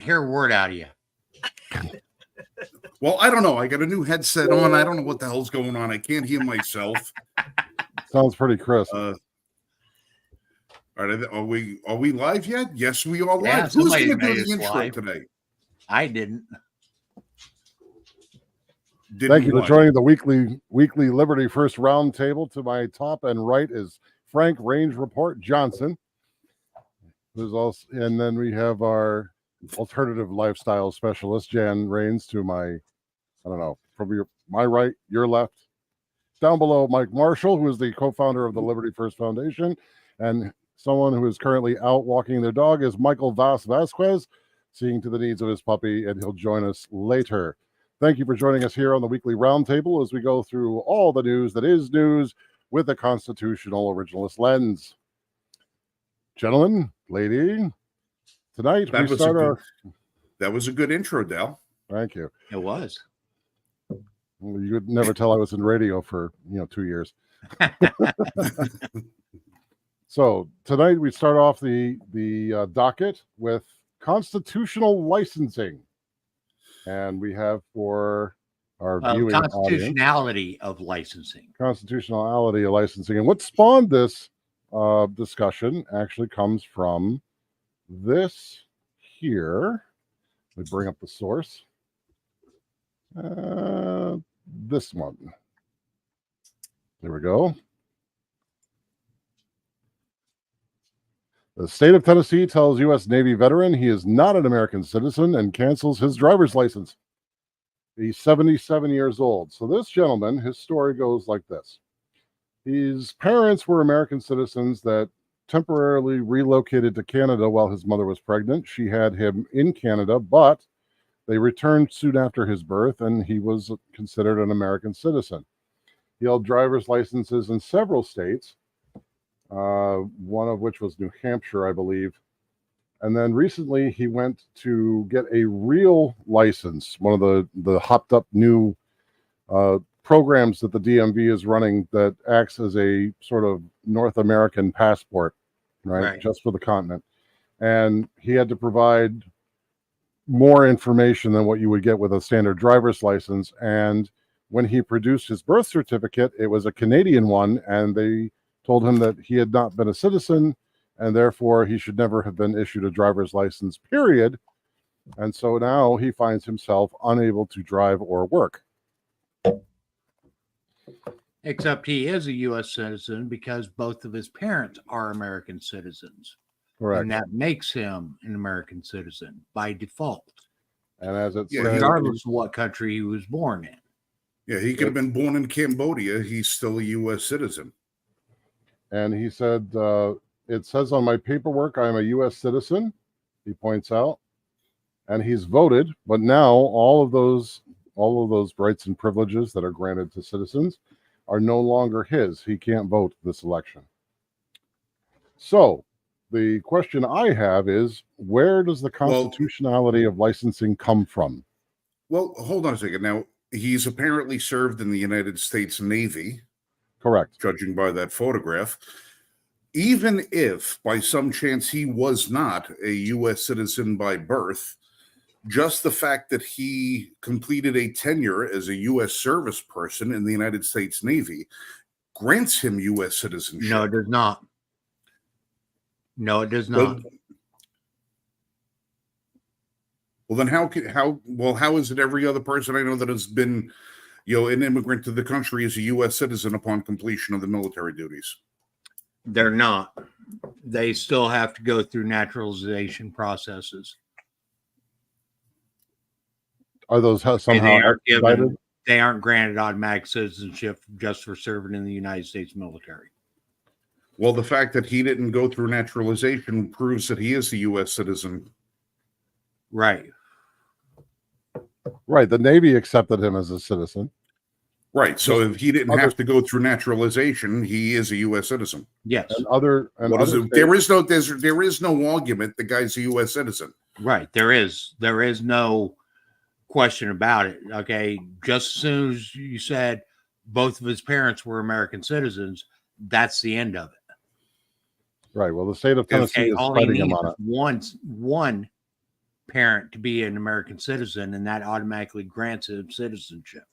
hear a word out of you. Well, I don't know. I got a new headset on. I don't know what the hell's going on. I can't hear myself. Sounds pretty crisp. All right, are we live yet? Yes, we are live. Yeah, Who's going to somebody do made the us intro live. today? I didn't. Thank you for joining the weekly Liberty First Roundtable. To my top and right is Frank Range Report Johnson, who's also, and then we have our alternative lifestyle specialist Jan Rains to my, I don't know, from my right, your left. Down below, Mike Marshall, who is the co-founder of the Liberty First Foundation, and someone who is currently out walking their dog is Michael Vasquez, seeing to the needs of his puppy, and he'll join us later. Thank you for joining us here on the weekly roundtable as we go through all the news that is news with a constitutional originalist lens. Gentlemen, lady, tonight we start our... That was a good intro, Dal. Thank you. It was. You would never tell I was in radio for 2 years. So tonight we start off the docket with constitutional licensing, and we have for our viewing constitutionality audience, of licensing. Constitutionality of licensing, and what spawned this discussion actually comes from this here. Let me bring up the source. This one. There we go. The state of Tennessee tells U.S. Navy veteran he is not an American citizen and cancels his driver's license. He's 77 years old. So this gentleman, his story goes like this. His parents were American citizens that temporarily relocated to Canada while his mother was pregnant. She had him in Canada, but they returned soon after his birth, and he was considered an American citizen. He held driver's licenses in several states, one of which was New Hampshire, I believe. And then recently he went to get a real license, one of the hopped up new programs that the DMV is running that acts as a sort of North American passport, right? Just for the continent. And he had to provide more information than what you would get with a standard driver's license. And when he produced his birth certificate, it was a Canadian one, and they told him that he had not been a citizen, and therefore he should never have been issued a driver's license, period. And so now he finds himself unable to drive or work. Except he is a U.S. citizen because both of his parents are American citizens. Correct. And that makes him an American citizen by default. And as it says, regardless of what country he was born in. Yeah, he could have been born in Cambodia. He's still a U.S. citizen. And he said, it says on my paperwork, I'm a U.S. citizen, he points out. And he's voted, but now all of those rights and privileges that are granted to citizens are no longer his. He can't vote this election. So the question I have is, where does the constitutionality of licensing come from? Well, hold on a second. Now, he's apparently served in the United States Navy. Correct. Judging by that photograph. Even if by some chance he was not a U.S. citizen by birth, just the fact that he completed a tenure as a U.S. service person in the United States Navy grants him U.S. citizenship. No, it does not. No, it does not. Well, then how is it every other person I know that has been, an immigrant to the country is a U.S. citizen upon completion of the military duties? They're not. They still have to go through naturalization processes. Are those somehow expedited? They aren't granted automatic citizenship just for serving in the United States military. Well, the fact that he didn't go through naturalization proves that he is a U.S. citizen. Right. Right. The Navy accepted him as a citizen. Right. So if he didn't have to go through naturalization, he is a U.S. citizen. Yes. There is no argument the guy's a U.S. citizen. Right. There is no question about it. Okay. Just as soon as you said both of his parents were American citizens, that's the end of it. Right. Well, the state of Tennessee is fighting him on it. One parent to be an American citizen, and that automatically grants him citizenship.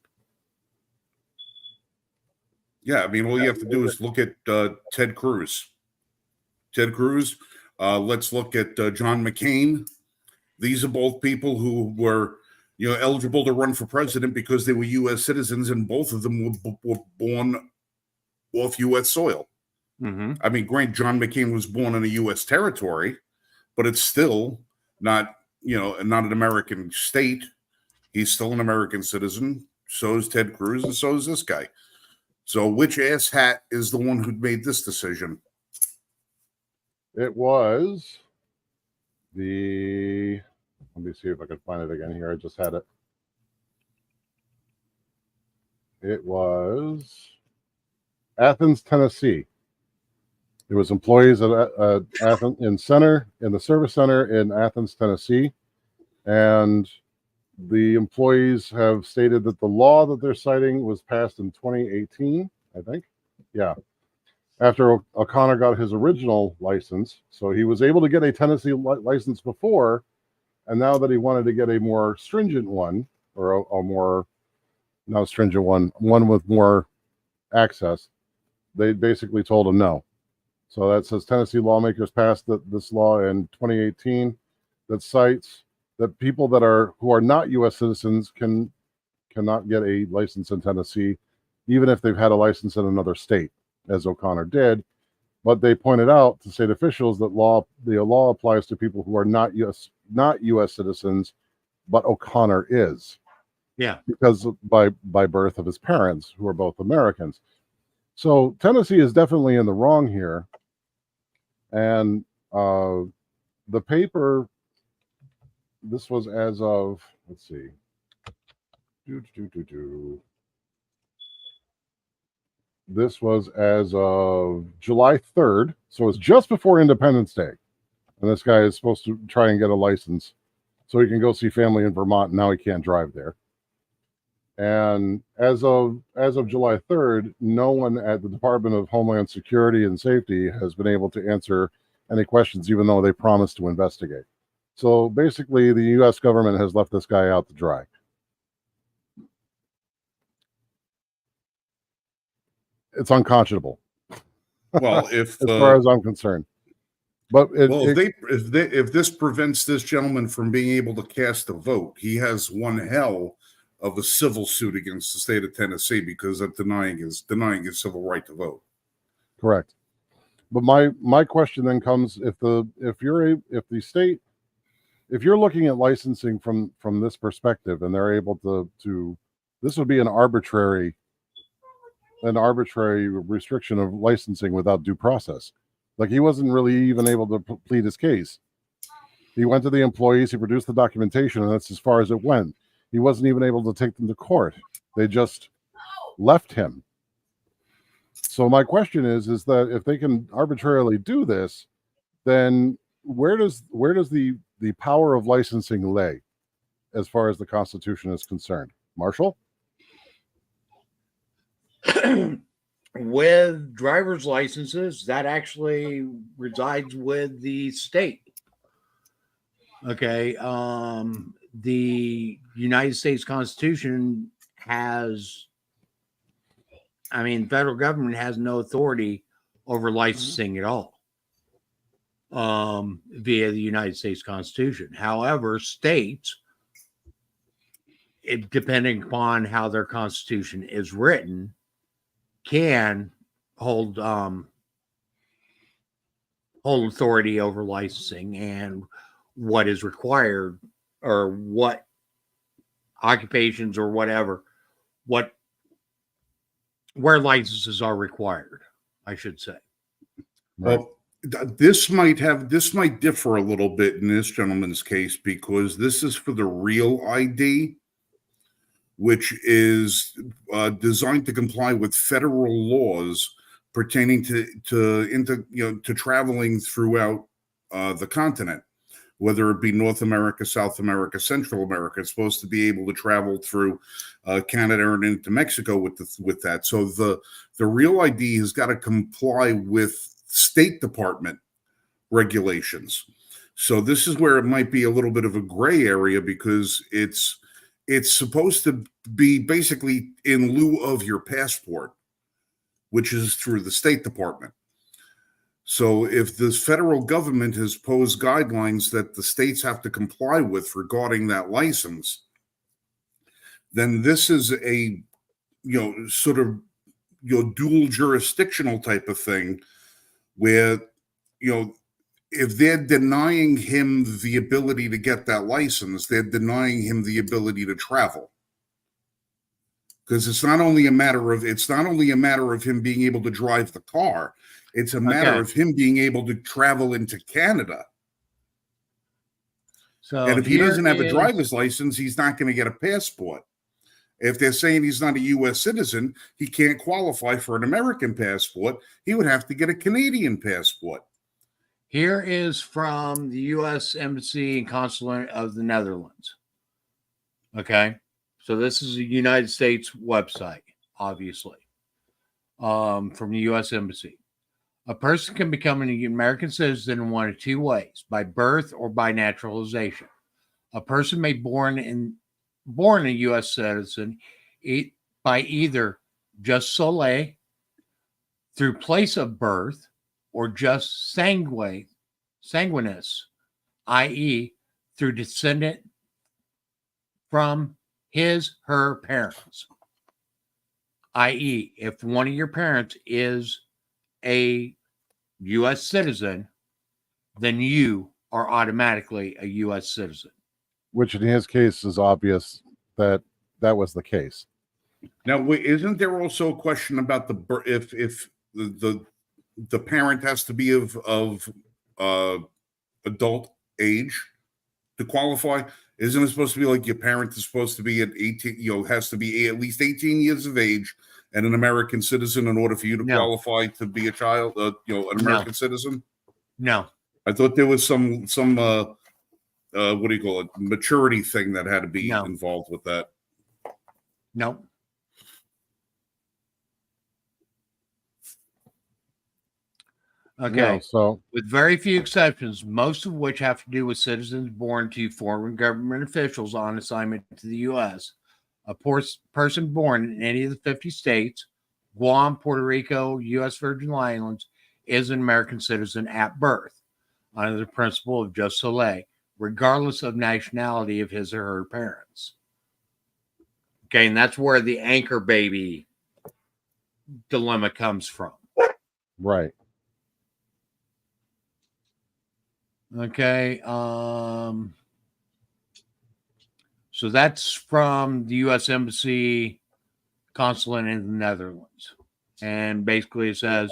Yeah, I mean, all you have to do is look at Ted Cruz. Ted Cruz. Let's look at John McCain. These are both people who were, eligible to run for president because they were U.S. citizens, and both of them were born off U.S. soil. Mm-hmm. I mean, John McCain was born in a U.S. territory, but it's still not, not an American state. He's still an American citizen. So is Ted Cruz, and so is this guy. So which asshat is the one who made this decision? It was let me see if I can find it again here. I just had it. It was Athens, Tennessee. It was employees at Athens in the service center in Athens, Tennessee. And the employees have stated that the law that they're citing was passed in 2018, I think. Yeah. After O'Connor got his original license. So he was able to get a Tennessee license before. And now that he wanted to get a more stringent one, or a more, not stringent one with more access, they basically told him no. So that says Tennessee lawmakers passed this law in 2018 that cites that people who are not U.S. citizens cannot get a license in Tennessee, even if they've had a license in another state, as O'Connor did. But they pointed out to state officials that the law applies to people who are not U.S. citizens, but O'Connor is. Yeah. Because by birth of his parents, who are both Americans. So Tennessee is definitely in the wrong here. And the paper, this was as of, let's see. This was as of July 3rd. So it's just before Independence Day. And this guy is supposed to try and get a license so he can go see family in Vermont. And now he can't drive there. And as of July 3rd, no one at the Department of Homeland Security and Safety has been able to answer any questions, even though they promised to investigate. So basically, the U.S. government has left this guy out to dry. It's unconscionable. Well, as far as I'm concerned. But if this prevents this gentleman from being able to cast a vote, he has one hell of a civil suit against the state of Tennessee because of denying his civil right to vote. Correct. But my question then comes: if you're looking at licensing from this perspective, and they're able to this would be an arbitrary restriction of licensing without due process. Like, he wasn't really even able to plead his case. He went to the employees, he produced the documentation, and that's as far as it went. He wasn't even able to take them to court. They just left him. So my question is that if they can arbitrarily do this, then where does the power of licensing lay as far as the Constitution is concerned? Marshall? With driver's licenses, that actually resides with the state. Okay. The United States Constitution federal government has no authority over licensing at all via the United States Constitution. However, states, depending upon how their Constitution is written, can hold authority over licensing and what is required, or what occupations or whatever, where licenses are required, I should say. Right. Well, this might differ a little bit in this gentleman's case, because this is for the real ID, which is designed to comply with federal laws pertaining to traveling throughout the continent, whether it be North America, South America, Central America. It's supposed to be able to travel through Canada and into Mexico with that. So the real ID has got to comply with State Department regulations. So this is where it might be a little bit of a gray area, because it's supposed to be basically in lieu of your passport, which is through the State Department. So if the federal government has posed guidelines that the states have to comply with regarding that license, then this is a, sort of, dual jurisdictional type of thing where, if they're denying him the ability to get that license, they're denying him the ability to travel. Because it's not only a matter of him being able to drive the car, it's a matter of him being able to travel into Canada. So and if he doesn't have a driver's license, he's not going to get a passport. If they're saying he's not a U.S. citizen, he can't qualify for an American passport. He would have to get a Canadian passport. Here is from the U.S. Embassy and Consulate of the Netherlands. Okay. So this is a United States website, obviously, from the U.S. Embassy. A person can become an American citizen in one of two ways: by birth or by naturalization. A person may be born a U.S. citizen by either jus soli, through place of birth, or jus sanguinis, i.e., through descendant from her parents, i.e., if one of your parents is a U.S. citizen, then you are automatically a U.S. citizen. Which in his case is obvious that was the case. Now, isn't there also a question about if the parent has to be of adult age to qualify? Isn't it supposed to be like your parent is supposed to be at 18, has to be at least 18 years of age and an American citizen in order for you to qualify to be a child, an American citizen? No. I thought there was some what do you call it, maturity thing that had to be involved with that. No. Okay. Yeah, so with very few exceptions, most of which have to do with citizens born to foreign government officials on assignment to the U.S., a person born in any of the 50 states, Guam, Puerto Rico, U.S. Virgin Islands, is an American citizen at birth under the principle of jus soli, regardless of nationality of his or her parents. Okay, and that's where the anchor baby dilemma comes from. Right. Okay. So that's from the U.S. Embassy Consulate in the Netherlands. And basically it says,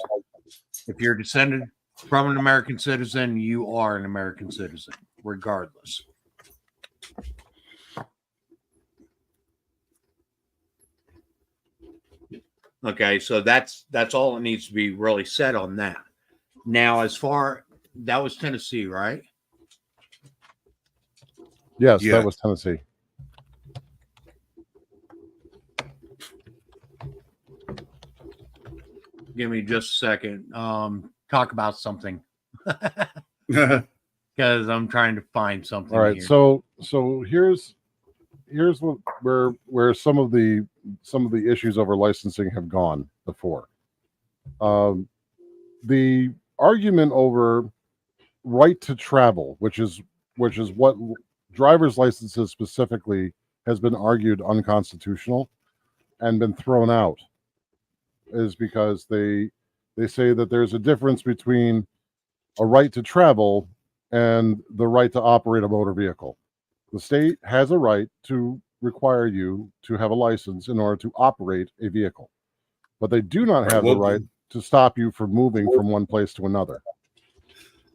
if you're descended from an American citizen, you are an American citizen, regardless. Okay, so that's all that needs to be really said on that. Now, that was Tennessee, right? Yes, that was Tennessee. Give me just a second. Talk about something. Because I'm trying to find something. All right, here. so here's where some of the issues over licensing have gone before. The argument over right to travel, which is what driver's licenses specifically has been argued unconstitutional and been thrown out, is because they say that there's a difference between a right to travel and the right to operate a motor vehicle. The state has a right to require you to have a license in order to operate a vehicle, but they do not have the right to stop you from moving from one place to another.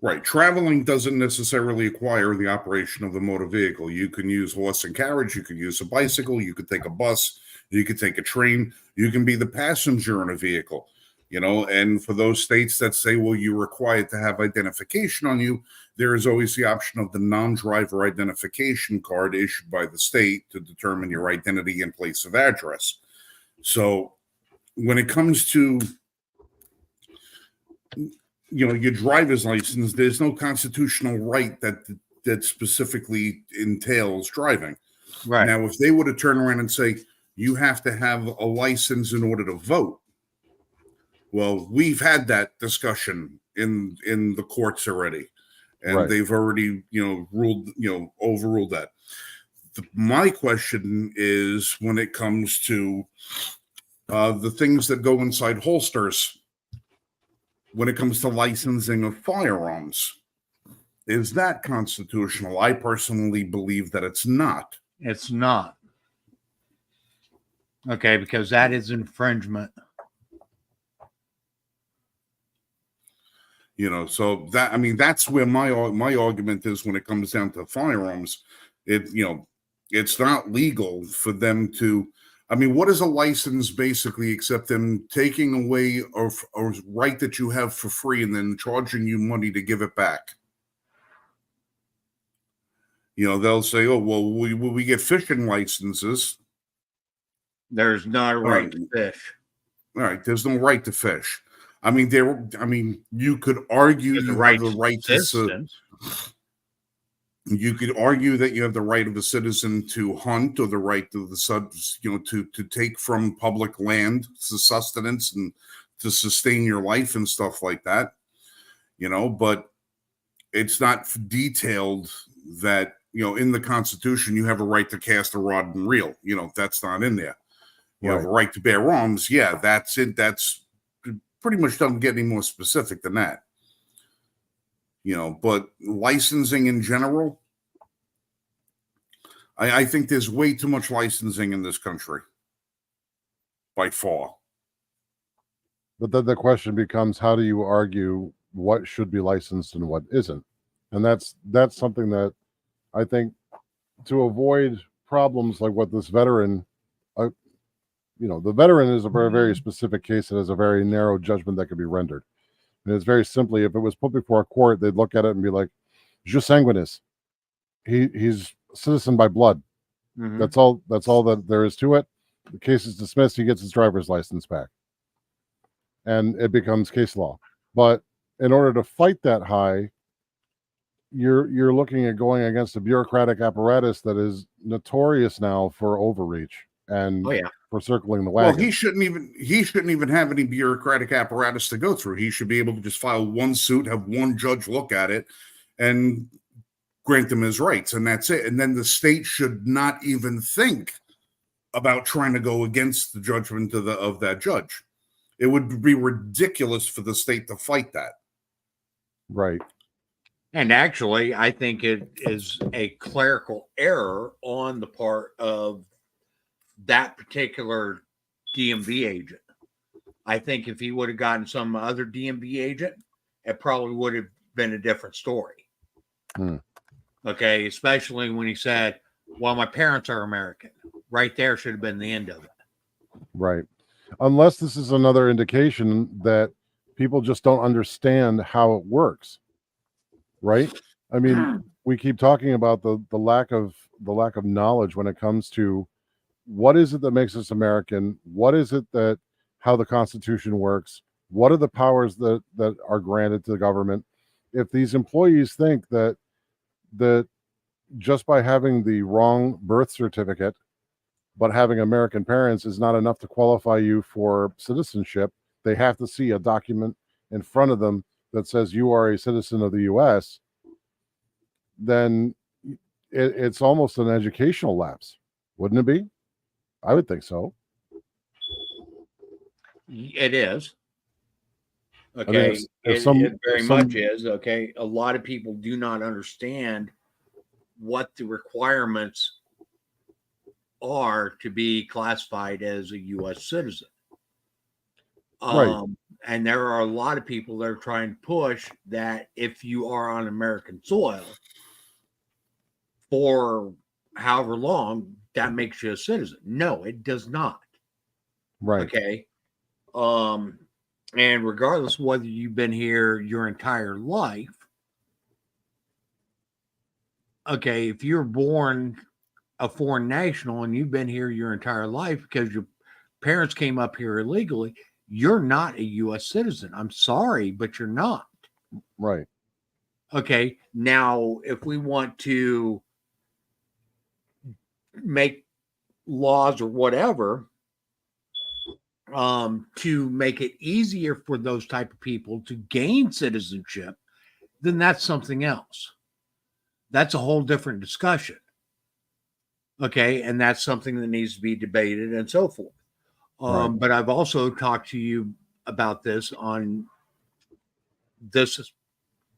Right. Traveling doesn't necessarily acquire the operation of the motor vehicle. You can use horse and carriage. You can use a bicycle. You could take a bus. You could take a train. You can be the passenger in a vehicle, and for those states that say, well, you're required to have identification on you, there is always the option of the non-driver identification card issued by the state to determine your identity and place of address. So when it comes to your driver's license, there's no constitutional right that specifically entails driving. Right. Now, if they were to turn around and say you have to have a license in order to vote, well, we've had that discussion in the courts already, and Right. they've already overruled that. My question is, when it comes to the things that go inside holsters, when it comes to licensing of firearms, is that constitutional? I personally believe that it's not. It's not. Okay, because that is infringement. So that's where my argument is when it comes down to firearms. It's not legal for them to. What is a license basically except them taking away a right that you have for free and then charging you money to give it back? They'll say, "Oh, well, we get fishing licenses." There's not a right to fish. All right, there's no right to fish. You could argue There's you a have the right to. You could argue that you have the right of a citizen to hunt, or the right to to take from public land to sustenance and to sustain your life and stuff like that. But it's not detailed that in the Constitution you have a right to cast a rod and reel. That's not in there. You have a right to bear arms. Yeah, that's it. That's pretty much doesn't get any more specific than that. But licensing in general, I think there's way too much licensing in this country, by far. But then the question becomes, how do you argue what should be licensed and what isn't? And that's something that I think, to avoid problems like what this veteran, the veteran is a very, very specific case that has a very narrow judgment that could be rendered. And it's very simply, if it was put before a court, they'd look at it and be like, jus sanguinis. He's a citizen by blood. Mm-hmm. That's all that there is to it. The case is dismissed. He gets his driver's license back. And it becomes case law. But in order to fight that high, you're looking at going against a bureaucratic apparatus that is notorious now for overreach and for circling the wagon. Well, he shouldn't even have any bureaucratic apparatus to go through. He should be able to just file one suit, have one judge look at it, and grant him his rights, and that's it. And then the state should not even think about trying to go against the judgment of that judge. It would be ridiculous for the state to fight that. Right. And actually, I think it is a clerical error on the part of that particular DMV agent. I think if he would have gotten some other DMV agent, it probably would have been a different story. Okay, especially when he said, well, my parents are American. Right there should have been the end of it. Right. Unless this is another indication that people just don't understand how it works. Right? I mean, we keep talking about the lack of knowledge when it comes to what is it that makes us American? What is it that how the Constitution works? What are the powers that are granted to the government? If these employees think that just by having the wrong birth certificate, but having American parents is not enough to qualify you for citizenship, they have to see a document in front of them that says you are a citizen of the U.S., then it's almost an educational lapse, wouldn't it be? I would think so. It is. Okay. It very much is. Okay. A lot of people do not understand what the requirements are to be classified as a U.S. citizen. Right. And there are a lot of people that are trying to push that if you are on American soil for however long, that makes you a citizen. No, it does not. Right. Okay. And regardless of whether you've been here your entire life, okay, if you're born a foreign national and you've been here your entire life because your parents came up here illegally, you're not a U.S. citizen. I'm sorry, but you're not. Right. Okay. Now, if we want to make laws or whatever, to make it easier for those type of people to gain citizenship, then that's something else. That's a whole different discussion. Okay. And that's something that needs to be debated and so forth. Right. But I've also talked to you about this on this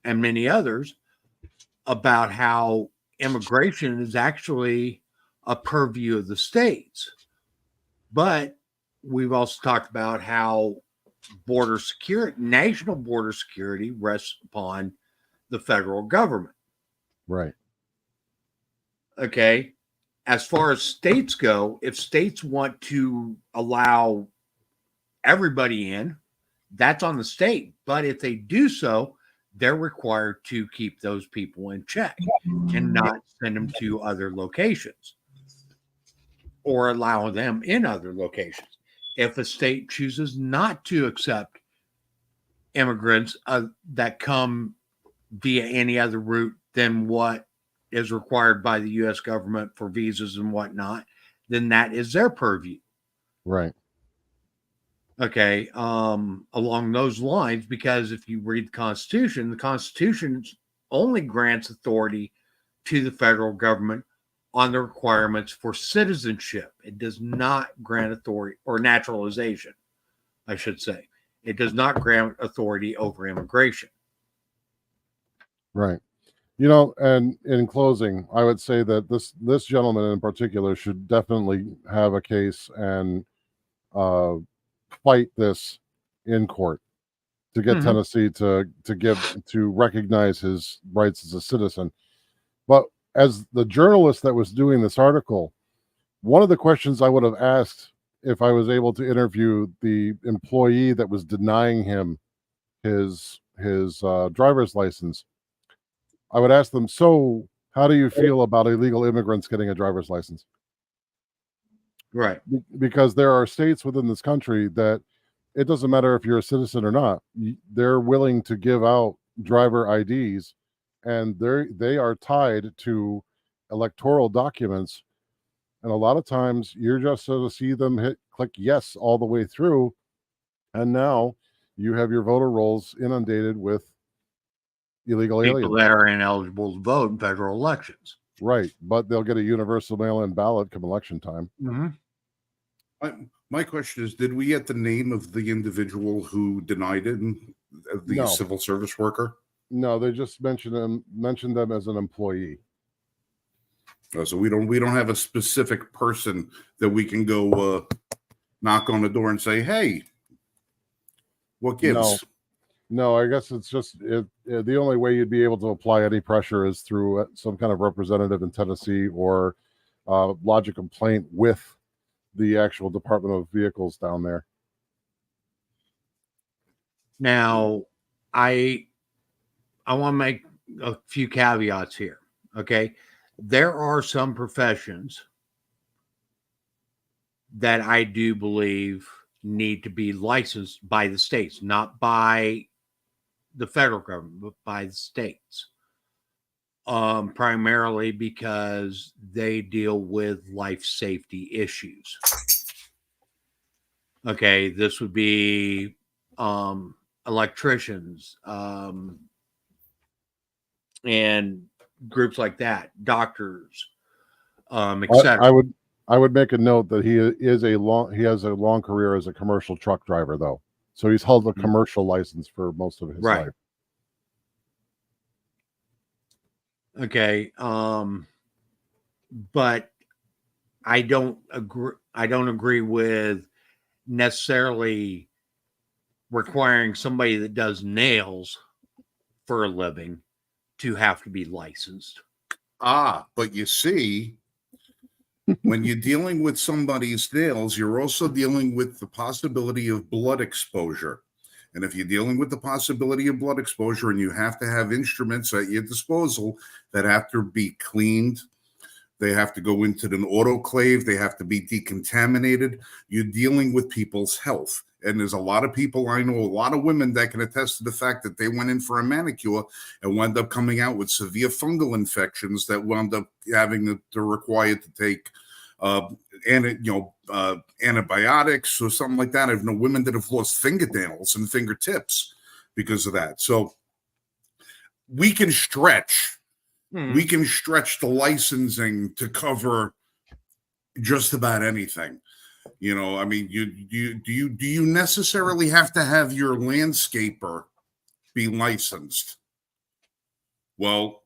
and many others about how immigration is actually a purview of the states. But we've also talked about how border security, national border security rests upon the federal government. Right. Okay. As far as states go, if states want to allow everybody in, that's on the state. But if they do so, they're required to keep those people in check and not send them to other locations or allow them in other locations. If a state chooses not to accept immigrants that come via any other route than what is required by the U.S. government for visas and whatnot, then that is their purview. Right. Okay. Along those lines, because if you read the Constitution only grants authority to the federal government on the requirements for citizenship. It does not grant authority or naturalization, I should say. It does not grant authority over immigration. Right. You know, and in closing, I would say that this gentleman in particular should definitely have a case and fight this in court to get Tennessee to recognize his rights as a citizen. But as the journalist that was doing this article, one of the questions I would have asked if I was able to interview the employee that was denying him his driver's license, I would ask them, so how do you feel about illegal immigrants getting a driver's license? Right. Because there are states within this country that it doesn't matter if you're a citizen or not. They're willing to give out driver IDs, and they are tied to electoral documents. And a lot of times you're just going to see them click yes all the way through. And now you have your voter rolls inundated with illegal People aliens that are ineligible to vote in federal elections. Right. But they'll get a universal mail-in ballot come election time. My question is, did we get the name of the individual who denied it, the civil service worker? No, they just mentioned them as an employee. So we don't have a specific person that we can go knock on the door and say, hey, what gives? No, I guess it's just the only way you'd be able to apply any pressure is through some kind of representative in Tennessee or lodge a complaint with the actual Department of Vehicles down there. Now, I want to make a few caveats here. Okay. There are some professions that I do believe need to be licensed by the states, not by the federal government, but by the states. Primarily because they deal with life safety issues. Okay, this would be electricians and groups like that, doctors, etc. I would make a note that he has a long career as a commercial truck driver, though. So he's held a commercial license for most of his life. Okay. But I don't agree with necessarily requiring somebody that does nails for a living to have to be licensed. But you see, when you're dealing with somebody's nails, you're also dealing with the possibility of blood exposure. And if you're dealing with the possibility of blood exposure and you have to have instruments at your disposal that have to be cleaned, They have to go into an autoclave. They have to be decontaminated. You're dealing with people's health. And there's a lot of people, I know a lot of women that can attest to the fact that they went in for a manicure and wound up coming out with severe fungal infections that wound up having to required to take antibiotics or something like that. I've known women that have lost fingernails and fingertips because of that. So we can stretch. We can stretch the licensing to cover just about anything. You know, I mean, do you necessarily have to have your landscaper be licensed? Well,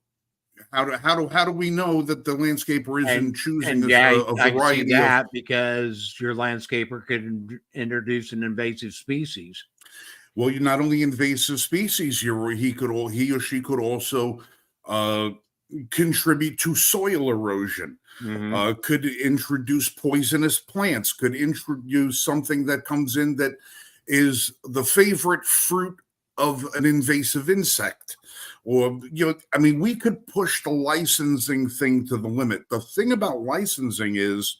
how do we know that the landscaper isn't choosing a variety? I see that because your landscaper could introduce an invasive species. Well, you're not only invasive species. He or she could also contribute to soil erosion. Could introduce poisonous plants, could introduce something that comes in that is the favorite fruit of an invasive insect. Or, you know, I mean, we could push the licensing thing to the limit. The thing about licensing is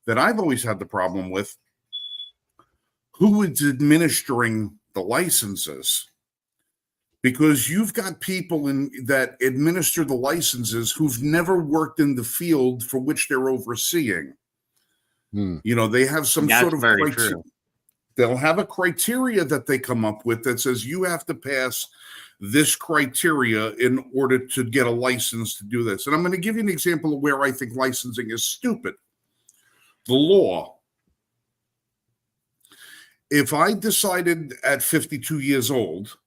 that I've always had the problem with who is administering the licenses. Because you've got people that administer the licenses who've never worked in the field for which they're overseeing. You know, they have some sort of criteria. They'll have a criteria that they come up with that says you have to pass this criteria in order to get a license to do this. And I'm going to give you an example of where I think licensing is stupid. The law. If I decided at 52 years old,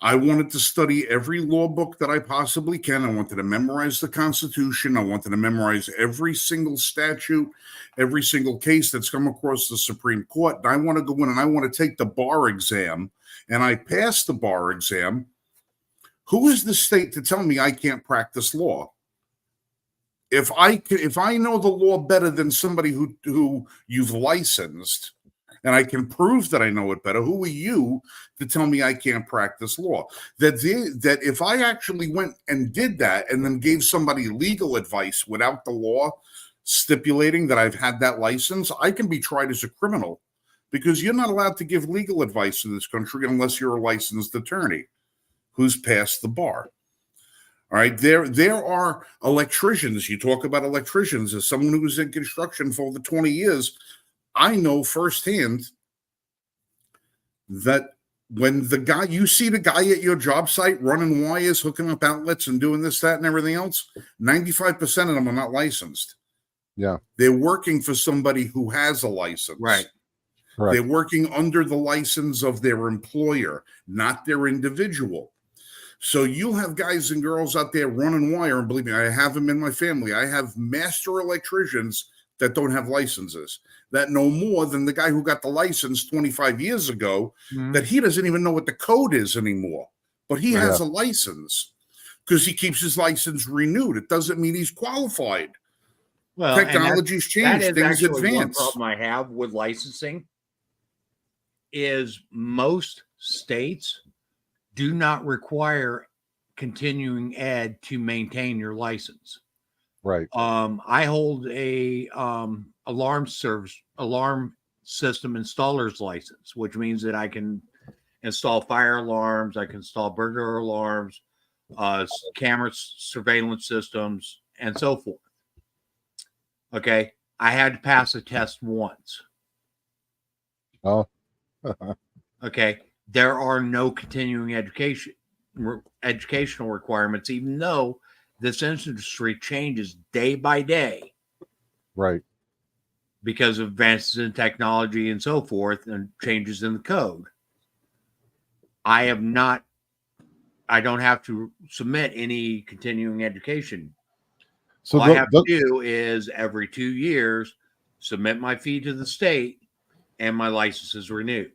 I wanted to study every law book that I possibly can. I wanted to memorize the Constitution. I wanted to memorize every single statute, every single case that's come across the Supreme Court. And I want to go in and I want to take the bar exam, and I pass the bar exam. Who is the state to tell me I can't practice law? If I know the law better than somebody who you've licensed, and I can prove that I know it better, who are you to tell me I can't practice law? That if I actually went and did that and then gave somebody legal advice without the law stipulating that I've had that license, I can be tried as a criminal, because you're not allowed to give legal advice in this country unless you're a licensed attorney who's passed the bar. All right, there are electricians. You talk about electricians. As someone who was in construction for over 20 years, I know firsthand that when you see the guy at your job site running wires, hooking up outlets and doing this, that, and everything else, 95% of them are not licensed. Yeah. They're working for somebody who has a license. Right. Correct. They're working under the license of their employer, not their individual. So you'll have guys and girls out there running wire, and believe me, I have them in my family. I have master electricians that don't have licenses, that know more than the guy who got the license 25 years ago, that he doesn't even know what the code is anymore. But he has a license because he keeps his license renewed. It doesn't mean he's qualified. Well, technology's changed, things advance. One problem I have with licensing is most states do not require continuing ed to maintain your license. Right. I hold a alarm system installer's license, which means that I can install fire alarms, I can install burglar alarms, camera surveillance systems, and so forth. Okay, I had to pass a test once. Oh. Okay, there are no continuing educational requirements, even though this industry changes day by day. Right. Because of advances in technology and so forth, and changes in the code. I don't have to submit any continuing education. So all I have to do is every 2 years submit my fee to the state, and my license is renewed.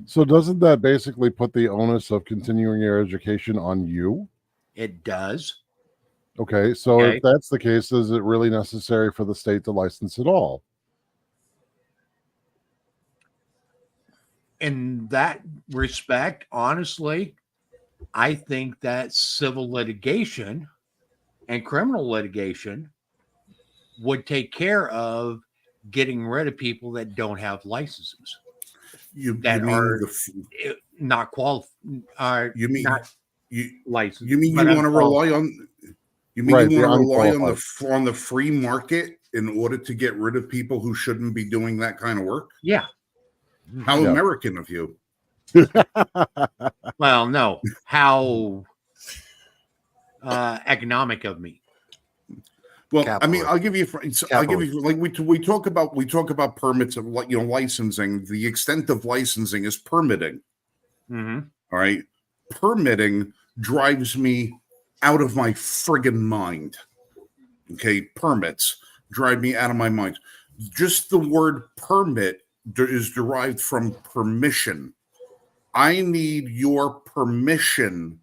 So doesn't that basically put the onus of continuing your education on you? It does. Okay, so if that's the case, is it really necessary for the state to license at all? In that respect, honestly, I think that civil litigation and criminal litigation would take care of getting rid of people that don't have licenses You that mean are the not qualified, are you mean not you licensed. you mean but you want to rely unqualified. on you mean Right, you the want to rely unqualified. on the free market in order to get rid of people who shouldn't be doing that kind of work? Yeah. How Yeah. American of you. Well, no. How economic of me. Well, I mean, Capitalist. I'll give you like we talk about permits of licensing. The extent of licensing is permitting. Mm-hmm. All right, permitting drives me out of my friggin' mind. Okay, permits drive me out of my mind. Just the word permit is derived from permission. I need your permission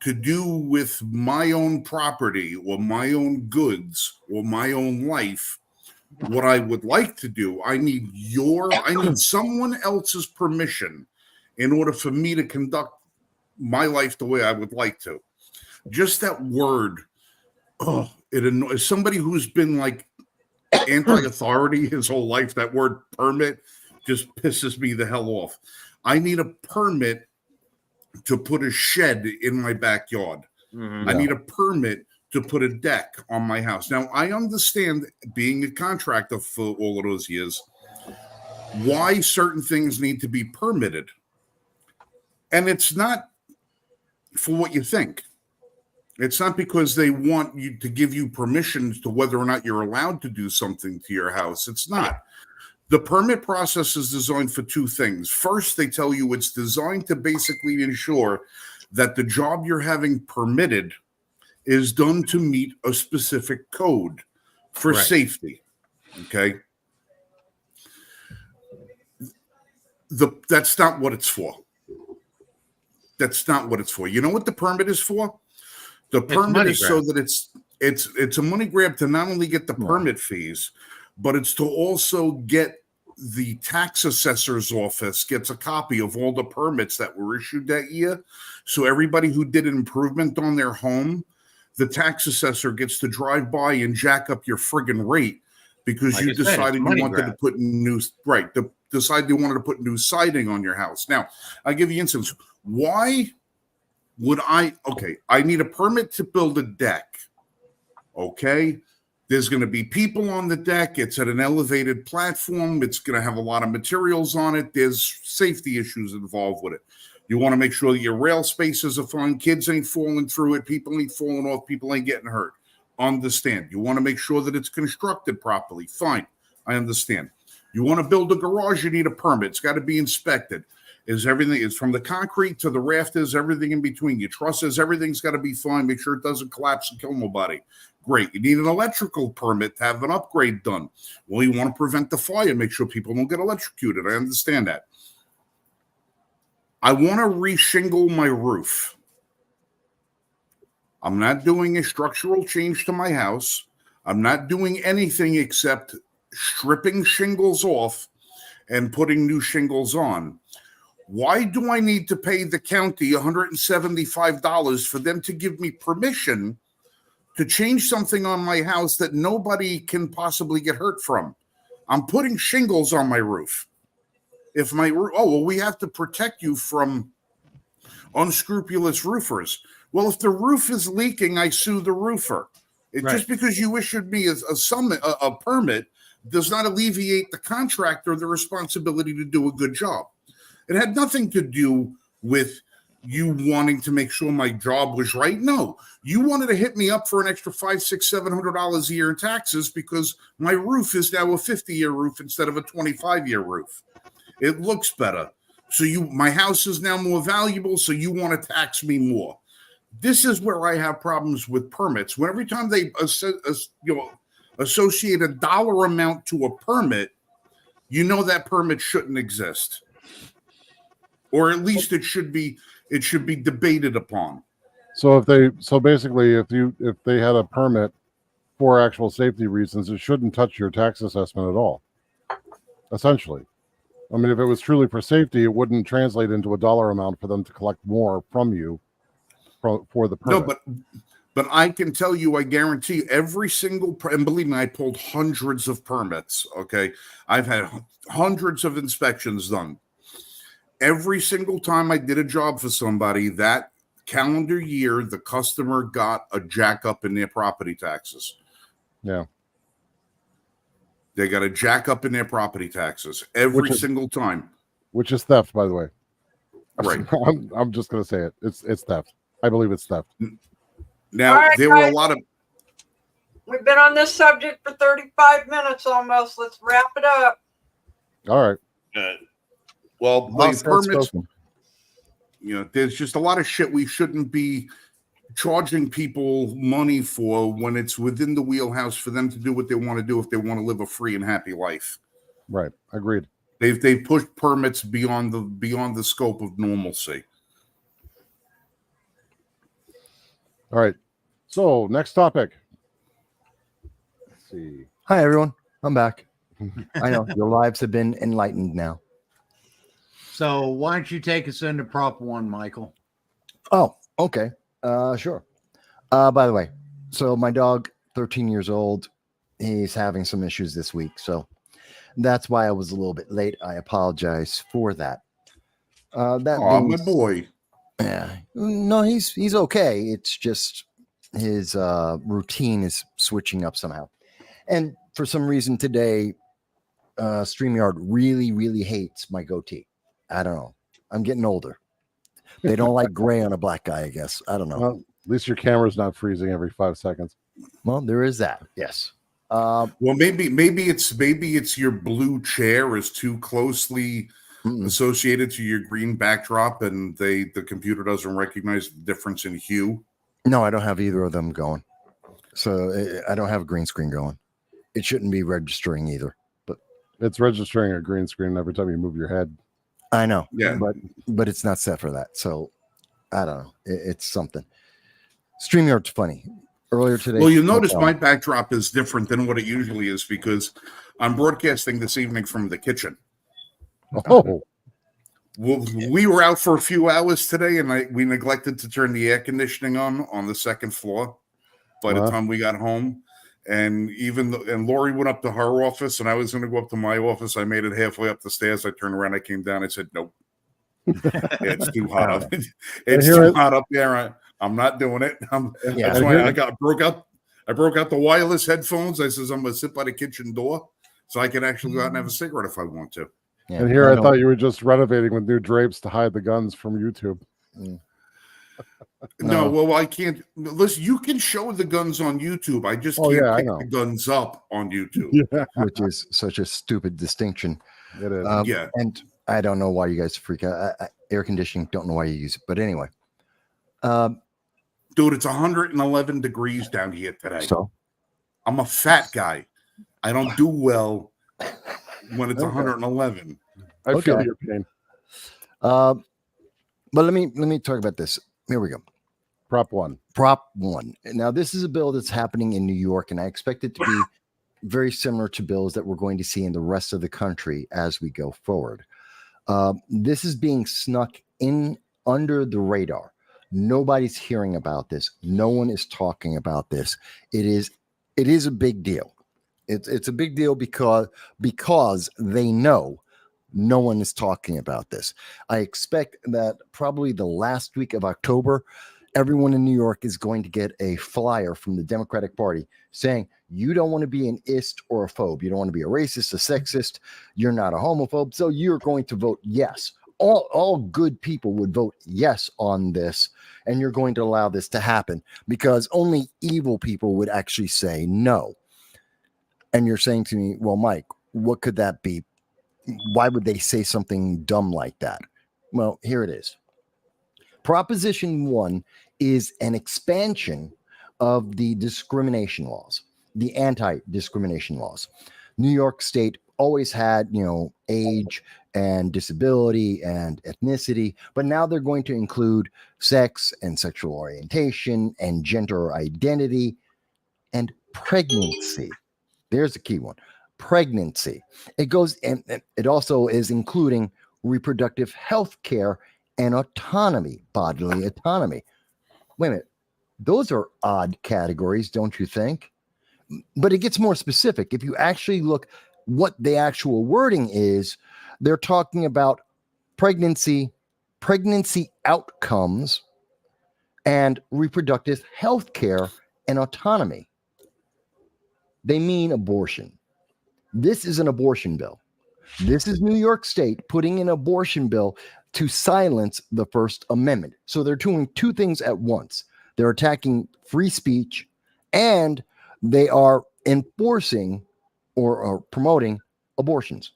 to do with my own property or my own goods or my own life what I would like to do. I need someone else's permission in order for me to conduct my life the way I would like to. Just that word, it annoys somebody who's been like anti-authority his whole life. That word permit just pisses me the hell off. I need a permit to put a shed in my backyard. Mm-hmm. I need a permit to put a deck on my house. Now, I understand, being a contractor for all of those years, why certain things need to be permitted. And it's not for what you think. It's not because they want you to give you permission to whether or not you're allowed to do something to your house. It's not. The permit process is designed for two things. First, they tell you it's designed to basically ensure that the job you're having permitted is done to meet a specific code for safety. Okay? That's not what it's for. That's not what it's for. You know what the permit is for? The permit is so that it's a money grab to not only get the permit fees, but it's to also get the tax assessor's office gets a copy of all the permits that were issued that year. So everybody who did an improvement on their home, the tax assessor gets to drive by and jack up your friggin' rate because you decided you wanted to put decided you wanted to put new siding on your house. Now, I'll give you instance. Why would I need a permit to build a deck. Okay. There's going to be people on the deck. It's at an elevated platform. It's going to have a lot of materials on it. There's safety issues involved with it. You want to make sure that your rail spaces are fine. Kids ain't falling through it. People ain't falling off. People ain't getting hurt. Understand. You want to make sure that it's constructed properly. Fine. I understand. You want to build a garage, you need a permit. It's got to be inspected. Is from the concrete to the rafters, everything in between. Your trusses, everything's got to be fine. Make sure it doesn't collapse and kill nobody. Great. You need an electrical permit to have an upgrade done. Well, you want to prevent the fire, make sure people don't get electrocuted. I understand that. I want to re-shingle my roof. I'm not doing a structural change to my house. I'm not doing anything except stripping shingles off and putting new shingles on. Why do I need to pay the county $175 for them to give me permission to change something on my house that nobody can possibly get hurt from? I'm putting shingles on my roof. If my we have to protect you from unscrupulous roofers. Well, if the roof is leaking, I sue the roofer. Just because you issued me a permit does not alleviate the contractor the responsibility to do a good job. It had nothing to do with you wanting to make sure my job was right. No, you wanted to hit me up for an extra $500, $600, $700 a year in taxes because my roof is now a 50-year roof instead of a 25-year roof. It looks better. So my house is now more valuable, so you want to tax me more. This is where I have problems with permits. When every time they associate a dollar amount to a permit, that permit shouldn't exist. Or at least it should be debated upon. So basically if they had a permit for actual safety reasons, it shouldn't touch your tax assessment at all. Essentially. I mean, if it was truly for safety, it wouldn't translate into a dollar amount for them to collect more from you for the permit. No, But I can tell you, I guarantee every single, and believe me, I pulled hundreds of permits. Okay. I've had hundreds of inspections done. Every single time I did a job for somebody, that calendar year, the customer got a jack up in their property taxes. Yeah. They got a jack up in their property taxes every single time. Which is theft, by the way. Right. I'm just going to say it. It's theft. I believe it's theft. Now, All right, there were a guys. lot of. We've been on this subject for 35 minutes almost. Let's wrap it up. All right. Well, Well the said, permits, spoken. there's just a lot of shit we shouldn't be charging people money for when it's within the wheelhouse for them to do what they want to do if they want to live a free and happy life. Right. Agreed. They've pushed permits beyond the scope of normalcy. All right. So next topic. Let's see. Hi, everyone. I'm back. I know your lives have been enlightened now. So why don't you take us into Prop 1, Michael? Oh, okay. Sure. By the way, so my dog, 13 years old, he's having some issues this week. So that's why I was a little bit late. I apologize for that. My boy. Yeah. No, he's okay. It's just his routine is switching up somehow. And for some reason today, StreamYard really, really hates my goatee. I don't know. I'm getting older. They don't like gray on a black guy, I guess. I don't know. Well, at least your camera's not freezing every 5 seconds. Well, there is that. Yes. Well, maybe it's your blue chair is too closely associated to your green backdrop, and the computer doesn't recognize the difference in hue. No, I don't have either of them going. So I don't have a green screen going. It shouldn't be registering either. But It's registering a green screen every time you move your head. I know. Yeah. But it's not set for that. So I don't know. It's something. StreamYard's funny. Earlier today. Well, you notice my backdrop is different than what it usually is because I'm broadcasting this evening from the kitchen. Oh, We were out for a few hours today, and we neglected to turn the air conditioning on the second floor by the time we got home. And and Lori went up to her office, and I was going to go up to my office. I made it halfway up the stairs. I turned around, I came down. I said, "Nope, it's too hot up. It's too hot up there. I'm not doing it." That's why I broke out the wireless headphones. I says I'm going to sit by the kitchen door so I can actually go out and have a cigarette if I want to. Yeah, and here I thought you were just renovating with new drapes to hide the guns from YouTube. No, well, I can't. Listen, you can show the guns on YouTube. I just can't pick the guns up on YouTube. Yeah. Which is such a stupid distinction. It is. Yeah. And I don't know why you guys freak out. Air conditioning, don't know why you use it. But anyway. Dude, it's 111 degrees down here today. So I'm a fat guy. I don't do well when it's 111. I feel your pain. But let me talk about this. Here we go. Prop 1. Prop 1. Now, this is a bill that's happening in New York, and I expect it to be very similar to bills that we're going to see in the rest of the country as we go forward. This is being snuck in under the radar. Nobody's hearing about this. No one is talking about this. It is a big deal. It's a big deal because they know no one is talking about this. I expect that probably the last week of October, everyone in New York is going to get a flyer from the Democratic Party saying, you don't want to be an ist or a phobe. You don't want to be a racist, a sexist. You're not a homophobe. So you're going to vote yes. All good people would vote yes on this. And you're going to allow this to happen because only evil people would actually say no. And you're saying to me, well, Mike, what could that be? Why would they say something dumb like that? Well, here it is. Proposition 1 is an expansion of the discrimination laws, the anti-discrimination laws. New York State always had, age and disability and ethnicity, but now they're going to include sex and sexual orientation and gender identity and pregnancy. There's the key one. Pregnancy. It goes, and it also is including reproductive health care and autonomy, bodily autonomy. Wait a minute. Those are odd categories, don't you think? But it gets more specific. If you actually look what the actual wording is, they're talking about pregnancy outcomes, and reproductive health care and autonomy. They mean abortion. This is an abortion bill. This is New York State putting an abortion bill to silence the First Amendment. So they're doing two things at once. They're attacking free speech, and they are enforcing or promoting abortions.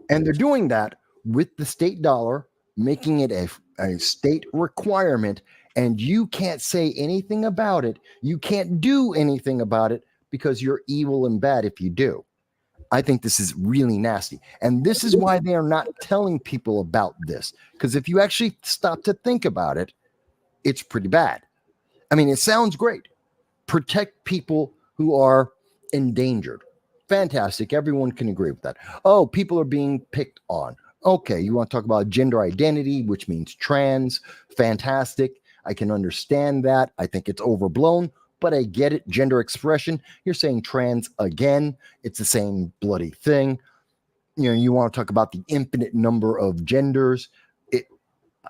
And they're doing that with the state dollar, making it a state requirement, and you can't say anything about it. You can't do anything about it because you're evil and bad if you do. I think this is really nasty. And this is why they are not telling people about this. Because if you actually stop to think about it, it's pretty bad. I mean, it sounds great. Protect people who are endangered. Fantastic. Everyone can agree with that. Oh, people are being picked on. Okay, you want to talk about gender identity, which means trans. Fantastic. I can understand that. I think it's overblown, but I get it. Gender expression. You're saying trans again. It's the same bloody thing. You know, you want to talk about the infinite number of genders.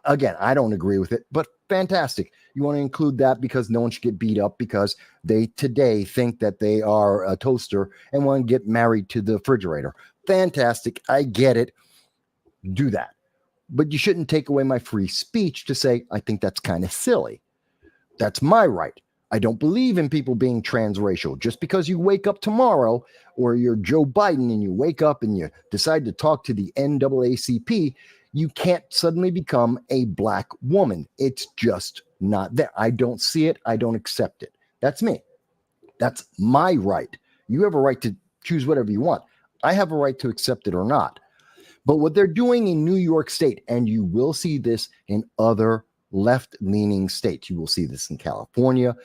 Again, I don't agree with it, but fantastic. You want to include that because no one should get beat up because they today think that they are a toaster and want to get married to the refrigerator. Fantastic. I get it. Do that. But you shouldn't take away my free speech to say, I think that's kind of silly. That's my right. I don't believe in people being transracial. Just because you wake up tomorrow or you're Joe Biden and you wake up and you decide to talk to the NAACP, you can't suddenly become a black woman. It's just not there. I don't see it. I don't accept it. That's me. That's my right. You have a right to choose whatever you want. I have a right to accept it or not. But what they're doing in New York State, and you will see this in other left-leaning states. You will see this in California,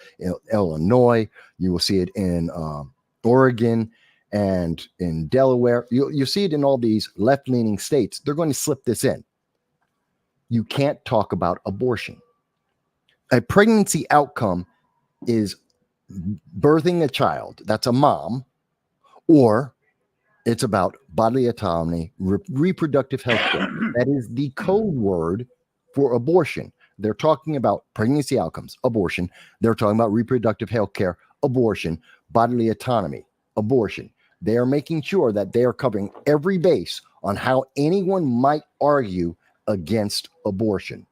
Illinois. You will see it in Oregon and in Delaware. You'll see it in all these left-leaning states. They're going to slip this in. You can't talk about abortion. A pregnancy outcome is birthing a child. That's a mom. Or it's about bodily autonomy, reproductive health care. That is the code word for abortion. They're talking about pregnancy outcomes, abortion. They're talking about reproductive health care, abortion, bodily autonomy, abortion. They are making sure that they are covering every base on how anyone might argue against abortion.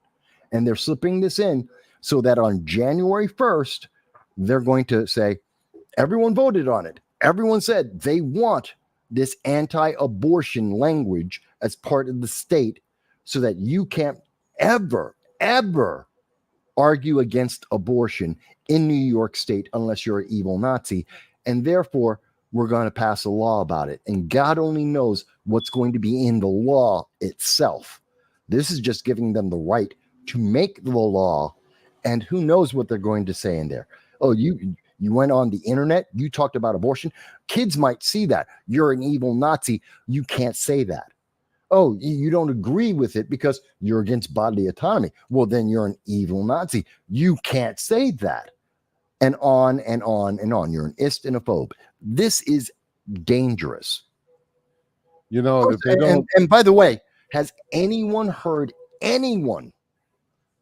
And they're slipping this in so that on January 1st, they're going to say, everyone voted on it. Everyone said they want this anti-abortion language as part of the state so that you can't ever argue against abortion in New York State unless you're an evil Nazi. And therefore, we're going to pass a law about it. And God only knows what's going to be in the law itself. This is just giving them the right to make the law. And who knows what they're going to say in there. Oh, you went on the internet. You talked about abortion. Kids might see that. You're an evil Nazi. You can't say that. Oh, you don't agree with it because you're against bodily autonomy. Well, then you're an evil Nazi. You can't say that. And on and on and on. You're an ist and a phobe. This is dangerous. You know, if they don't. And by the way, has anyone heard anyone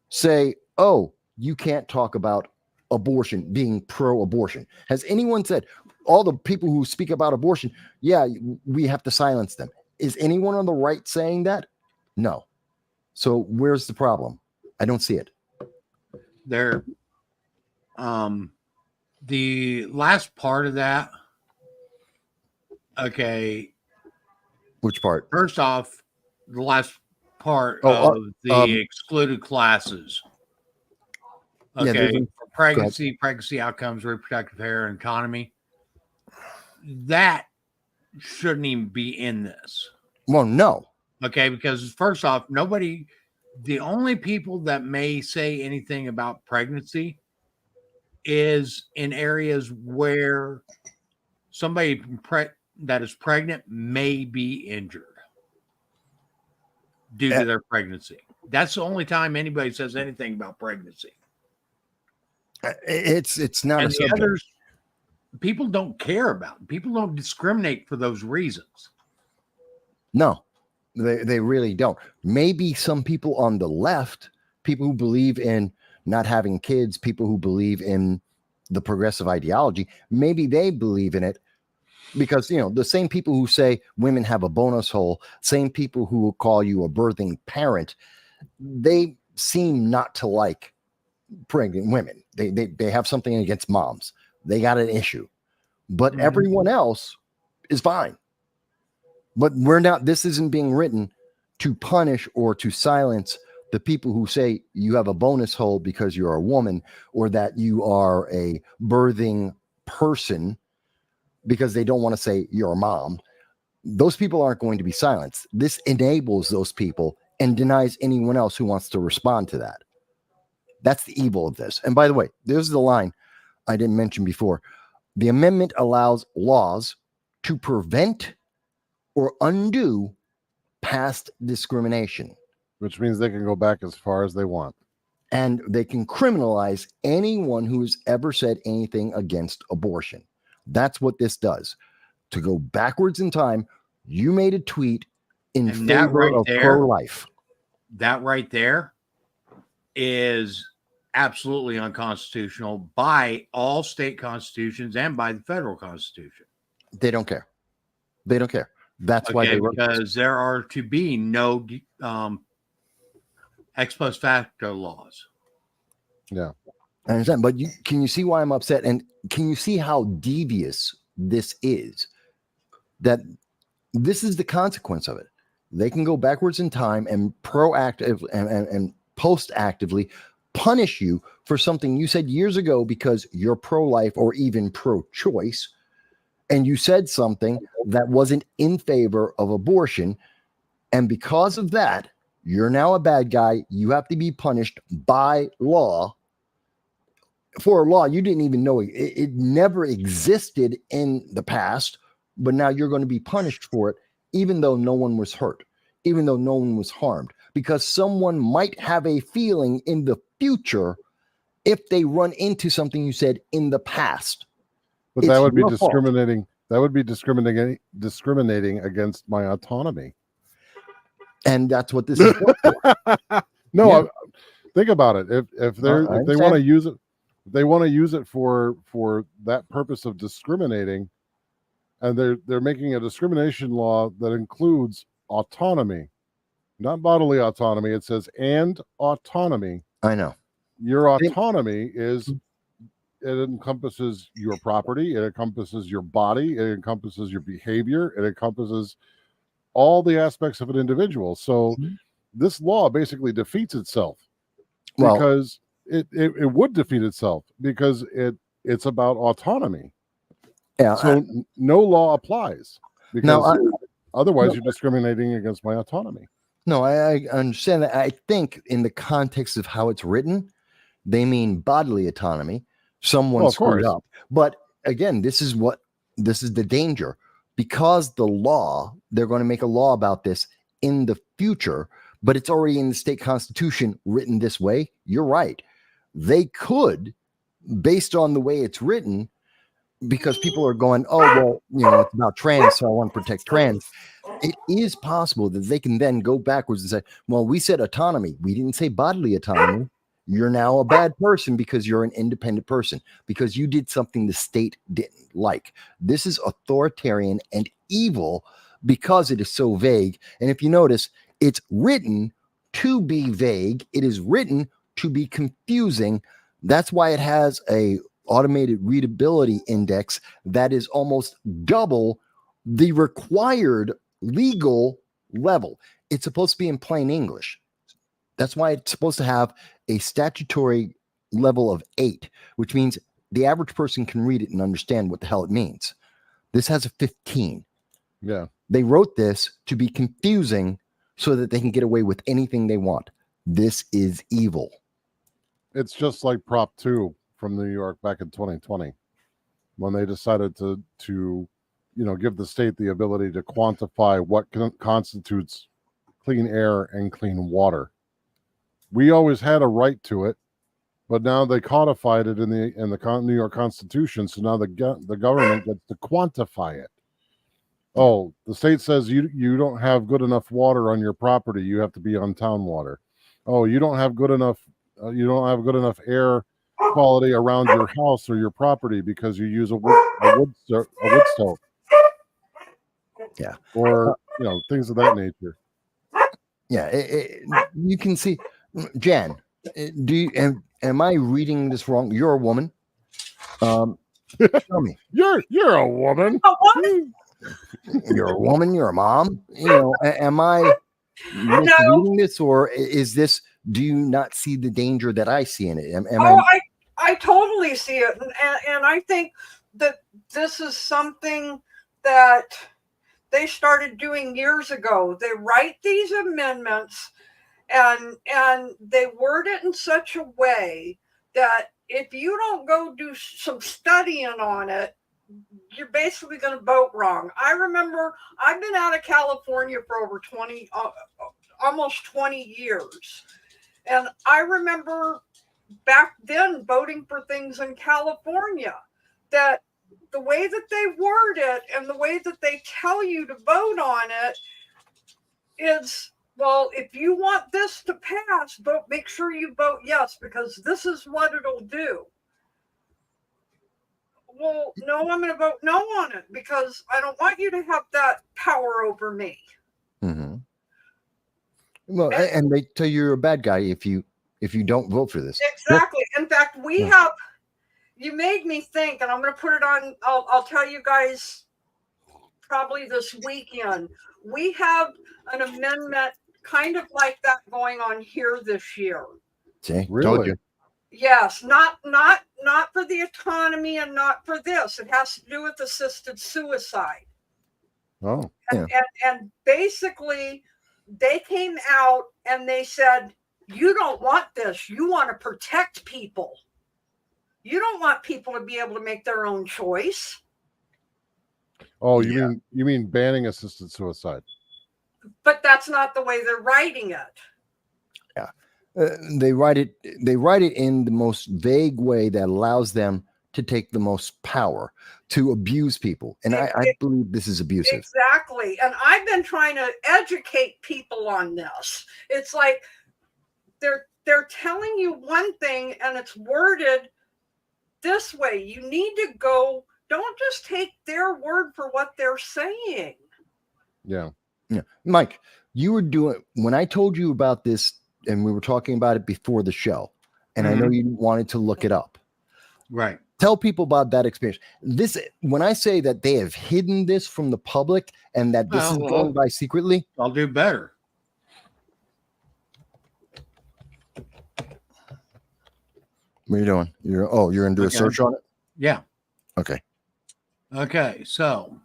say, oh, you can't talk about abortion, being pro-abortion? Has anyone said, all the people who speak about abortion, yeah, we have to silence them? Is anyone on the right saying that? No. So where's the problem? I don't see it. There, the last part of that. Okay. Which part? First off, the last part of the excluded classes. Okay. Yeah, for pregnancy outcomes, reproductive care, and economy. That shouldn't even be in this. Well, no. Okay, because first off, the only people that may say anything about pregnancy is in areas where somebody that is pregnant may be injured due to their pregnancy. That's the only time anybody says anything about pregnancy. It's not And a the subject. others, people don't care about. People don't discriminate for those reasons. No, they really don't. Maybe some people on the left, people who believe in not having kids, people who believe in the progressive ideology, maybe they believe in it because, you know, the same people who say women have a bonus hole, same people who will call you a birthing parent, they seem not to like pregnant women. They have something against moms. They got an issue, but Mhm. everyone else is fine. But we're not, this isn't being written to punish or to silence the people who say you have a bonus hole because you're a woman or that you are a birthing person because they don't want to say you're a mom. Those people aren't going to be silenced. This enables those people and denies anyone else who wants to respond to that. That's the evil of this. And by the way, there's the line I didn't mention before. The amendment allows laws to prevent or undo past discrimination. Which means they can go back as far as they want. And they can criminalize anyone who has ever said anything against abortion. That's what this does. To go backwards in time, you made a tweet in And that favor right of there- pro-life. That right there is absolutely unconstitutional by all state constitutions and by the federal constitution. They don't care. They don't care. That's why they wrote this. because there are to be no ex post facto laws. Yeah. I understand, but can you see why I'm upset? And can you see how devious this is? That this is the consequence of it. They can go backwards in time and proactive and post actively punish you for something you said years ago because you're pro-life or even pro-choice, and you said something that wasn't in favor of abortion, and because of that, you're now a bad guy. You have to be punished by law for a law you didn't even know it never existed in the past, but now you're going to be punished for it, even though no one was hurt, even though no one was harmed, because someone might have a feeling in the future if they run into something you said in the past. But It's that would be your fault. discriminating. That would be discriminating against my autonomy. And that's what this is for. No, Yeah. think about it. If they I want to understand. use it, if they want to use it for that purpose of discriminating, and they're making a discrimination law that includes autonomy, not bodily autonomy. It says and autonomy. I know. Your autonomy is, it encompasses your property, it encompasses your body, it encompasses your behavior, it encompasses all the aspects of an individual. So this law basically defeats itself, Well, because it would defeat itself because it's about autonomy. yeah. So no law applies because No, otherwise no. you're discriminating against my autonomy. No, I understand that. I think in the context of how it's written, they mean bodily autonomy. Someone Well, of screwed course. up. But again, this is the danger. Because the law, they're going to make a law about this in the future, but it's already in the state constitution written this way. You're right. They could, based on the way it's written, because people are going, oh, well, you know, it's about trans, so I want to protect trans. It is possible that they can then go backwards and say, well, we said autonomy. We didn't say bodily autonomy. You're now a bad person because you're an independent person, because you did something the state didn't like. This is authoritarian and evil because it is so vague. And if you notice, it's written to be vague. It is written to be confusing. That's why it has a automated readability index that is almost double the required legal level. It's supposed to be in plain English. That's why it's supposed to have a statutory level of 8, which means the average person can read it and understand what the hell it means. This has a 15. Yeah. They wrote this to be confusing so that they can get away with anything they want. This is evil. It's just like Prop 2 from New York back in 2020, when they decided to give the state the ability to quantify what constitutes clean air and clean water. We always had a right to it. but now they codified it in the New York Constitution. So now the government gets to quantify it. Oh, the state says you don't have good enough water on your property. You have to be on town water. Oh, you don't have good enough air quality around your house or your property because you use a wood stove. Yeah. Or things of that nature. Yeah, you can see, Jan. Am I reading this wrong? You're a woman. Tell me. You're a woman. You're a woman. You're a mom. Am I reading this, or is this? Do you not see the danger that I see in it? I totally see it, and I think that this is something that they started doing years ago. They write these amendments and they word it in such a way that if you don't go do some studying on it, you're basically going to vote wrong. I remember I've been out of California for over almost 20 years. And I remember back then voting for things in California that the way that they word it and the way that they tell you to vote on it is, well, if you want this to pass, make sure you vote yes, because this is what it'll do. Well, no, I'm going to vote no on it because I don't want you to have that power over me. Mm-hmm. Well, and they tell you you're a bad guy if you don't vote for this. Exactly. In fact, we have. You made me think, and I'm going to put it on. I'll tell you guys probably this weekend. We have an amendment kind of like that going on here this year. See, really? Told you. Yes, not for the autonomy and not for this. It has to do with assisted suicide. Oh, and basically, they came out and they said, "You don't want this. You want to protect people. You don't want people to be able to make their own choice." Oh, you mean banning assisted suicide? But that's not the way they're writing it. Yeah, they write it in the most vague way that allows them to take the most power to abuse people, and I believe this is abusive. Exactly, and I've been trying to educate people on this. It's like they're telling you one thing and it's worded this way. You need to go. Don't just take their word for what they're saying. Yeah. Mike, you were doing, when I told you about this and we were talking about it before the show, and I know you wanted to look it up. Right. Tell people about that experience. This, when I say that they have hidden this from the public and that this is going by secretly, I'll do better. What are you doing? You're going to do a search on it? Yeah. Okay. Okay. So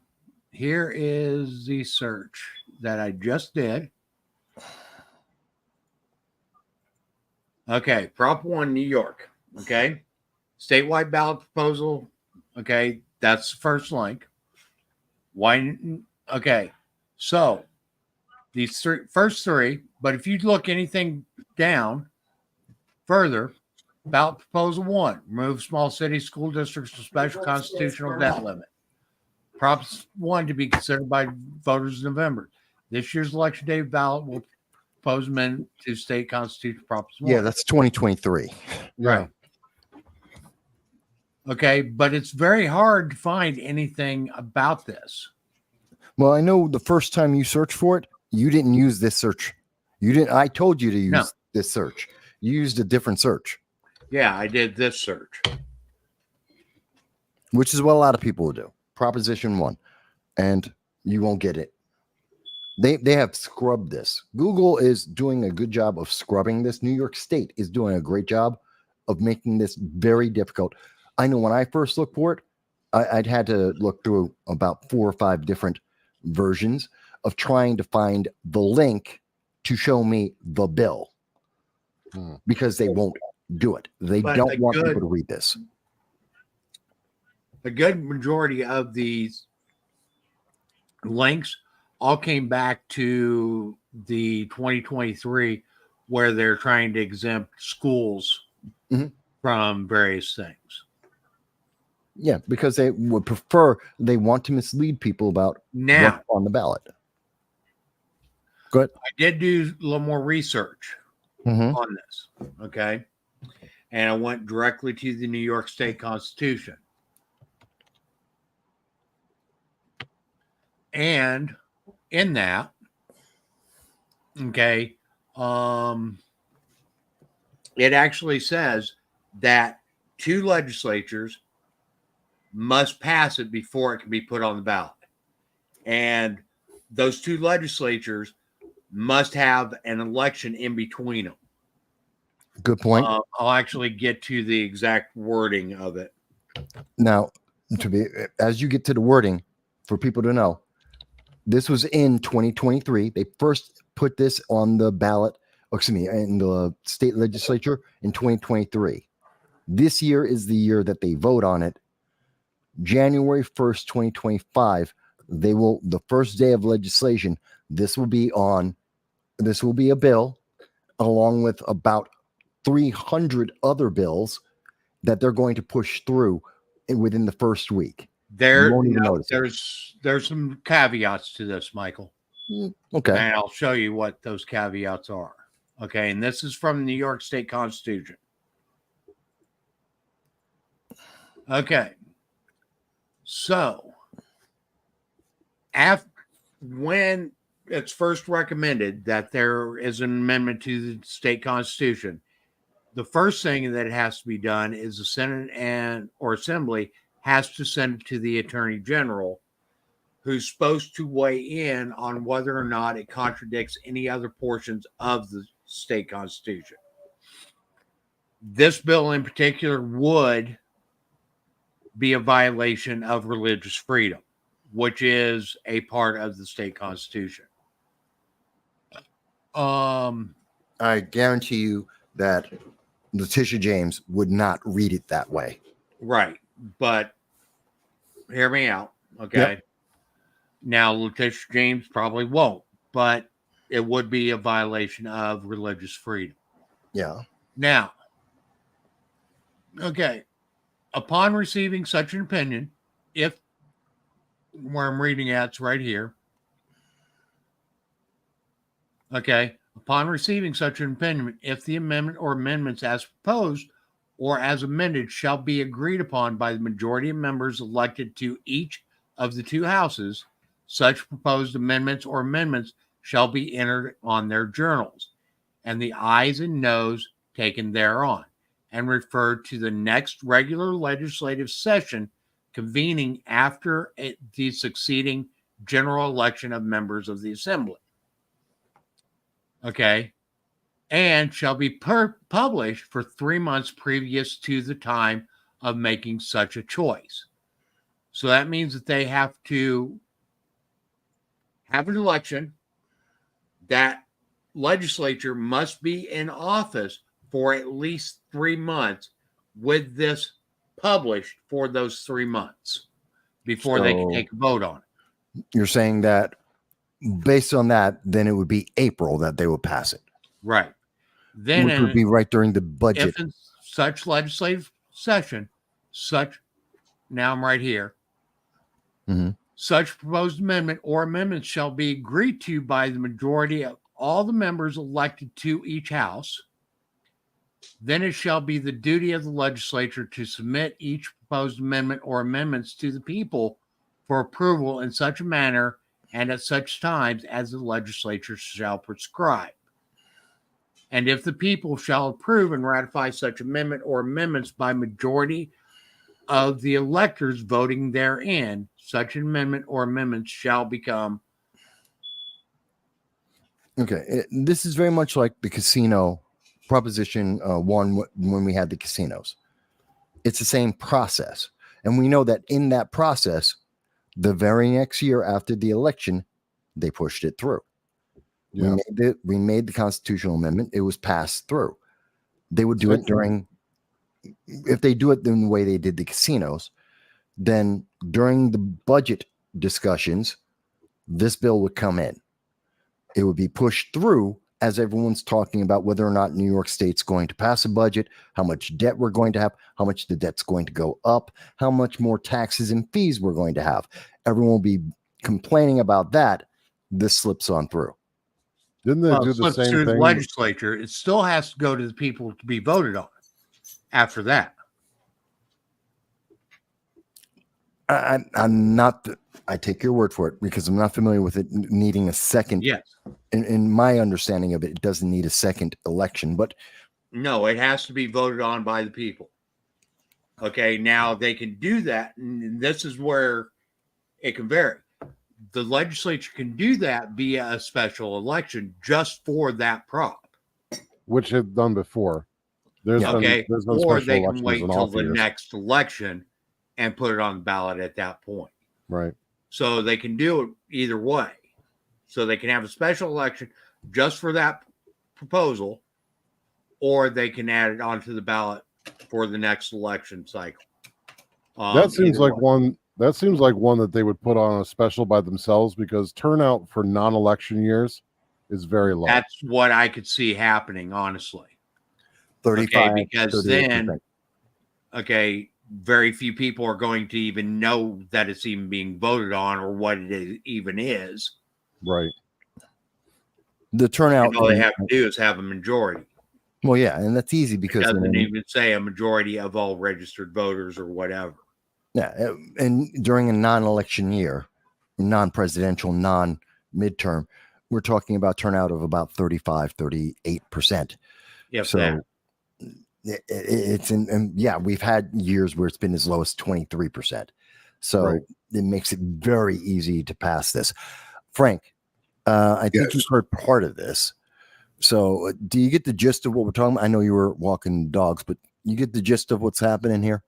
here is the search that I just did. Okay. Prop 1, New York. Okay. Statewide ballot proposal. Okay. That's the first link. Why? Okay. So these first three, but if you look anything down further, ballot proposal 1, remove small city school districts with special constitutional debt limit. Props 1 to be considered by voters in November. This year's election day ballot will propose amendment to state constitution props 1. Yeah, that's 2023. Yeah. Okay, but it's very hard to find anything about this. Well, I know the first time you searched for it, you didn't use this search. You didn't. I told you to use this search. You used a different search. Yeah, I did this search. Which is what a lot of people will do. Proposition 1. And you won't get it. They have scrubbed this. Google is doing a good job of scrubbing this. New York State is doing a great job of making this very difficult. I know when I first looked for it, I'd had to look through about 4 or 5 different versions of trying to find the link to show me the bill because they won't do it. They don't want people to read this. A good majority of these links all came back to the 2023 where they're trying to exempt schools from various things. Yeah, because they would prefer, they want to mislead people about Now, what's on the ballot. Go ahead. I did do a little more research Mhm. on this, okay? And I went directly to the New York State Constitution. And in that, okay, it actually says that 2 legislatures must pass it before it can be put on the ballot. And those 2 legislatures must have an election in between them. Good point. I'll actually get to the exact wording of it. Now, as you get to the wording, for people to know, this was in 2023. They first put this on the ballot, in the state legislature in 2023. This year is the year that they vote on it. January 1st, 2025, the first day of legislation, this will be a bill along with about 300 other bills that they're going to push through within the first week. There's some caveats to this, Michael. Okay. And I'll show you what those caveats are. Okay. And this is from the New York State Constitution. Okay. So, when it's first recommended that there is an amendment to the state constitution, the first thing that has to be done is the Senate or Assembly has to send it to the Attorney General, who's supposed to weigh in on whether or not it contradicts any other portions of the state constitution. This bill in particular would be a violation of religious freedom, which is a part of the state constitution. I guarantee you that Letitia James would not read it that way. Right. But hear me out. Okay. Yep. Now, Letitia James probably won't, but it would be a violation of religious freedom. Yeah. Now, okay. Upon receiving such an opinion, where I'm reading at's right here. Okay. Upon receiving such an opinion, if the amendment or amendments as proposed or as amended shall be agreed upon by the majority of members elected to each of the 2 houses, such proposed amendments or amendments shall be entered on their journals, and the ayes and noes taken thereon, and referred to the next regular legislative session convening after the succeeding general election of members of the Assembly. Okay. And shall be published for 3 months previous to the time of making such a choice. So that means that they have to have an election. That legislature must be in office for at least 3 months with this published for those 3 months before they can take a vote on it. You're saying that based on that, then it would be April that they would pass it. Right. Then which would be right during the budget. If in such legislative session, now I'm right here. Mm-hmm. Such proposed amendment or amendments shall be agreed to by the majority of all the members elected to each house. Then it shall be the duty of the legislature to submit each proposed amendment or amendments to the people for approval in such a manner and at such times as the legislature shall prescribe. And if the people shall approve and ratify such amendment or amendments by majority of the electors voting therein, such an amendment or amendments shall become. Okay. This is very much like the casino Proposition 1 when we had the casinos. It's the same process. And we know that in that process, the very next year after the election, they pushed it through. Yeah. We made the constitutional amendment. It was passed through. They would do it if they do it in the way they did the casinos, then during the budget discussions, this bill would come in. It would be pushed through as everyone's talking about whether or not New York State's going to pass a budget, how much debt we're going to have, how much the debt's going to go up, how much more taxes and fees we're going to have. Everyone will be complaining about that. This slips on through. Didn't they Well, do it the slips same through the thing? legislature. It still has to go to the people to be voted on after that. I'm not. I take your word for it because I'm not familiar with it needing a second. Yes. In my understanding of it, it doesn't need a second election, but No, it has to be voted on by the people. Okay, now they can do that, and this is where it can vary. The legislature can do that via a special election just for that prop. Which had done before. There's Yeah. been Or special they can elections wait in till all the years. next election and put it on the ballot at that point. Right. So they can do it either way. So they can have a special election just for that proposal, or they can add it onto the ballot for the next election cycle. That seems either like way. one. That seems like one that they would put on a special by themselves because turnout for non-election years is very low. That's what I could see happening, honestly. 35, Okay, because 38%. then, very few people are going to even know that it's even being voted on or what even is. Right. The turnout. And all they have to do is have a majority. Well, yeah, and that's easy It because doesn't even say a majority of all registered voters or whatever. yeah, and during a non-election year, non-presidential, non-midterm, we're talking about turnout of about 35, 38%. If So that. it's and yeah, we've had years where it's been as low as 23%. So Right. it makes it very easy to pass this. Frank, I think Yes. you've heard part of this. So do you get the gist of what we're talking about? I know you were walking dogs, but you get the gist of what's happening here?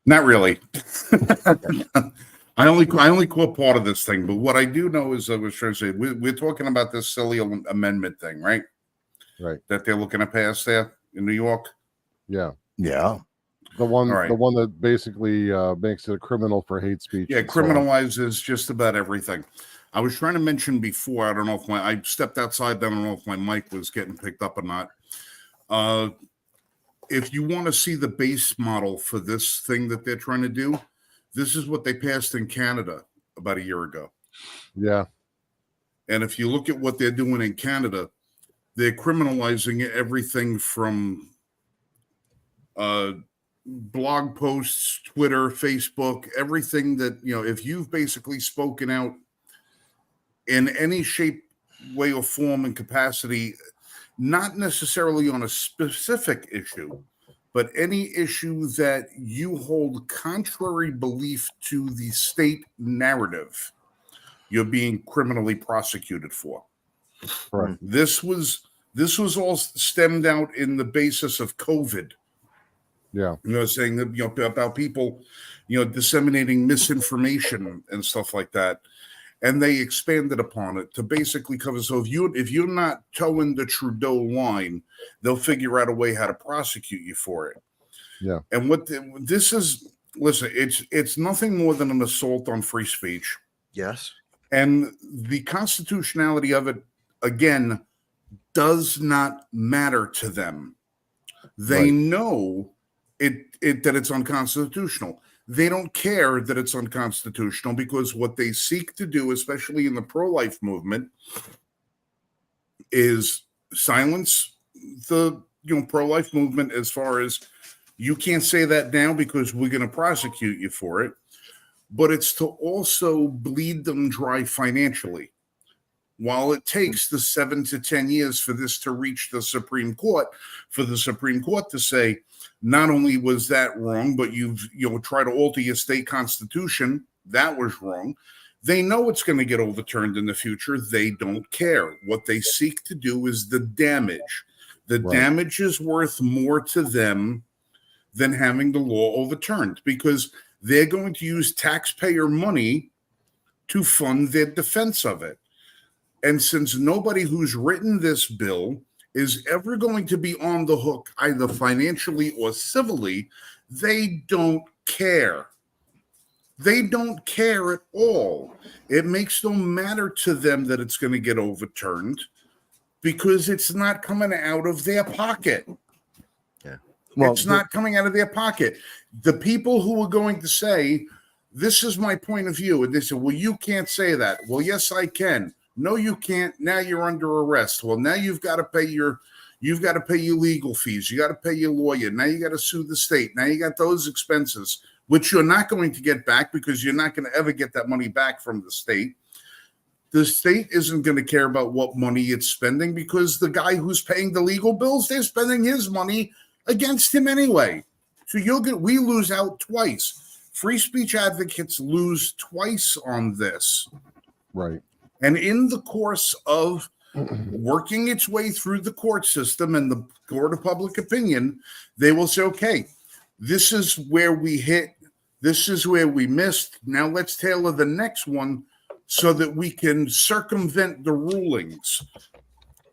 Not really. I only caught part of this thing, but what I do know is I was trying to say we're talking about this silly amendment thing, right? Right. That they're looking to pass there in New York. Yeah. Yeah. The one. All right. The one that basically makes it a criminal for hate speech. Yeah, and so on. criminalizes just about everything. I was trying to mention before. I don't know if I stepped outside. I don't know if my mic was getting picked up or not. If you want to see the base model for this thing that they're trying to do, this is what they passed in Canada about a year ago. Yeah. And if you look at what they're doing in Canada, they're criminalizing everything from blog posts, Twitter, Facebook, everything that, if you've basically spoken out in any shape, way, or form and capacity, not necessarily on a specific issue, but any issue that you hold contrary belief to the state narrative, you're being criminally prosecuted for. Correct. This was all stemmed out in the basis of COVID. Yeah. Saying that about people, disseminating misinformation and stuff like that. And they expanded upon it to basically cover. So if you're not towing the Trudeau line, they'll figure out a way how to prosecute you for it. Yeah. And this is, listen, it's nothing more than an assault on free speech. Yes. And the constitutionality of it, again, does not matter to them. They Right. know that it's unconstitutional. They don't care that it's unconstitutional because what they seek to do, especially in the pro-life movement, is silence the pro-life movement as far as you can't say that now because we're going to prosecute you for it. But it's to also bleed them dry financially. While it takes the 7 to 10 years for this to reach the Supreme Court, for the Supreme Court to say, not only was that wrong, but you've tried to alter your state constitution, that was wrong. They know it's going to get overturned in the future. They don't care. What they seek to do is the damage. The Right. damage is worth more to them than having the law overturned because they're going to use taxpayer money to fund their defense of it. And since nobody who's written this bill is ever going to be on the hook, either financially or civilly, they don't care. They don't care at all. It makes no matter to them that it's going to get overturned because it's not coming out of their pocket. Yeah. Well, It's not coming out of their pocket. The people who are going to say, this is my point of view, and they say, well, you can't say that. Well, yes, I can. No, you can't. Now you're under arrest. Well, now you've got to pay your legal fees. You got to pay your lawyer. Now you got to sue the state. Now you got those expenses, which you're not going to get back because you're not going to ever get that money back from the state. The state isn't going to care about what money it's spending because the guy who's paying the legal bills, they're spending his money against him anyway. So we lose out twice. Free speech advocates lose twice on this. Right. And in the course of working its way through the court system and the court of public opinion, they will say, okay, this is where we hit. This is where we missed. Now let's tailor the next one so that we can circumvent the rulings.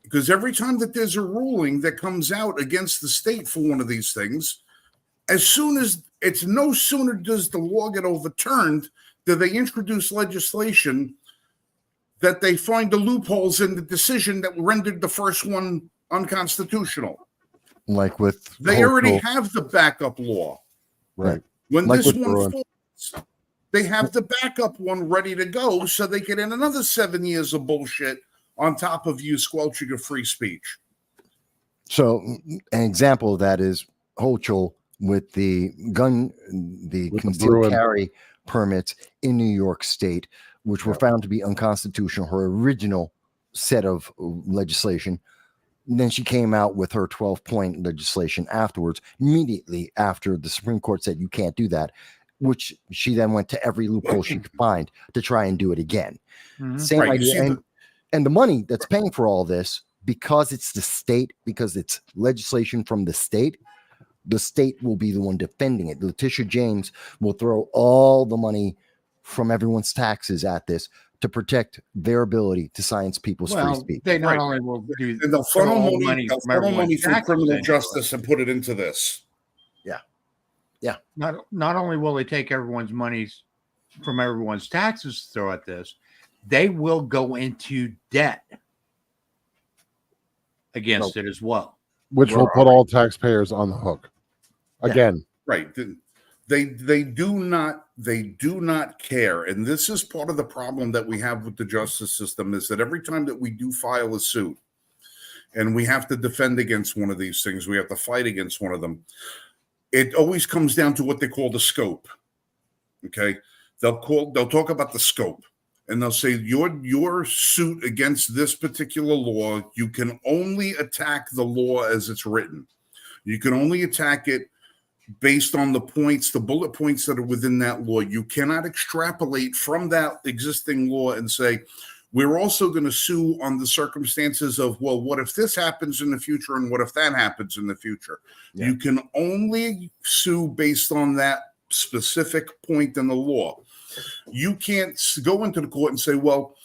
Because every time that there's a ruling that comes out against the state for one of these things, as soon as it's no sooner does the law get overturned, do they introduce legislation that they find the loopholes in the decision that rendered the first one unconstitutional. Like with They already have the backup law. Right. When Like this with one Bruin. falls, they have the backup one ready to go so they get in another 7 years of bullshit on top of you squelching of free speech. So an example of that is Hochul with the concealed Bruin. carry permits in New York State, which were found to be unconstitutional, her original set of legislation. And then she came out with her 12-point legislation afterwards, immediately after the Supreme Court said you can't do that, which she then went to every loophole she could find to try and do it again. Mhm. Same Right, you idea. see And the money that's paying for all this, because it's the state, because it's legislation from the state will be the one defending it. Letitia James will throw all the money from everyone's taxes at this to protect their ability to silence people's free speech. They not Right. only will do And they'll funnel throw money, from everyone's from taxes criminal into it. justice and put it into this. Not only will they take everyone's money from everyone's taxes to throw at this, they will go into debt against it as well. Which will put all taxpayers on the hook. Yeah. Again. Right. They do not care. And this is part of the problem that we have with the justice system is that every time that we do file a suit and we have to defend against one of these things, we have to fight against one of them. It always comes down to what they call the scope. Okay. They'll talk about the scope and they'll say your suit against this particular law, you can only attack the law as it's written. You can only attack it based on the bullet points that are within that law. You cannot extrapolate from that existing law and say, we're also going to sue on the circumstances of, well, what if this happens in the future and what if that happens in the future? Yeah. You can only sue based on that specific point in the law. You can't go into the court and say, well,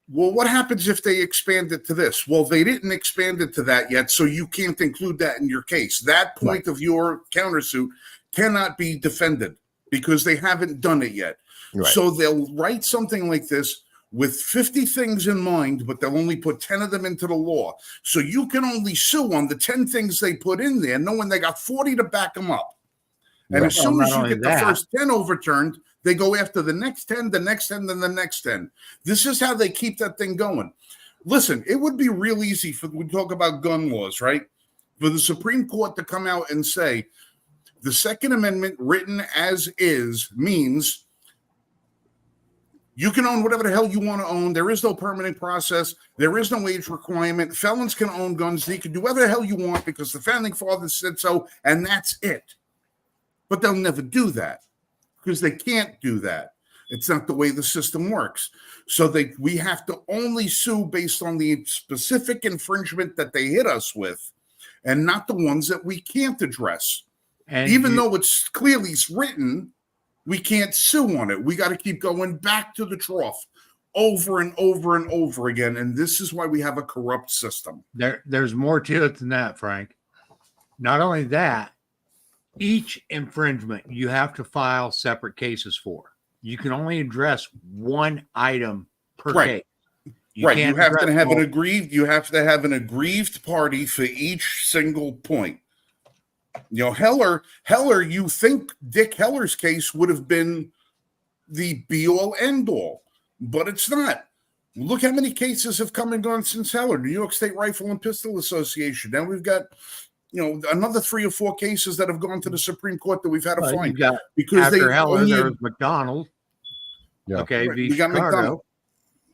what happens if they expand it to this? Well, they didn't expand it to that yet, so you can't include that in your case. That point of your countersuit cannot be defended because they haven't done it yet. Right. So they'll write something like this with 50 things in mind, but they'll only put 10 of them into the law. So you can only sue on the 10 things they put in there, knowing they got 40 to back them up. And as soon as you get the first 10 overturned, they go after the next 10, the next 10, then the next 10. This is how they keep that thing going. Listen, it would be real easy we talk about gun laws, right? For the Supreme Court to come out and say the Second Amendment written as is means you can own whatever the hell you want to own. There is no permanent process. There is no age requirement. Felons can own guns. They can do whatever the hell you want because the founding fathers said so, and that's it. But they'll never do that because they can't do that. It's not the way the system works. So we have to only sue based on the specific infringement that they hit us with and not the ones that we can't address. And even though it's clearly written, we can't sue on it. We got to keep going back to the trough over and over and over again. And this is why we have a corrupt system. There's more to it than that, Frank. Not only that, each infringement you have to file separate cases for. you can only address one item per Right. case. You have to address have an multiple. aggrieved. You have to have an aggrieved party for each single point. You know, Heller. You think Dick Heller's case would have been the be-all, end-all, but it's not. Look how many cases have come and gone since Heller. New York State Rifle and Pistol Association. Now we've got, another 3 or 4 cases that have gone to the Supreme Court that we've had to You find got, because after Heller, there was McDonald. Yeah. Okay, Right, v. we got Chicago. McDonald.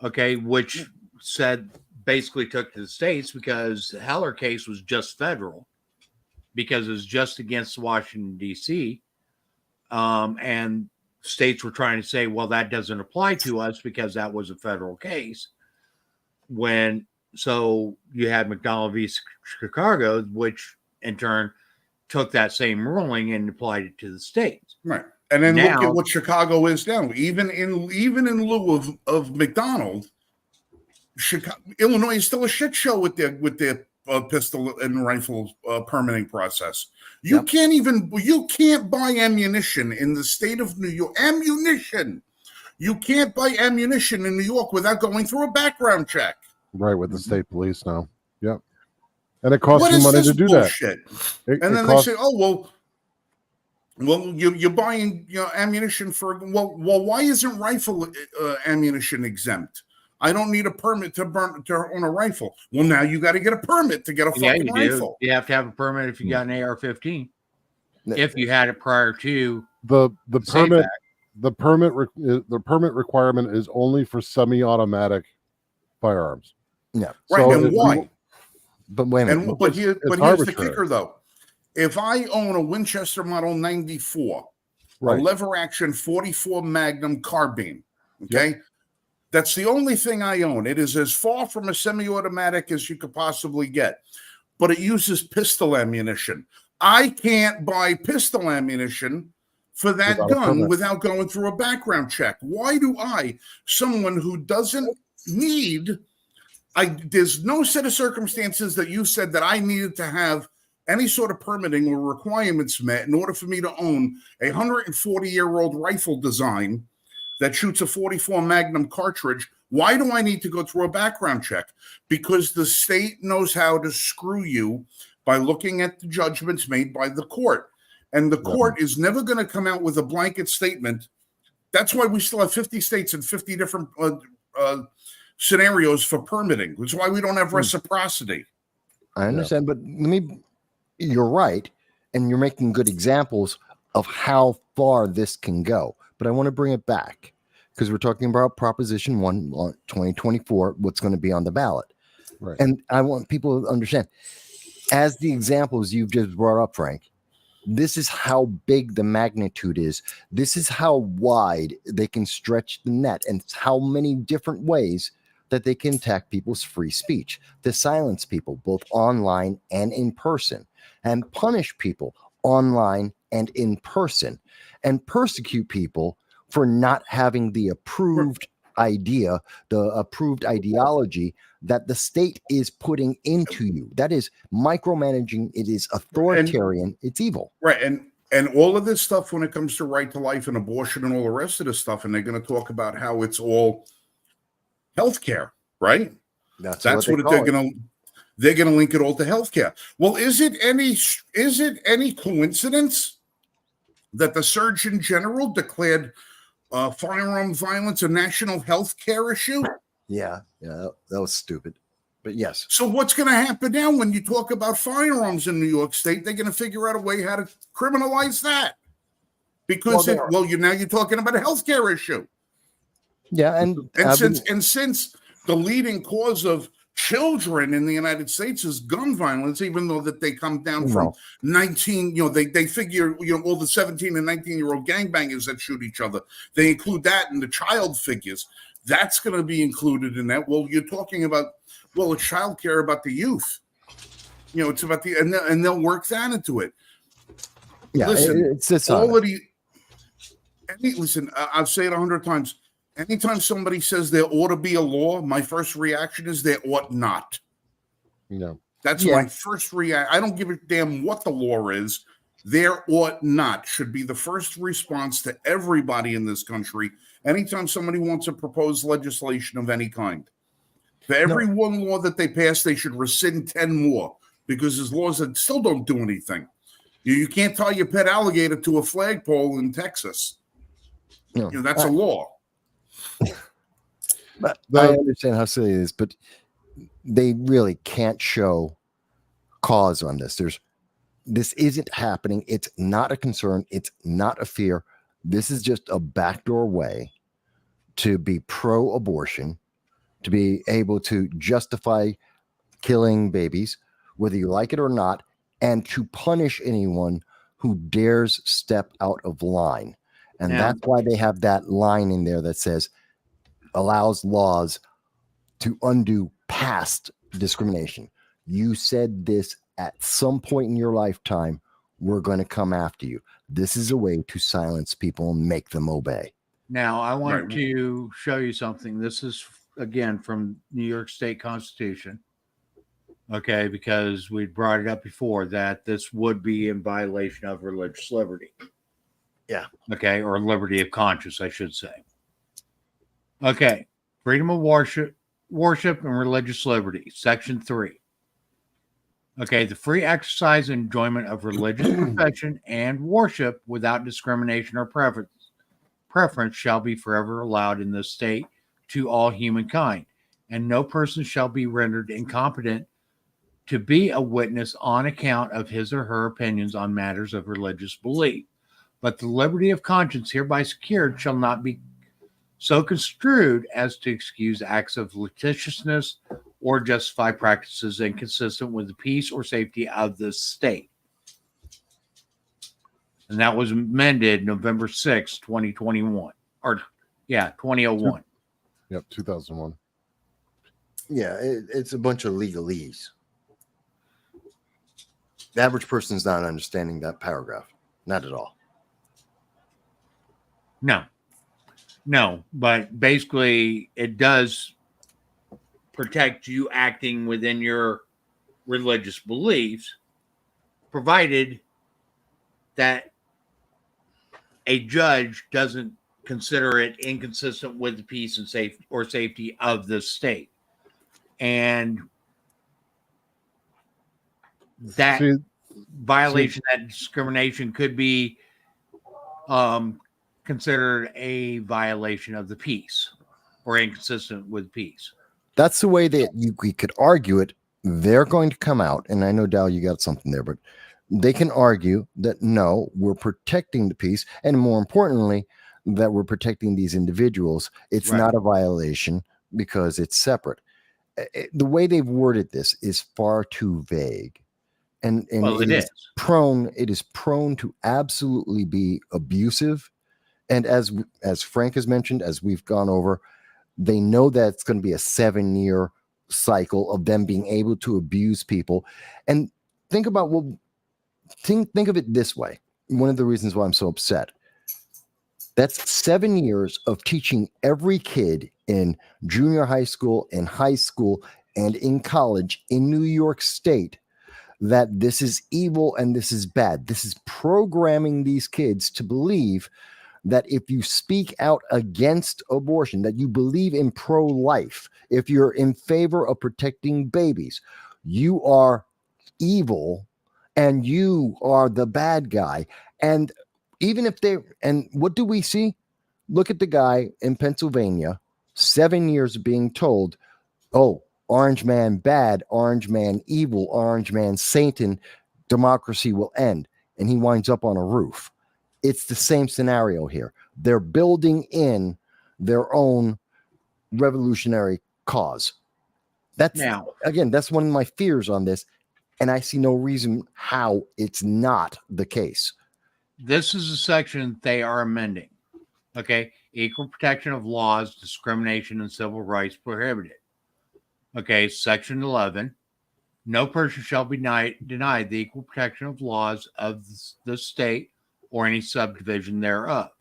Okay, which said basically took to the states because the Heller case was just federal because it was just against Washington, D.C. And states were trying to say, well, that doesn't apply to us because that was a federal case. So you had McDonald v. Chicago, which in turn took that same ruling and applied it to the states. Right. And then Now- look at what Chicago is now. Even in lieu of McDonald, Illinois is still a shit show with their pistol and rifle permitting process. You can't buy ammunition in the state of New York. Ammunition. You can't buy ammunition in New York without going through a background check. Right, with the state police now. Yep. And it costs What you is money this to do bullshit? that. And then they say, "Oh well, you're buying ammunition for why isn't rifle ammunition exempt? I don't need a permit to own a rifle. Well, now you got to get a permit to get a fucking rifle. You have to have a permit if you got an AR-15. If you had it prior to the Safe permit. Act. The permit requirement is only for semi-automatic firearms. Yeah. Right, So and if why? you- But wait a minute. But here's the arbitrary. kicker, though. If I own a Winchester Model 94, Right. a lever action 44 Magnum carbine, okay, that's the only thing I own. It is as far from a semi-automatic as you could possibly get, but it uses pistol ammunition. I can't buy pistol ammunition for that Without a gun permit. without going through a background check. Why do someone who doesn't need, there's no set of circumstances that you said that I needed to have any sort of permitting or requirements met in order for me to own a 140-year-old rifle design that shoots a 44 Magnum cartridge. Why do I need to go through a background check? Because the state knows how to screw you by looking at the judgments made by the court. And the court is never going to come out with a blanket statement. That's why we still have 50 states and 50 different scenarios for permitting. That's why we don't have reciprocity. I understand, but you're right. And you're making good examples of how far this can go. But I want to bring it back because we're talking about Proposition 1 on 2024, what's going to be on the ballot. Right. And I want people to understand, as the examples you've just brought up, Frank, this is how big the magnitude is. This is how wide they can stretch the net and how many different ways that they can attack people's free speech, to silence people both online and in person, and punish people online and in person, and persecute people for not having the approved idea, the approved ideology that the state is putting into you. That is micromanaging. It is authoritarian. It's evil. Right. And all of this stuff when it comes to right to life and abortion and all the rest of this stuff, and they're going to talk about how it's all healthcare, right? That's what they're going to link it all to healthcare. Well, is it any coincidence that the Surgeon General declared firearm violence a national health care issue? Yeah, that was stupid. But yes. So what's going to happen now when you talk about firearms in New York State? They're going to figure out a way how to criminalize that. Because now you're talking about a healthcare issue. Yeah, since the leading cause of children in the United States is gun violence, even though that they come down from 19, they figure, all the 17 and 19-year-old gangbangers that shoot each other, they include that in the child figures. That's going to be included in that. Well, you're talking about, it's child care about the youth. It's about and they'll work that into it. Yeah, listen, it's this. Listen, I've said it 100 times. Anytime somebody says there ought to be a law, my first reaction is there ought not. No. That's my first reaction. I don't give a damn what the law is. There ought not should be the first response to everybody in this country anytime somebody wants to propose legislation of any kind. For every one law that they pass, they should rescind 10 more because there's laws that still don't do anything. You can't tie your pet alligator to a flagpole in Texas. No, That's a law. But I understand how silly it is, but they really can't show cause on this. This isn't happening. It's not a concern. It's not a fear. This is just a backdoor way to be pro-abortion, to be able to justify killing babies, whether you like it or not, and to punish anyone who dares step out of line. And that's why they have that line in there that says allows laws to undo past discrimination. You said this at some point in your lifetime, we're going to come after you. This is a way to silence people and make them obey. Now, I want to show you something. This is, again, from New York State Constitution. Okay, because we brought it up before that this would be in violation of religious liberty. Yeah. Okay, or liberty of conscience, I should say. Okay, freedom of worship and religious liberty, Section 3. Okay, the free exercise and enjoyment of religious profession and worship without discrimination or preference shall be forever allowed in this state to all humankind, and no person shall be rendered incompetent to be a witness on account of his or her opinions on matters of religious belief. But the liberty of conscience hereby secured shall not be so construed as to excuse acts of licentiousness or justify practices inconsistent with the peace or safety of the state. And that was amended November 6, 2021. 2001. Yep, 2001. Yeah, it's a bunch of legalese. The average person's not understanding that paragraph. Not at all. No, but basically it does protect you acting within your religious beliefs, provided that a judge doesn't consider it inconsistent with the peace and safety of the state. And that violation, that discrimination could be considered a violation of the peace or inconsistent with peace. That's the way that we could argue it. They're going to come out, and I know, Dal, you got something there, but they can argue that no, we're protecting the peace, and more importantly, that we're protecting these individuals. It's not a violation because it's separate. The way they've worded this is far too vague. And it is prone to absolutely be abusive. And as Frank has mentioned, as we've gone over, they know that it's going to be a 7-year cycle of them being able to abuse people. And think about think of it this way. One of the reasons why I'm so upset. That's 7 years of teaching every kid in junior high school, in high school, and in college in New York State that this is evil and this is bad. This is programming these kids to believe that if you speak out against abortion, that you believe in pro-life, if you're in favor of protecting babies, you are evil and you are the bad guy. And even if and what do we see? Look at the guy in Pennsylvania, 7 years being told, oh, orange man bad, orange man evil, orange man Satan, democracy will end. And he winds up on a roof. It's the same scenario here. They're building in their own revolutionary cause. That's one of my fears on this. And I see no reason how it's not the case. This is a section they are amending. Okay. Equal protection of laws, discrimination, and civil rights prohibited. Okay. Section 11. No person shall be denied the equal protection of laws of the state or any subdivision thereof.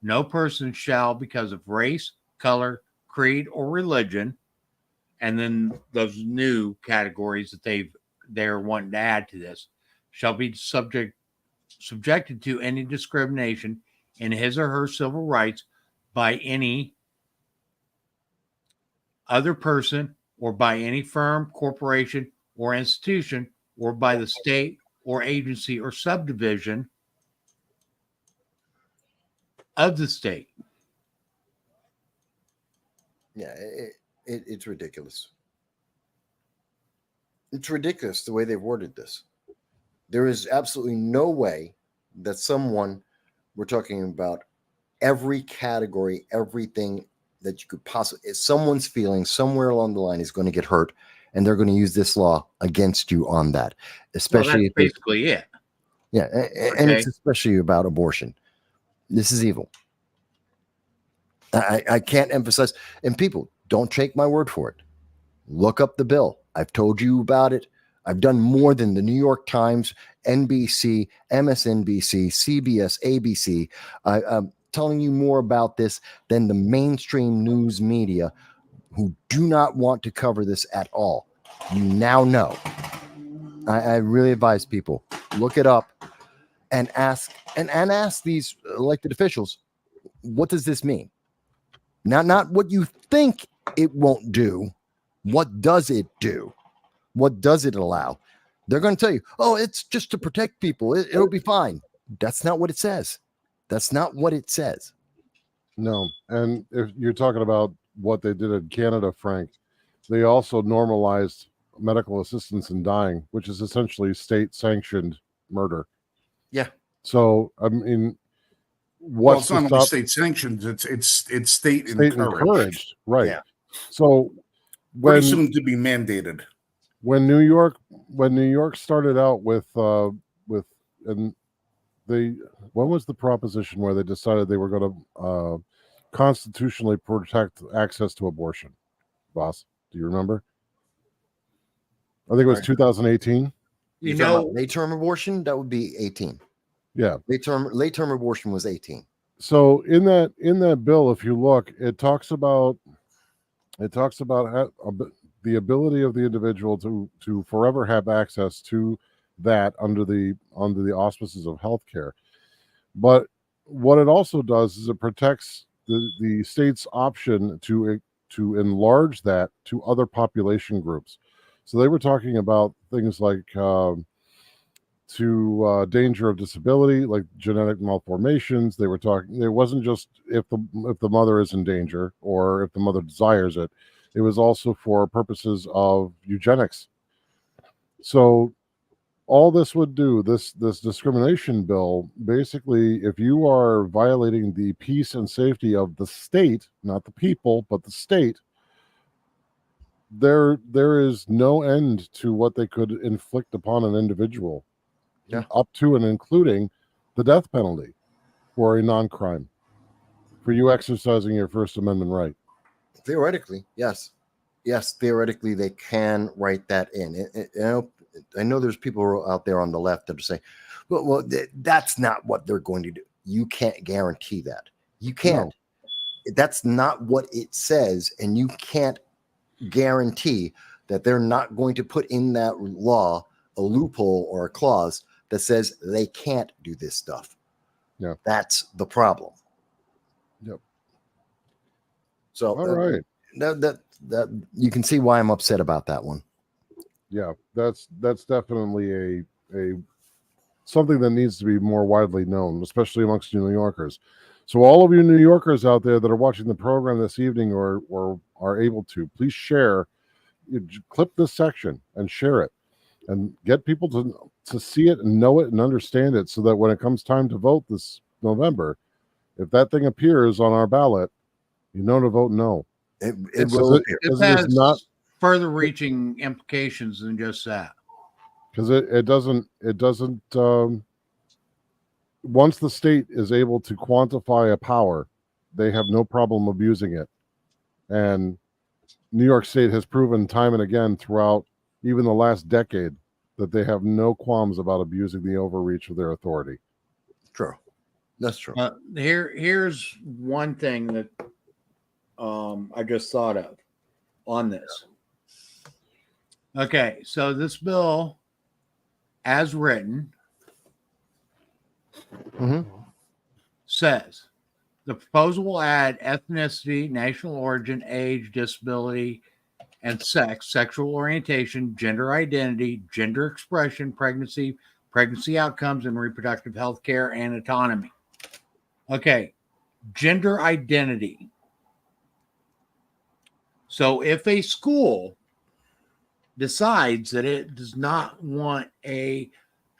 No person shall, because of race, color, creed, or religion, and then those new categories that they're wanting to add to this, shall be subject subjected to any discrimination in his or her civil rights by any other person or by any firm, corporation, or institution, or by the state or agency or subdivision of the state. Yeah, it's ridiculous. It's ridiculous the way they've worded this. There is absolutely no way that someone, we're talking about every category, everything that you could possibly, someone's feeling somewhere along the line is going to get hurt, and they're going to use this law against you on that, especially that's basically it. Yeah, and it's especially about abortion. This is evil. I can't emphasize, and people, don't take my word for it. Look up the bill. I've told you about it. I've done more than the New York Times, NBC, MSNBC, CBS, ABC. I'm telling you more about this than the mainstream news media, who do not want to cover this at all. You now know. I really advise people, look it up and ask these elected officials, what does this mean? Not what you think it won't do. What does it do? What does it allow? They're going to tell you, oh, it's just to protect people. It'll be fine. That's not what it says. That's not what it says. No. And if you're talking about what they did in Canada, Frank, they also normalized medical assistance in dying, which is essentially state-sanctioned murder. Yeah. So, I mean, Well, what's it's not to only stop state sanctioned; it's state state encouraged. encouraged, right? Yeah. So Pretty when soon to be mandated. when New York started out with and they, when was the proposition where they decided they were going to constitutionally protect access to abortion? Boss, do you remember? I think it was 2018. You know, late term abortion, that would be 18. Yeah. Late term abortion was 18. So in that bill, if you look, it talks about the ability of the individual to forever have access to that under the auspices of healthcare. But what it also does is it protects the state's option to enlarge that to other population groups. So they were talking about things like danger of disability, like genetic malformations. They were talking. It wasn't just if the mother is in danger or if the mother desires it. It was also for purposes of eugenics. So all this would do, this discrimination bill, basically, if you are violating the peace and safety of the state, not the people, but the state, there is no end to what they could inflict upon an individual. Yeah. Up to and including the death penalty for a non-crime, for you exercising your First Amendment right. Theoretically, yes. Yes, theoretically, they can write that in. I know there's people out there on the left that are saying, well, that's not what they're going to do. You can't guarantee that. You can't. No. That's not what it says, and you can't guarantee that they're not going to put in that law a loophole or a clause that says they can't do this stuff. Yeah. That's the problem. Yep. So all right. That you can see why I'm upset about that one. Yeah, that's definitely a something that needs to be more widely known, especially amongst New Yorkers. So all of you New Yorkers out there that are watching the program this evening or are able to, please share, clip this section and share it and get people to see it and know it and understand it, so that when it comes time to vote this November, if that thing appears on our ballot, you know to vote no. It will appear. It has not further reaching implications than just that. Because it doesn't once the state is able to quantify a power, they have no problem abusing it. And New York State has proven time and again throughout even the last decade that they have no qualms about abusing the overreach of their authority. True. That's true. Here's one thing that I just thought of on this. Okay, so this bill, as written, Mhm. says the proposal will add ethnicity, national origin, age, disability, and sex, sexual orientation, gender identity, gender expression, pregnancy outcomes, and reproductive health care and autonomy. Okay, gender identity. So if a school decides that it does not want a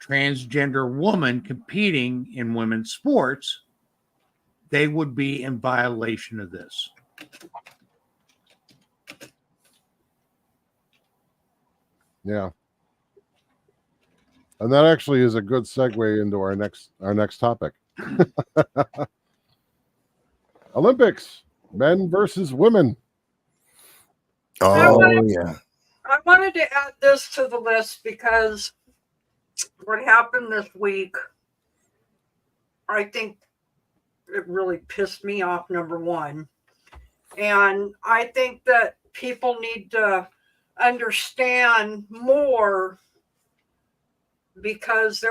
transgender woman competing in women's sports, they would be in violation of this. Yeah. And that actually is a good segue into our next topic. Olympics, men versus women. Oh, yeah. I wanted to add this to the list because what happened this week, I think it really pissed me off, number one. And I think that people need to understand more because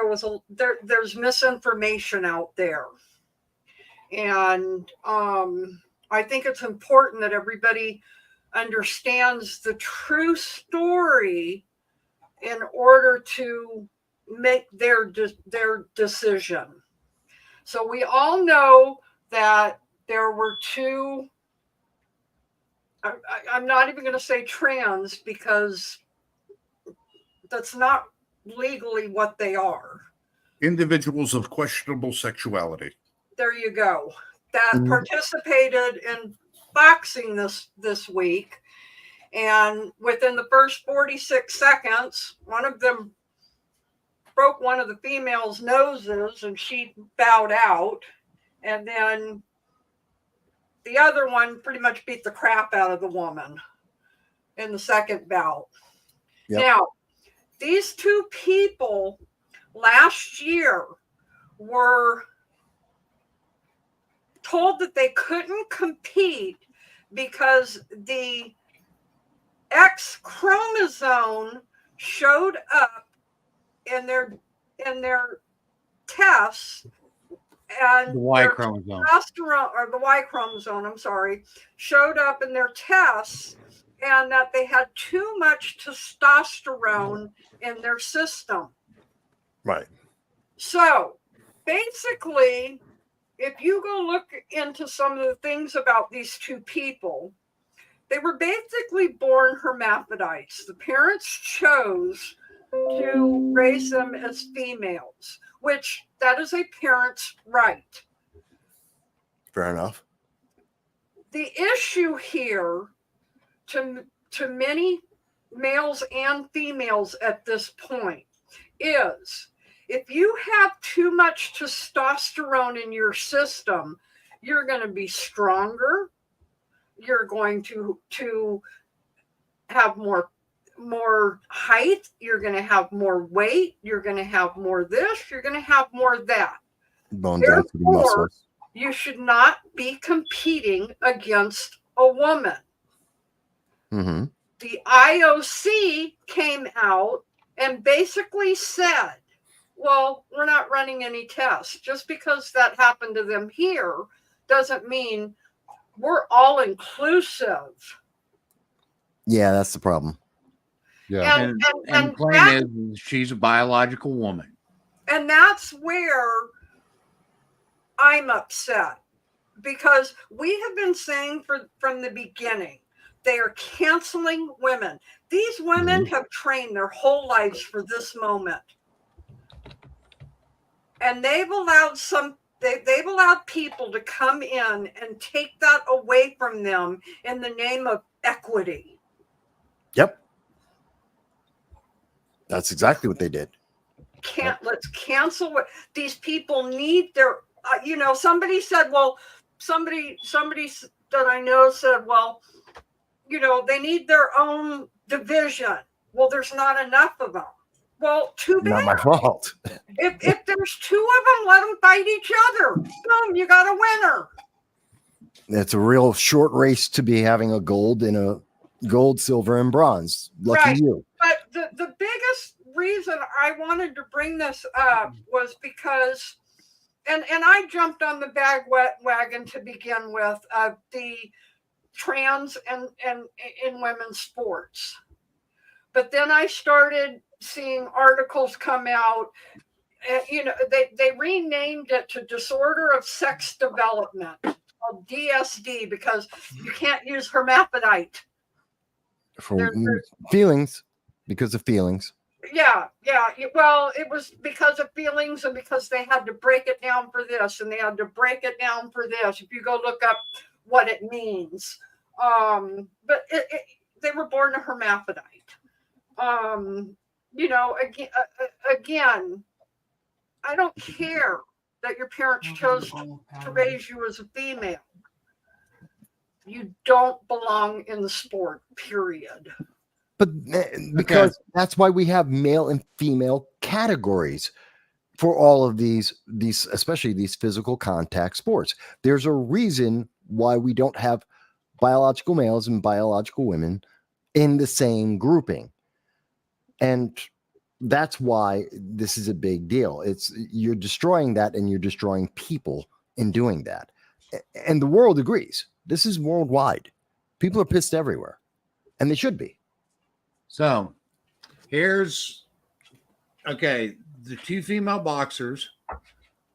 there's misinformation out there. And I think it's important that everybody understands the true story in order to make their decision. So we all know that there were two, I'm not even going to say trans because that's not legally what they are. Individuals of questionable sexuality. There you go. That participated in boxing this week. And within the first 46 seconds, one of them broke one of the female's noses and she bowed out. And then the other one pretty much beat the crap out of the woman in the second bout. Yep. Now, these two people last year were told that they couldn't compete because the X chromosome showed up in their tests, and The Y their chromosome. testosterone, or the Y chromosome, I'm sorry, showed up in their tests, and that they had too much testosterone in their system. Right. So basically, if you go look into some of the things about these two people, they were basically born hermaphrodites. The parents chose to raise them as females, which that is a parent's right. Fair enough. The issue here to many males and females at this point is if you have too much testosterone in your system, you're going to be stronger. You're going to have more height. You're going to have more weight. You're going to have more this. You're going to have more that. Bone density muscles. You should not be competing against a woman. Mm-hmm. The IOC came out and basically said, well, we're not running any tests. Just because that happened to them here doesn't mean we're all inclusive. Yeah, that's the problem. Yeah. And the claim is she's a biological woman. And that's where I'm upset, because we have been saying from the beginning, they are canceling women. These women have trained their whole lives for this moment. And they've allowed people to come in and take that away from them in the name of equity. Yep. That's exactly what they did. Let's cancel what these people need. Their, somebody said, well, somebody that I know said, well, they need their own division. Well, there's not enough of them. Well, too bad. Not my fault. If there's two of them, let them fight each other. Boom, you got a winner. It's a real short race to be having a gold, silver, and bronze. Lucky you. But the biggest reason I wanted to bring this up was because and I jumped on the wagon to begin with, the trans and in women's sports. But then I started seeing articles come out. You know, they renamed it to disorder of sex development, called DSD, because you can't use hermaphrodite. For feelings, because of feelings. Yeah. Well, it was because of feelings and because they had to break it down for this and they had to break it down for this. If you go look up what it means. But they were born a hermaphrodite. You know, again, I don't care that your parents chose to raise you as a female. You don't belong in the sport, period. But because that's why we have male and female categories for all of these, especially these physical contact sports. There's a reason why we don't have biological males and biological women in the same grouping. And that's why this is a big deal. You're destroying that, and you're destroying people in doing that. And the world agrees. This is worldwide. People are pissed everywhere, and they should be. So here's, okay, the two female boxers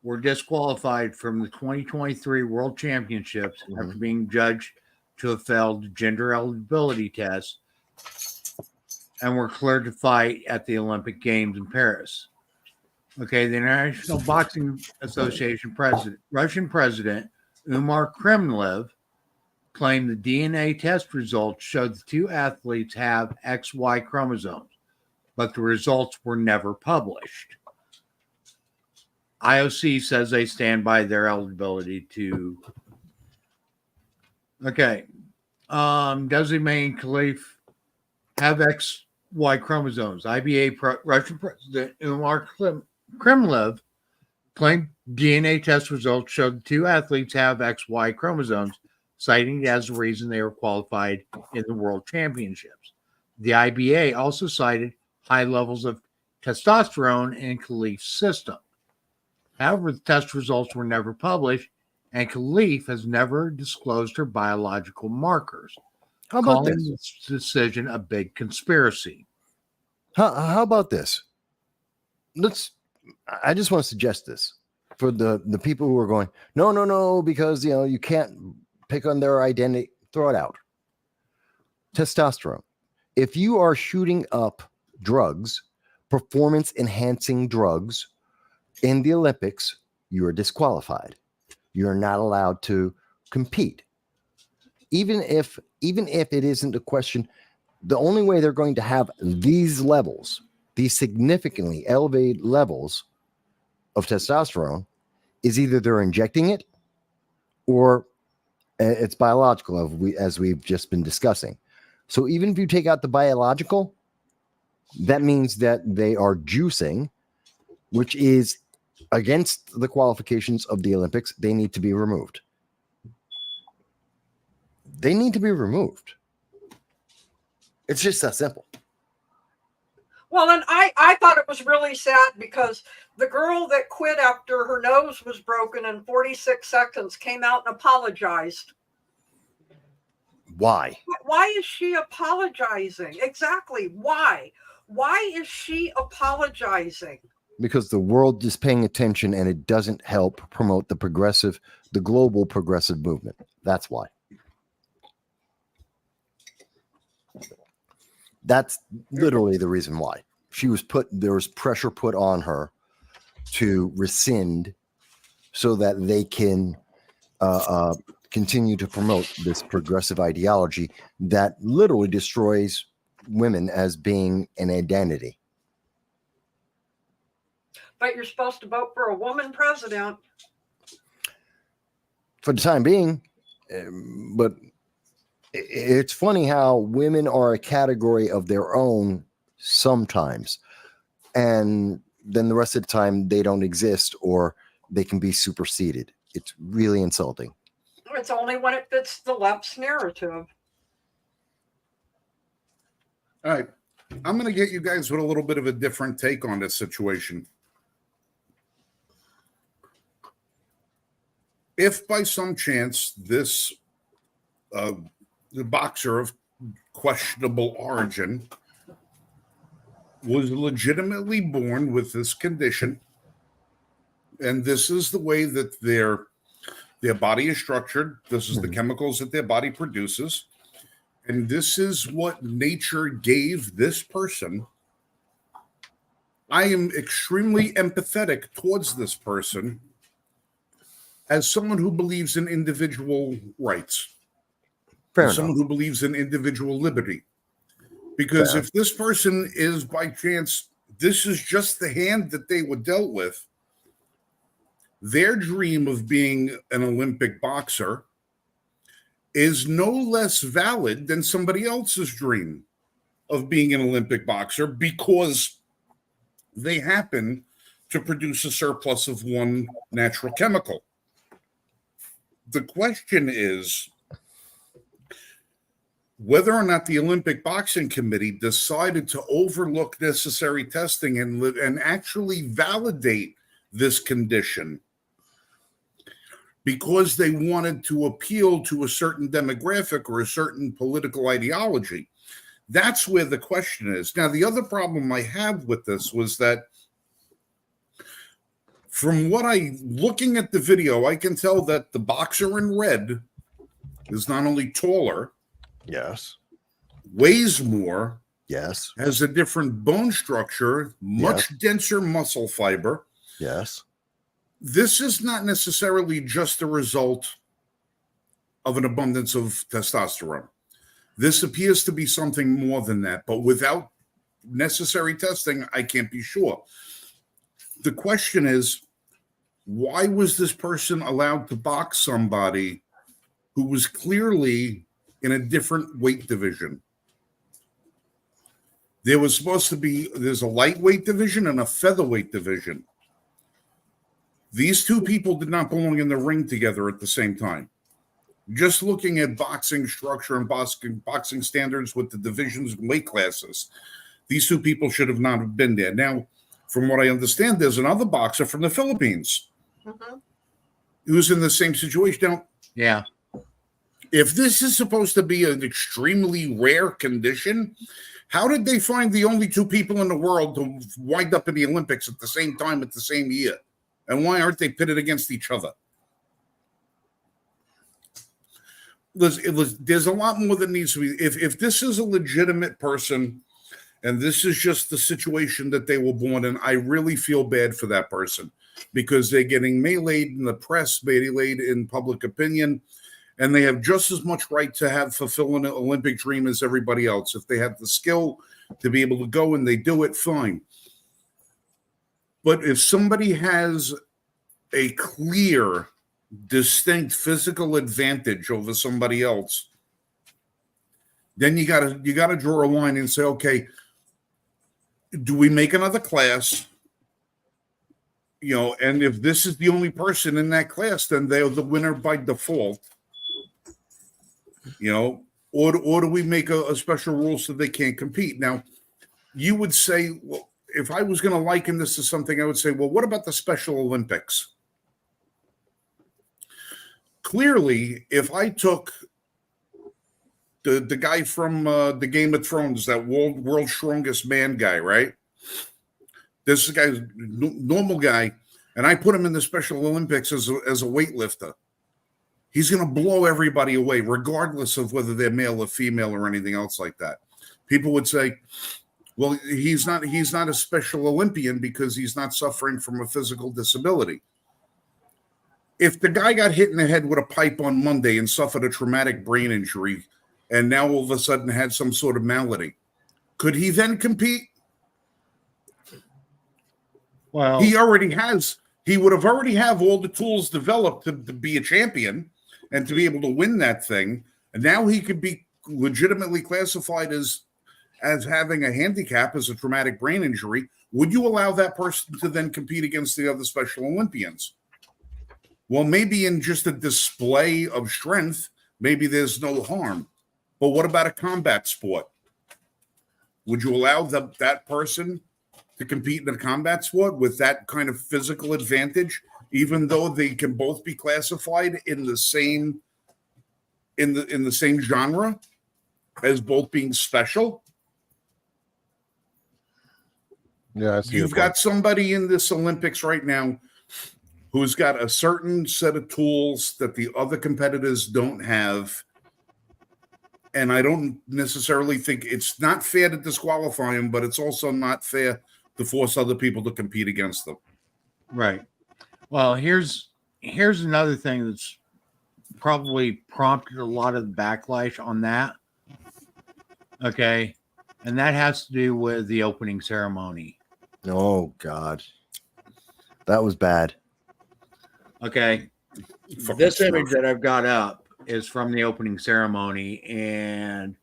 were disqualified from the 2023 World Championships after being judged to have failed gender eligibility test and were cleared to fight at the Olympic Games in Paris. Okay, the International Boxing Association Russian President Umar Kremlev claimed the DNA test results showed the two athletes have XY chromosomes, but the results were never published. IOC says they stand by their eligibility to. Okay. Does Imane Khalif have XY chromosomes? IBA Russian President Umar Kremlev claimed DNA test results showed the two athletes have XY chromosomes, citing it as the reason they were qualified in the World Championships. The IBA also cited high levels of testosterone in Khalif's system. However, the test results were never published, and Khalif has never disclosed her biological markers, calling this decision a big conspiracy. How about this? I just want to suggest this for the people who are going, no, because you can't pick on their identity. Throw it out. Testosterone. If you are shooting up drugs, performance enhancing drugs in the Olympics, you are disqualified. You're not allowed to compete. Even if it isn't a question, the only way they're going to have these levels, these significantly elevated levels of testosterone, is either they're injecting it or it's biological, as we've just been discussing. So even if you take out the biological, that means that they are juicing, which is against the qualifications of the Olympics. They need to be removed. They need to be removed. It's just that simple. Well, and I thought it was really sad because the girl that quit after her nose was broken in 46 seconds came out and apologized. Why? Why is she apologizing? Exactly. Why? Why is she apologizing? Because the world is paying attention, and it doesn't help promote the global progressive movement. That's why. That's literally the reason why. There was pressure put on her to rescind so that they can continue to promote this progressive ideology that literally destroys women as being an identity. But you're supposed to vote for a woman president. For the time being, but it's funny how women are a category of their own sometimes, and then the rest of the time they don't exist or they can be superseded. It's really insulting. It's only when it fits the left's narrative. All right. I'm going to get you guys with a little bit of a different take on this situation. if by some chance this the boxer of questionable origin was legitimately born with this condition, and this is the way that their body is structured, this is the chemicals that their body produces, and this is what nature gave this person, I am extremely empathetic towards this person as someone who believes in individual rights, Fair as someone enough. who believes in individual liberty. Because Fair. if this person is by chance, this is just the hand that they were dealt with, their dream of being an Olympic boxer is no less valid than somebody else's dream of being an Olympic boxer because they happen to produce a surplus of one natural chemical. The question is whether or not the Olympic Boxing Committee decided to overlook necessary testing and actually validate this condition because they wanted to appeal to a certain demographic or a certain political ideology. That's where the question is. Now, the other problem I have with this was that from looking at the video, I can tell that the boxer in red is not only taller, Yes. weighs more, Yes. has a different bone structure, much denser muscle fiber. Yes. This is not necessarily just a result of an abundance of testosterone. This appears to be something more than that, but without necessary testing, I can't be sure. The question is, why was this person allowed to box somebody who was clearly in a different weight division? There's a lightweight division and a featherweight division. These two people did not belong in the ring together at the same time. Just looking at boxing structure and boxing standards with the divisions and weight classes, these two people should have not been there. Now, from what I understand, there's another boxer from the Philippines who's in the same situation. Now, Yeah. if this is supposed to be an extremely rare condition, how did they find the only two people in the world to wind up in the Olympics at the same time at the same year? And why aren't they pitted against each other? There's a lot more that needs to be. If this is a legitimate person and this is just the situation that they were born in, I really feel bad for that person because they're getting meleeed in the press, meleeed in public opinion, and they have just as much right to fulfill an Olympic dream as everybody else. If they have the skill to be able to go and they do it, fine. But if somebody has a clear, distinct physical advantage over somebody else, then you gotta draw a line and say, okay, do we make another class? And if this is the only person in that class, then they're the winner by default. Or do we make a special rule so they can't compete? Now, you would say, well, if I was going to liken this to something, I would say, well, what about the Special Olympics? Clearly, if I took the guy from the Game of Thrones, that world's strongest man guy, right? This guy's normal guy, and I put him in the Special Olympics as a weightlifter. He's going to blow everybody away, regardless of whether they're male or female or anything else like that. People would say, well, he's not a Special Olympian because he's not suffering from a physical disability. If the guy got hit in the head with a pipe on Monday and suffered a traumatic brain injury and now all of a sudden had some sort of malady, could he then compete? Well, He would have already have all the tools developed to be a champion and to be able to win that thing. And now he could be legitimately classified as having a handicap, as a traumatic brain injury. Would you allow that person to then compete against the other Special Olympians? Well, maybe in just a display of strength, maybe there's no harm. But what about a combat sport? Would you allow that person to compete in a combat sport with that kind of physical advantage even though they can both be classified in the same in the same genre as both being special. Yeah, I see. your You've point. got somebody in this Olympics right now who's got a certain set of tools that the other competitors don't have. And I don't necessarily think it's not fair to disqualify them, but it's also not fair to force other people to compete against them. Right. Well, here's another thing that's probably prompted a lot of the backlash on that. Okay. And that has to do with the opening ceremony. Oh God, that was bad. Okay. Fucking This image Smurf. that I've got up is from the opening ceremony, and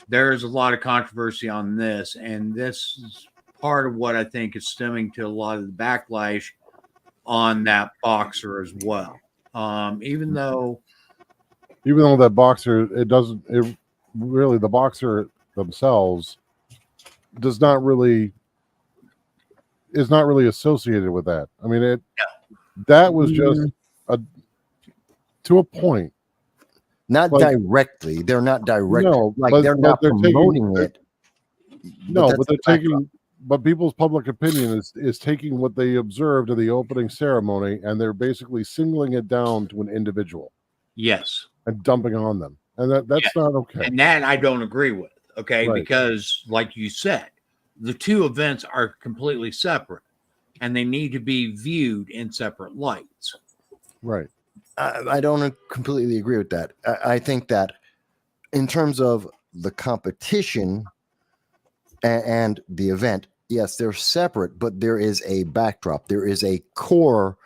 there is a lot of controversy on this. And this is part of what I think is stemming to a lot of the backlash on that boxer as well. Even though that boxer, it really, the boxer themselves is not really associated with that. I mean, that was just to a point. Not Like- directly. They're not direct. No, like but- they're but not they're taking- promoting it. No, that's but they're the backdrop. taking. But people's public opinion is taking what they observed in the opening ceremony, and they're basically singling it down to an individual yes, and dumping on them, and that's Yes. not okay. and that I don't agree with. Okay, Right. because like you said, the two events are completely separate, and they need to be viewed in separate lights. Right. I don't completely agree with that. I think that in terms of the competition and the event, yes, they're separate, but there is a backdrop. There is a core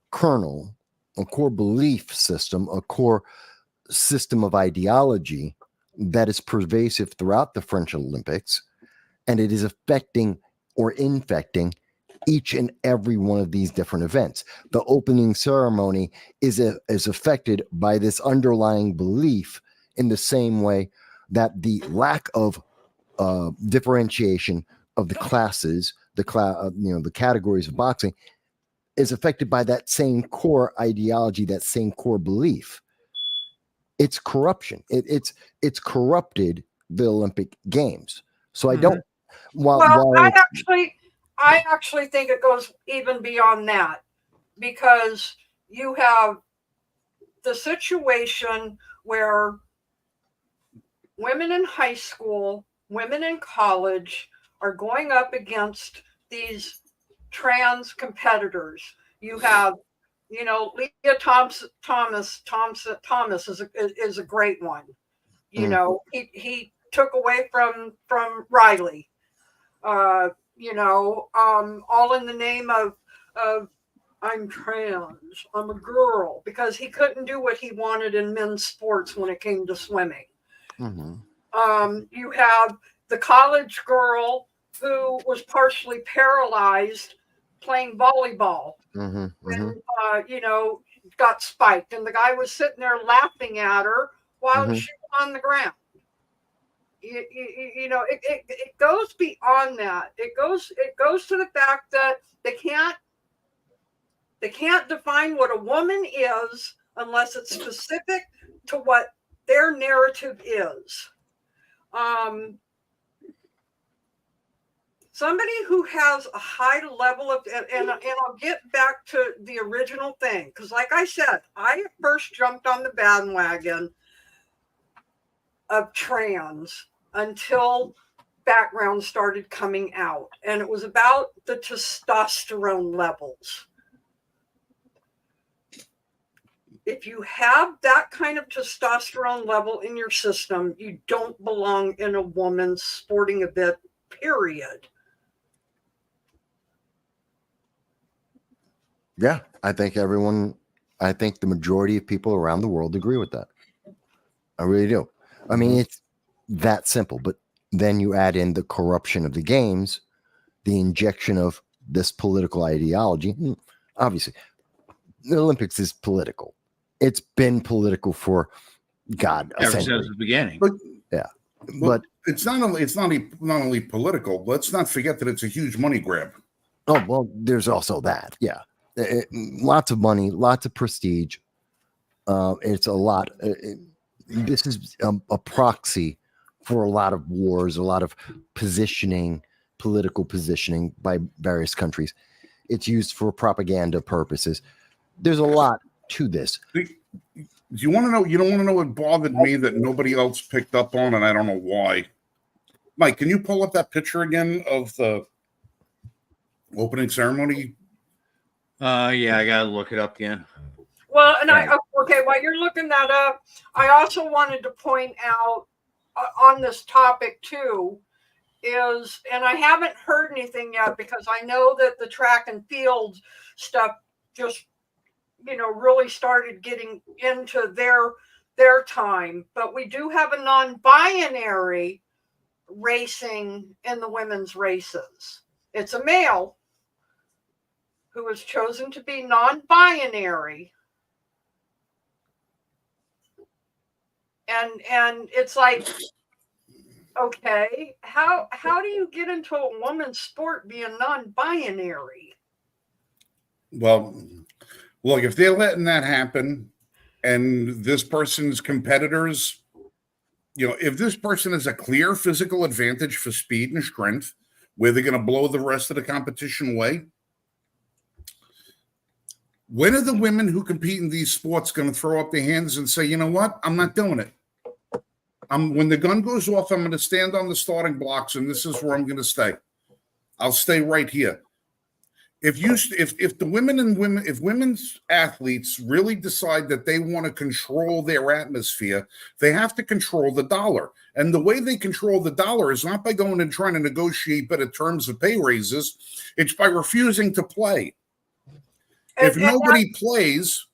kernel, a core belief system, a core system of ideology that is pervasive throughout the French Olympics, and it is affecting or infecting each and every one of these different events. The opening ceremony is affected by this underlying belief in the same way that the lack of differentiation of the classes, the categories of boxing, is affected by that same core ideology, that same core belief. It's corruption. It's corrupted the Olympic Games. So I don't. While I actually think it goes even beyond that, because you have the situation where women in high school, women in college are going up against these trans competitors. You have, Leah Thomas is a great one. He took away from Riley. All in the name of I'm trans, I'm a girl, because he couldn't do what he wanted in men's sports when it came to swimming. You have the college girl who was partially paralyzed playing volleyball, and got spiked, and the guy was sitting there laughing at her while she was on the ground. It goes beyond that. It goes to the fact that they can't define what a woman is unless it's specific to what their narrative is. Somebody who has a high level of, and I'll get back to the original thing, because like I said, I first jumped on the bandwagon of trans until background started coming out, and it was about the testosterone levels. If you have that kind of testosterone level in your system, you don't belong in a woman's sporting event, period. Yeah, I think the majority of people around the world agree with that. I really do. I mean, it's that simple, but then you add in the corruption of the games, the injection of this political ideology. Obviously, the Olympics is political. It's been political for ever since the beginning. But it's not only political. Let's not forget that it's a huge money grab. oh well, there's also that. Yeah. Lots of money, lots of prestige. It's a lot. This is a proxy for a lot of wars, a lot of political positioning by various countries. It's used for propaganda purposes. There's a lot to this. Do you want to know? You don't want to know what bothered me that nobody else picked up on, and I don't know why. Mike, can you pull up that picture again of the opening ceremony? Yeah, I gotta look it up again. Well, and okay, while you're looking that up, I also wanted to point out on this topic too is, and I haven't heard anything yet because I know that the track and field stuff just, really started getting into their time, but we do have a non-binary racing in the women's races. It's a male who has chosen to be non-binary. And it's like, okay, how do you get into a woman's sport being non-binary? Well, look, if they're letting that happen and this person's competitors, if this person has a clear physical advantage for speed and strength, where they're going to blow the rest of the competition away, when are the women who compete in these sports going to throw up their hands and say, you know what, I'm not doing it? When the gun goes off, I'm going to stand on the starting blocks, and this is where I'm going to stay. I'll stay right here. If women's athletes really decide that they want to control their atmosphere, they have to control the dollar. And the way they control the dollar is not by going and trying to negotiate better terms of pay raises. It's by refusing to play. If nobody plays,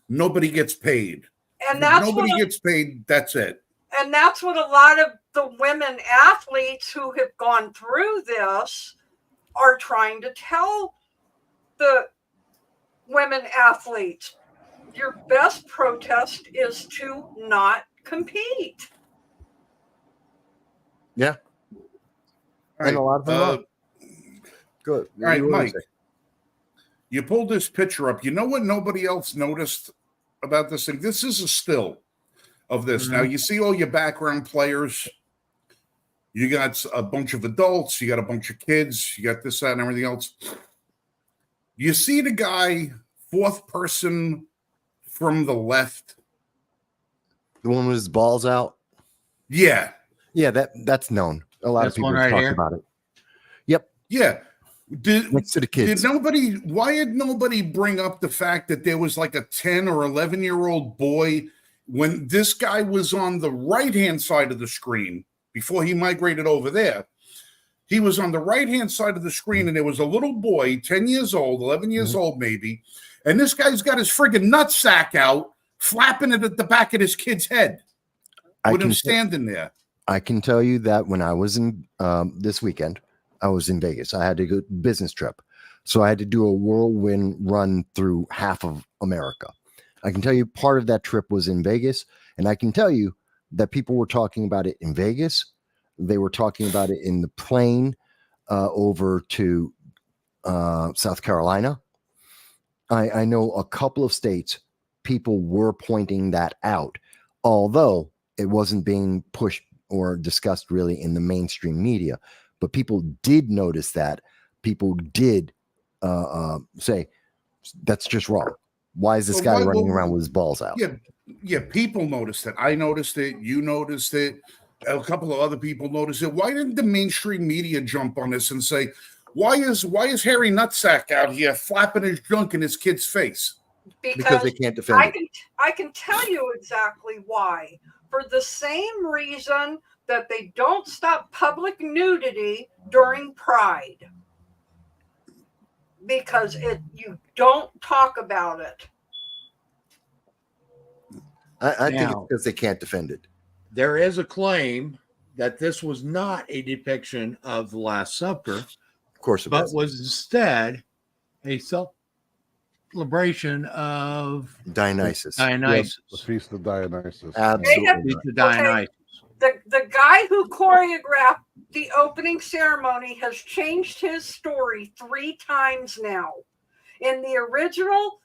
nobody gets paid. And that's nobody gets paid, that's it. And that's what a lot of the women athletes who have gone through this are trying to tell the women athletes. Your best protest is to not compete. Yeah. And a lot of them are. Good. All right, Mike, you pulled this picture up. You know what nobody else noticed about this thing? This is a still of this. Mm-hmm. Now, you see all your background players. You got a bunch of adults. You got a bunch of kids. You got this, that, and everything else. You see the guy, fourth person from the left? The one with his balls out? Yeah. Yeah, that's known. A lot of people right talk here? about it. Yep. Yeah. Next to the kids. Why did nobody bring up the fact that there was like a 10 or 11-year-old boy when this guy was on the right-hand side of the screen before he migrated over there? He was on the right-hand side of the screen, and there was a little boy, 10 years old, 11 years old maybe, and this guy's got his friggin' nutsack out, flapping it at the back of his kid's head with him standing there. I can tell you that when I was in this weekend, I was in Vegas. I had to go business trip. So I had to do a whirlwind run through half of America. I can tell you part of that trip was in Vegas. And I can tell you that people were talking about it in Vegas. They were talking about it in the plane over to South Carolina. I know a couple of states, people were pointing that out, although it wasn't being pushed or discussed really in the mainstream media. But people did notice that. People did say, that's just wrong. Why is this guy running around with his balls out? Yeah, people noticed it. I noticed it. You noticed it. A couple of other people noticed it. Why didn't the mainstream media jump on this and say, why is Harry Nutsack out here flapping his junk in his kid's face? Because they can't defend it. I can tell you exactly why. For the same reason that they don't stop public nudity during Pride. Because you don't talk about it. I think it's because they can't defend it. There is a claim that this was not a depiction of the Last Supper. Of course it but was instead a celebration of Dionysus. Yes, the Feast of Dionysus. Absolutely. Feast of Dionysus. The guy who choreographed the opening ceremony has changed his story 3 times now. In the original,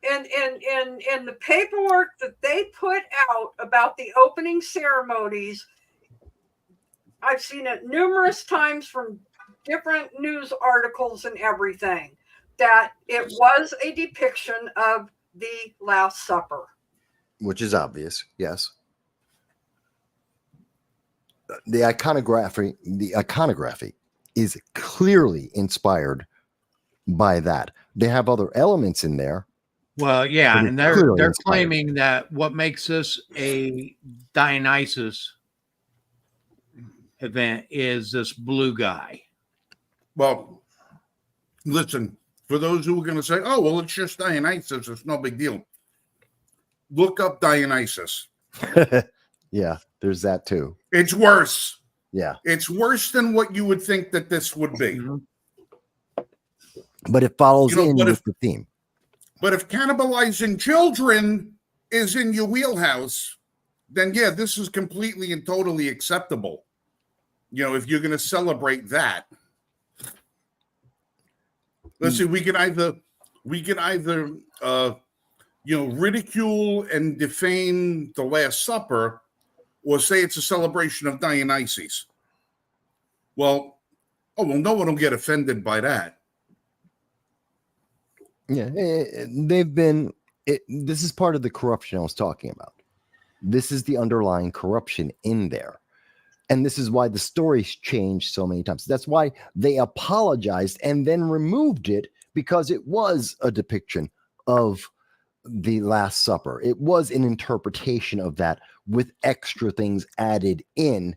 in the paperwork that they put out about the opening ceremonies, I've seen it numerous times from different news articles and everything, that it was a depiction of the Last Supper. Which is obvious, yes. The iconography is clearly inspired by that. They have other elements in there. Well, yeah, But and it's clearly they're inspired. claiming that what makes this a Dionysus event is this blue guy. Well, listen, for those who are going to say, oh, well, it's just Dionysus, it's no big deal. Look up Dionysus. Yeah, there's that too. It's worse. Yeah. It's worse than what you would think that this would be. But it follows You know, in but with if- the theme. But if cannibalizing children is in your wheelhouse, then yeah, this is completely and totally acceptable. You know, if you're going to celebrate that. Let's see, we can either ridicule and defame the Last Supper, or say it's a celebration of Dionysus. Well, no one will get offended by that. Yeah, this is part of the corruption I was talking about. This is the underlying corruption in there. And this is why the story's changed so many times. That's why they apologized and then removed it, because it was a depiction of the Last Supper. It was an interpretation of that with extra things added in.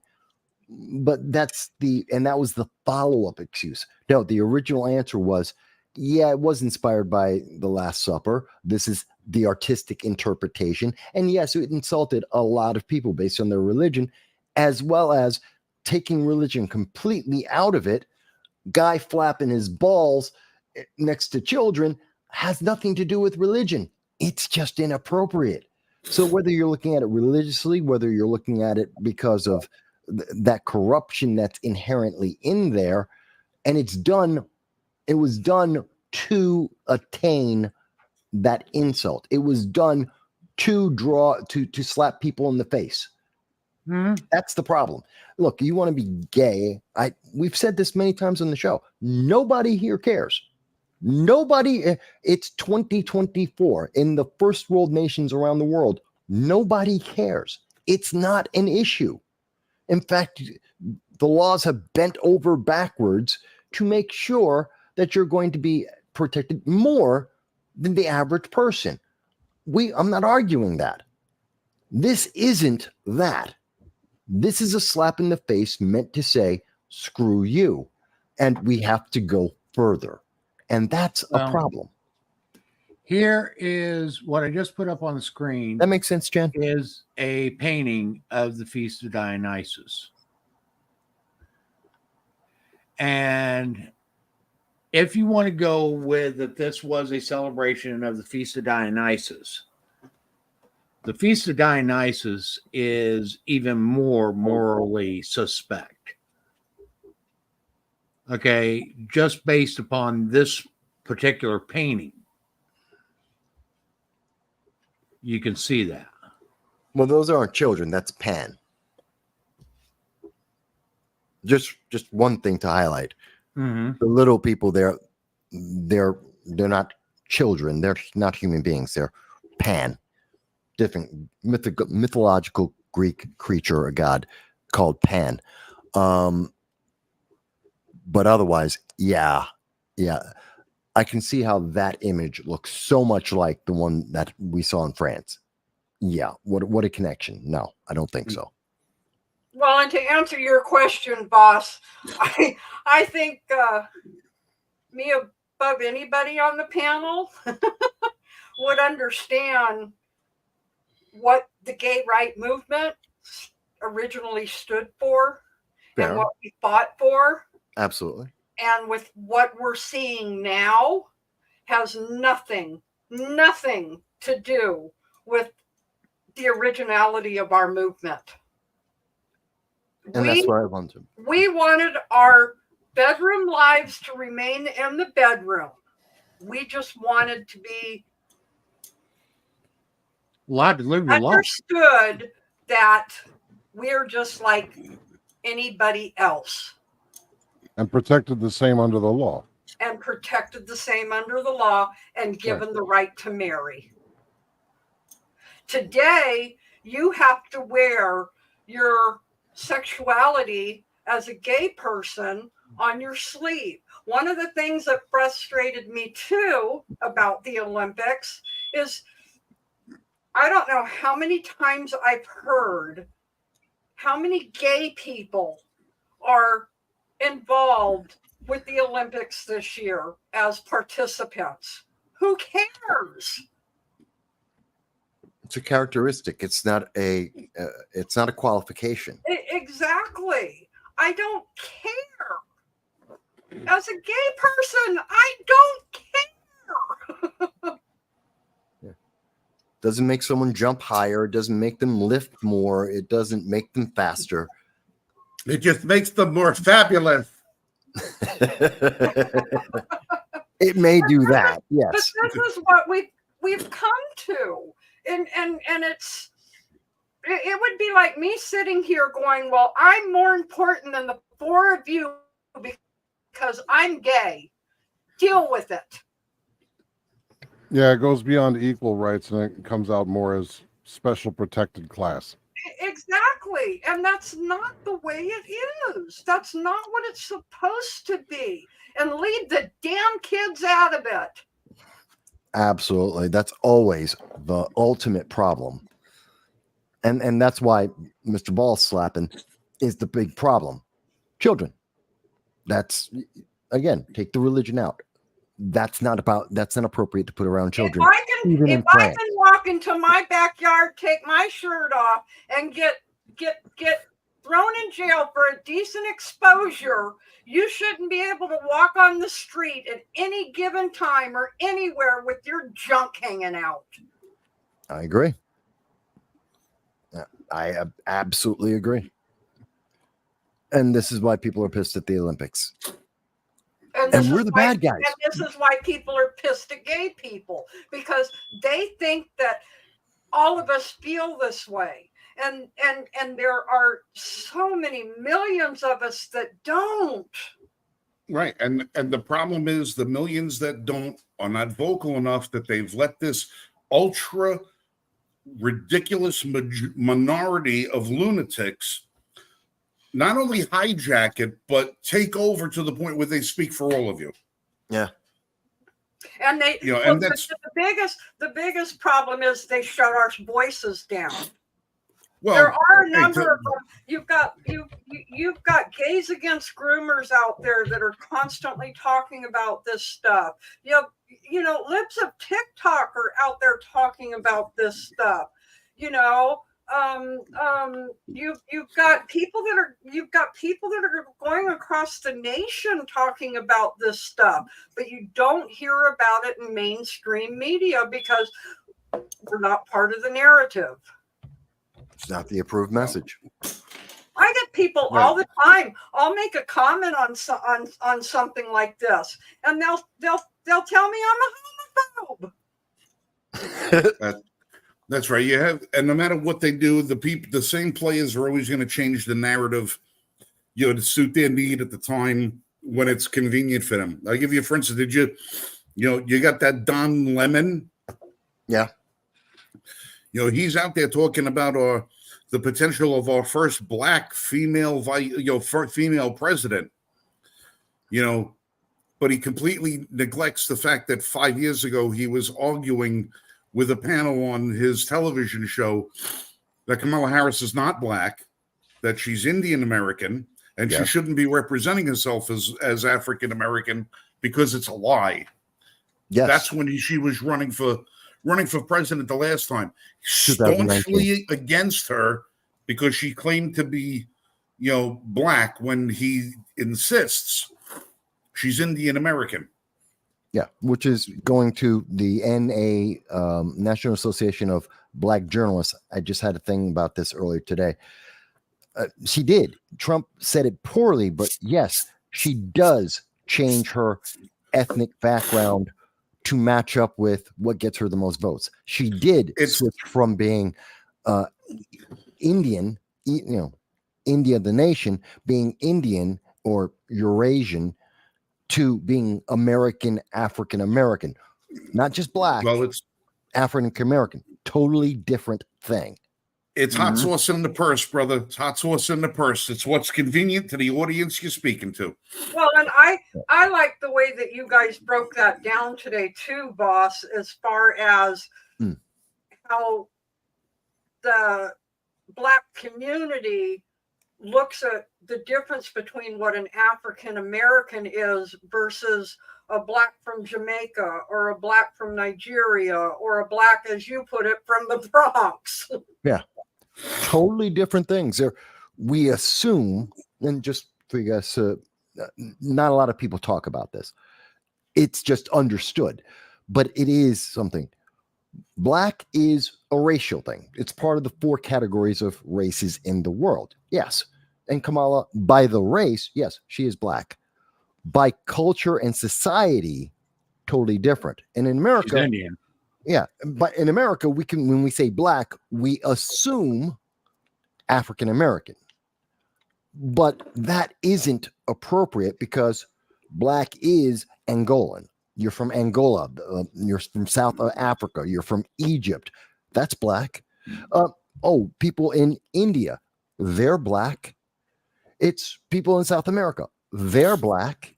But that was the follow-up excuse. No, the original answer was, yeah, it was inspired by the Last Supper. This is the artistic interpretation. And yes, it insulted a lot of people based on their religion, as well as taking religion completely out of it. Guy flapping his balls next to children has nothing to do with religion. It's just inappropriate. So whether you're looking at it religiously, whether you're looking at it because of that corruption that's inherently in there, and it was done to attain that insult. It was done to slap people in the face. That's the problem. Look, you want to be gay. We've said this many times on the show. Nobody here cares. Nobody. It's 2024 in the first world nations around the world. Nobody cares. It's not an issue. In fact, the laws have bent over backwards to make sure that you're going to be protected more than the average person. I'm not arguing that. This isn't that. This is a slap in the face meant to say, screw you. And we have to go further. And that's a problem. Here is what I just put up on the screen. That makes sense, Jen? Is a painting of the Feast of Dionysus. And if you want to go with that this was a celebration of the Feast of Dionysus, the Feast of Dionysus is even more morally suspect. Okay, just based upon this particular painting, you can see that. Well, those aren't children. That's Pan. Just one thing to highlight. Mm-hmm. The little people there, they're not children. They're not human beings. They're Pan, different mythological Greek creature, a god called Pan. But otherwise, yeah, I can see how that image looks so much like the one that we saw in France. Yeah, what a connection. No, I don't think so. Well, and to answer your question, boss, I think me above anybody on the panel would understand what the gay right movement originally stood for. Fair. And what we fought for. Absolutely. And with what we're seeing now has nothing to do with the originality of our movement. And that's what I want to. We wanted our bedroom lives to remain in the bedroom. We just wanted to be Allowed to live your life. understood that we're just like anybody else And protected the same under the law. and protected the same under the law and given the right to marry. Today, you have to wear your sexuality as a gay person on your sleeve. One of the things that frustrated me too about the Olympics is I don't know how many times I've heard how many gay people are involved with the Olympics this year as participants. Who cares? It's a characteristic. It's not a qualification. Exactly. I don't care. As a gay person, I don't care. Doesn't make someone jump higher. It doesn't make them lift more. It doesn't make them faster. It just makes them more fabulous. It may do that, But yes. this is what we've come to. And it would be like me sitting here going, well, I'm more important than the four of you because I'm gay. Deal with it. Yeah, it goes beyond equal rights and it comes out more as special protected class. Exactly. And that's not the way it is. That's not what it's supposed to be. And leave the damn kids out of it. Absolutely. That's always the ultimate problem. And that's why Mr. Ball slapping is the big problem. Children. That's, again, take the religion out. That's not appropriate to put around children. If I can walk into my backyard, take my shirt off, and get thrown in jail for a decent exposure, you shouldn't be able to walk on the street at any given time or anywhere with your junk hanging out. I agree. I absolutely agree. And this is why people are pissed at the Olympics. And we're the bad guys. And this is why people are pissed at gay people, because they think that all of us feel this way. And there are so many millions of us that don't. Right. And the problem is the millions that don't are not vocal enough that they've let this ultra ridiculous minority of lunatics not only hijack it, but take over to the point where they speak for all of you. Yeah. And they, and that's the biggest problem is they shut our voices down. Well, there are a number of them. You've got gays against groomers out there that are constantly talking about this stuff. You know, libs of TikTok are out there talking about this stuff. You've got people that are going across the nation talking about this stuff, but you don't hear about it in mainstream media because we're not part of the narrative. It's not the approved message. I get people all the time. I'll make a comment on something like this, and they'll tell me I'm a homophobe. That's right. You have, and no matter what they do, the same players are always going to change the narrative, to suit their need at the time when it's convenient for them. I'll give you, for instance, you got that Don Lemon? Yeah. He's out there talking about the potential of our first black female, female president. But he completely neglects the fact that 5 years ago he was arguing with a panel on his television show that Kamala Harris is not black, that she's Indian American, and she shouldn't be representing herself as African American because it's a lie. Yes, that's when she was running for president the last time, staunchly against her because she claimed to be, black when he insists she's Indian American. Yeah, which is going to the NA, National Association of Black Journalists. I just had a thing about this earlier today. She did. Trump said it poorly, but yes, she does change her ethnic background to match up with what gets her the most votes. She did switch from being Indian, India, the nation, being Indian or Eurasian, to being American, African American, not just black. Well, it's African American, totally different thing. It's hot sauce in the purse, brother. It's hot sauce in the purse. It's what's convenient to the audience you're speaking to. Well, and I like the way that you guys broke that down today too, boss, as far as how the Black community looks at the difference between what an African American is versus a Black from Jamaica or a Black from Nigeria or a Black, as you put it, from the Bronx. Yeah. Totally different things. We assume, and just for you guys, not a lot of people talk about this. It's just understood, but it is something. Black is a racial thing. It's part of the 4 categories of races in the world. Yes. And Kamala, by the race, yes, she is Black. By culture and society, totally different. And in America, She's Indian. yeah, but in America, we can, when we say Black, we assume African American. But that isn't appropriate because Black is Angolan. You're from Angola. You're from South Africa. You're from Egypt. That's Black. People in India, they're Black. It's people in South America. They're Black,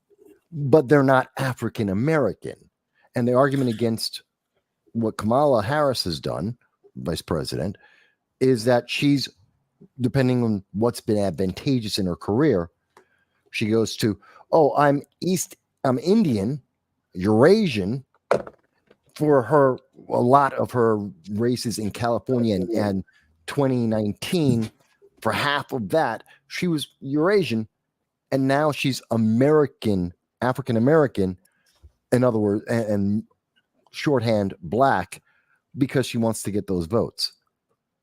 but they're not African American. And the argument against what Kamala Harris has done, vice president, is that she's, depending on what's been advantageous in her career, she goes to, I'm Indian, Eurasian, for a lot of her races in California and 2019, for half of that, she was Eurasian, and now she's American, African American, in other words, and shorthand Black, because she wants to get those votes.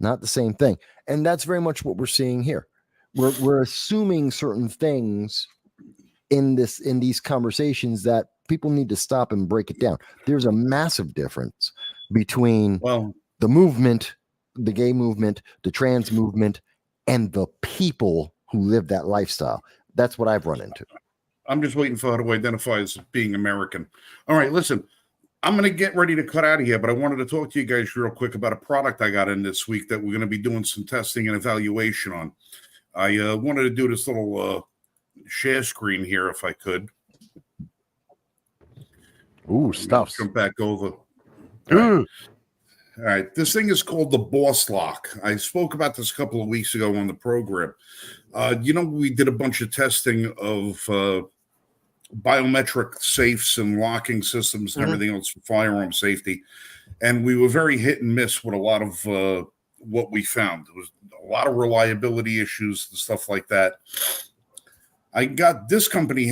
Not the same thing. And that's very much what we're seeing here. We're assuming certain things in these conversations that people need to stop and break it down. There's a massive difference between the movement, the gay movement, the trans movement, and the people who live that lifestyle. That's what I've run into. I'm just waiting for her to identify as being American. All right, listen, I'm going to get ready to cut out of here, but I wanted to talk to you guys real quick about a product I got in this week that we're going to be doing some testing and evaluation on. I wanted to do this little share screen here if I could. Ooh, stuff. Jump back over. All right. This thing is called the Boss Lock. I spoke about this a couple of weeks ago on the program. We did a bunch of testing of biometric safes and locking systems and everything else for firearm safety. And we were very hit and miss with a lot of what we found. There was a lot of reliability issues and stuff like that. This company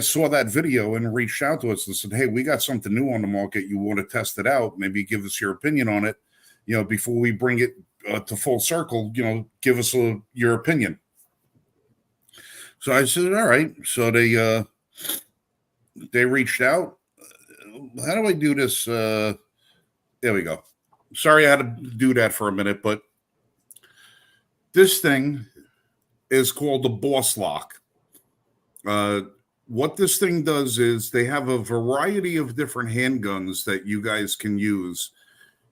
saw that video and reached out to us and said, hey, we got something new on the market. You want to test it out? Maybe give us your opinion on it. Before we bring it to full circle, give us your opinion. So I said, all right. So they reached out. How do I do this? There we go. Sorry I had to do that for a minute, but this thing is called the Boss Lock. What this thing does is they have a variety of different handguns that you guys can use.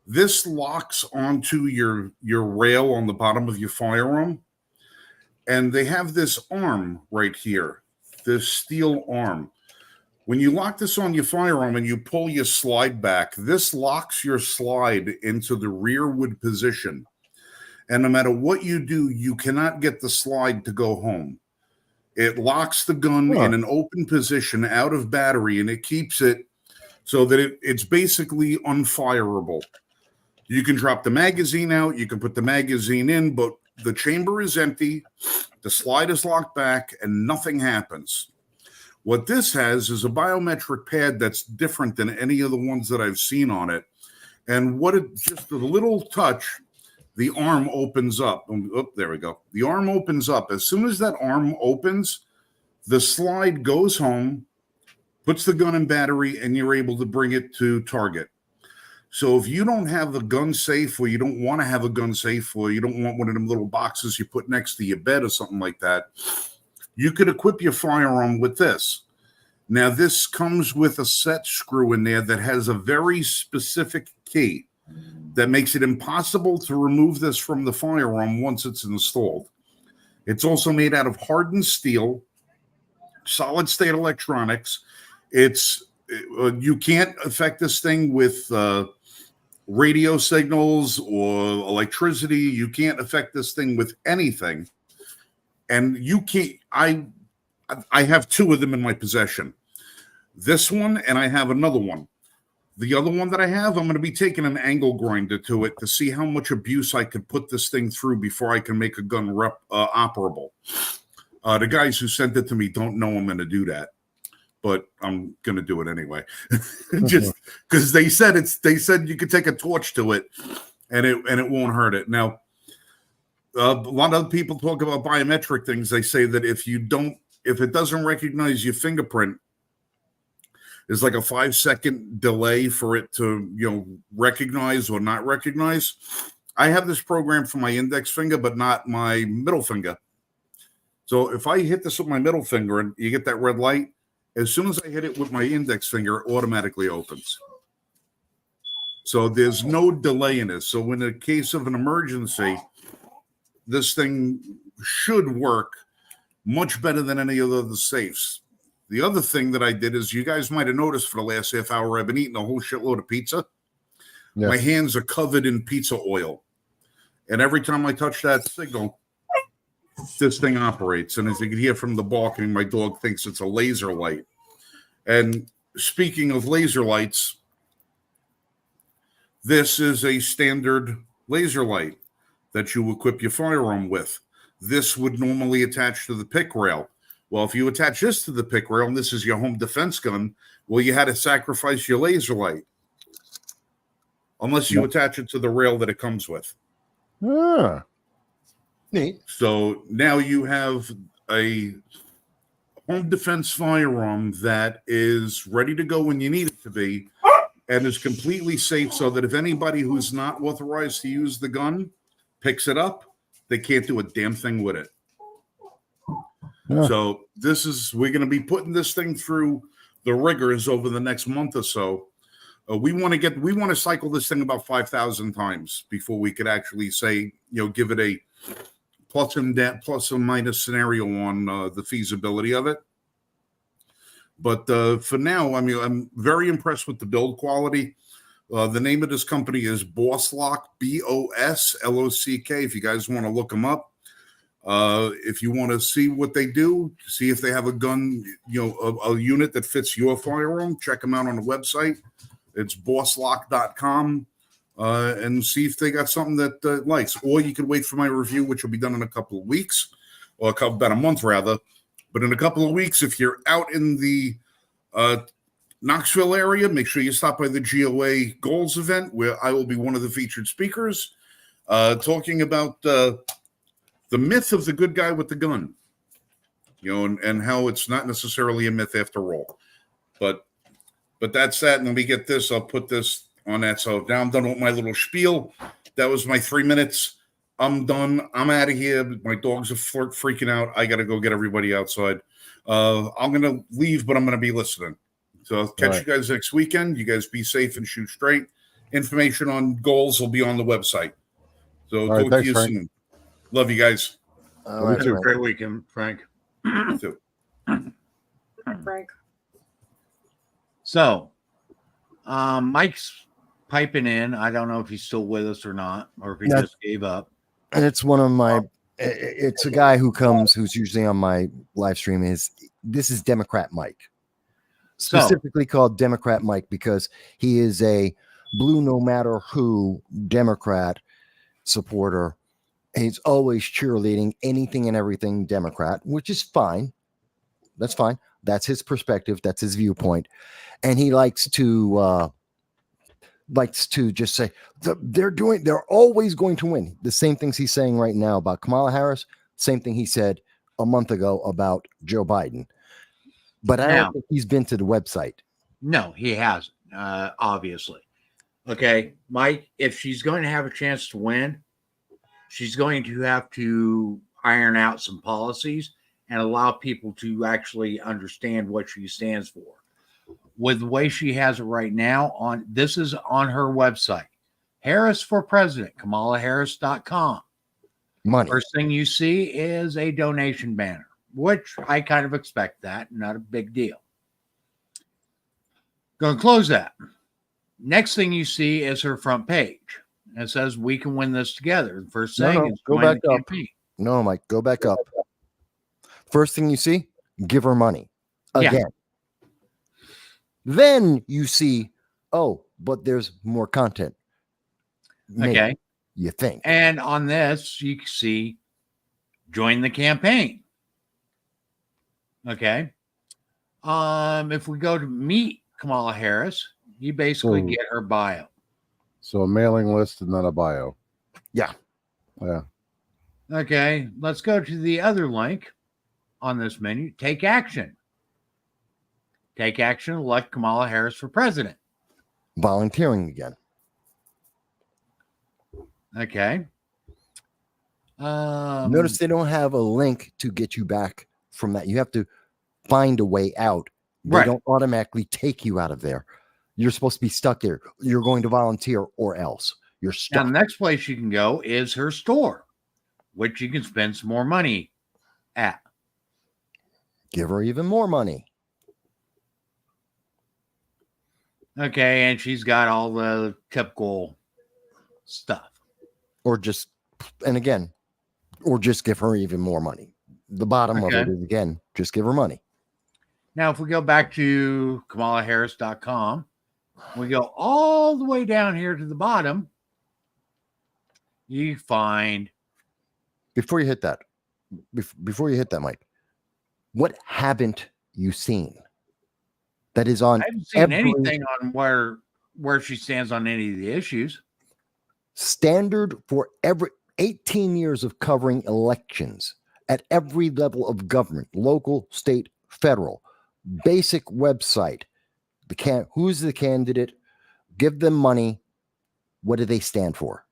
This locks onto your rail on the bottom of your firearm, and they have this arm right here, this steel arm. When you lock this on your firearm and you pull your slide back, this locks your slide into the rearward position. And no matter what you do, you cannot get the slide to go home. It locks the gun in an open position out of battery, and it keeps it so that it's basically unfireable. You can drop the magazine out, you can put the magazine in, but the chamber is empty, the slide is locked back, and nothing happens. What this has is a biometric pad that's different than any of the ones that I've seen on it. And just a little touch the arm opens up. Oh, there we go. The arm opens up. As soon as that arm opens, the slide goes home, puts the gun in battery, and you're able to bring it to target. So if you don't have a gun safe, or you don't want to have a gun safe, or you don't want one of them little boxes you put next to your bed or something like that, you could equip your firearm with this. Now, this comes with a set screw in there that has a very specific key that makes it impossible to remove this from the firearm once it's installed. It's also made out of hardened steel, solid state electronics. You can't affect this thing with radio signals or electricity. You can't affect this thing with anything. And you can't, I have two of them in my possession. This one, and I have another one. The other one that I have, I'm going to be taking an angle grinder to it to see how much abuse I could put this thing through before I can make a gun operable. The guys who sent it to me don't know I'm going to do that, but I'm going to do it anyway. Just because they said you could take a torch to it and it won't hurt it. Now, a lot of people talk about biometric things. They say that if it doesn't recognize your fingerprint, there's like a 5-second delay for it to, recognize or not recognize. I have this program for my index finger, but not my middle finger. So if I hit this with my middle finger and you get that red light, as soon as I hit it with my index finger, it automatically opens. So there's no delay in this. So in the case of an emergency, this thing should work much better than any of the other safes. The other thing that I did is, you guys might have noticed for the last half hour, I've been eating a whole shitload of pizza. Yes. My hands are covered in pizza oil. And every time I touch that signal, this thing operates. And as you can hear from the barking, my dog thinks it's a laser light. And speaking of laser lights, this is a standard laser light that you equip your firearm with. This would normally attach to the pick rail. Well, if you attach this to the pick rail, and this is your home defense gun, well, you had to sacrifice your laser light. Unless you attach it to the rail that it comes with. Ah. Neat. So now you have a home defense firearm that is ready to go when you need it to be, and is completely safe, so that if anybody who's not authorized to use the gun picks it up, they can't do a damn thing with it. Yeah. So we're going to be putting this thing through the rigors over the next month or so. We want to cycle this thing about 5,000 times before we could actually say, give it a plus and minus scenario on the feasibility of it. But for now, I'm very impressed with the build quality. The name of this company is Bosslock, Boslock. If you guys want to look them up. If you want to see what they do, see if they have a gun, a unit that fits your firearm, check them out on the website. It's bosslock.com, and see if they got something that likes. Or you could wait for my review, which will be done in a couple of weeks, or about a month rather. But in a couple of weeks, if you're out in the Knoxville area, make sure you stop by the GOA Goals event, where I will be one of the featured speakers, talking about the myth of the good guy with the gun, and how it's not necessarily a myth after all. But that's that. And then we get this. I'll put this on that. So now I'm done with my little spiel. That was my 3 minutes. I'm done. I'm out of here. My dogs are freaking out. I got to go get everybody outside. I'm going to leave, but I'm going to be listening. So I'll catch you guys next weekend. You guys be safe and shoot straight. Information on goals will be on the website. So talk to you soon. Love you guys. Have a great weekend, Frank. You too. Frank. So, Mike's piping in. I don't know if he's still with us or not, or if he just gave up. And it's one of my. It's a guy who's usually on my live stream. This is Democrat Mike, specifically called Democrat Mike because he is a blue no matter who Democrat supporter. He's always cheerleading anything and everything Democrat, which is fine. That's fine. That's his perspective. That's his viewpoint. And he likes to likes to just say they're always going to win. The same things he's saying right now about Kamala Harris, same thing he said a month ago about Joe Biden. But I Now- don't think he's been to the website. No, he hasn't, obviously. Okay, Mike, if she's going to have a chance to win, she's going to have to iron out some policies and allow people to actually understand what she stands for. With the way she has it right now, this is on her website. Harris for President, KamalaHarris.com. Money. First thing you see is a donation banner, which I kind of expect that, not a big deal. Going to close that. Next thing you see is her front page. It says, "We can win this together." The first thing is go join back the up. campaign. No, Mike, go back up. First thing you see, give her money Yeah. again. Then you see, oh, but there's more content. Maybe, Okay. you think. And on this, you can see join the campaign. Okay. If we go to meet Kamala Harris, you basically Hmm. get her bio. So a mailing list and then a bio. Yeah. Yeah. Okay. Let's go to the other link on this menu. Take action. Take action. Elect Kamala Harris for president. Volunteering again. Okay. Notice they don't have a link to get you back from that. You have to find a way out. They Right. don't automatically take you out of there. You're supposed to be stuck there. You're going to volunteer or else. You're Now, stuck. the next place you can go is her store, which you can spend some more money at. Give her even more money. Okay. And she's got all the typical stuff. Or just, and again, or just give her even more money. The bottom of it Okay. is, again, just give her money. Now, if we go back to KamalaHarris.com, we go all the way down here to the bottom, you find Before you hit that, Mike, what haven't you seen? That is on I haven't seen every- anything on where she stands on any of the issues. standard for every 18 years of covering elections at every level of government, local, state, federal. Basic website. Who's the candidate? Give them money. What do they stand for?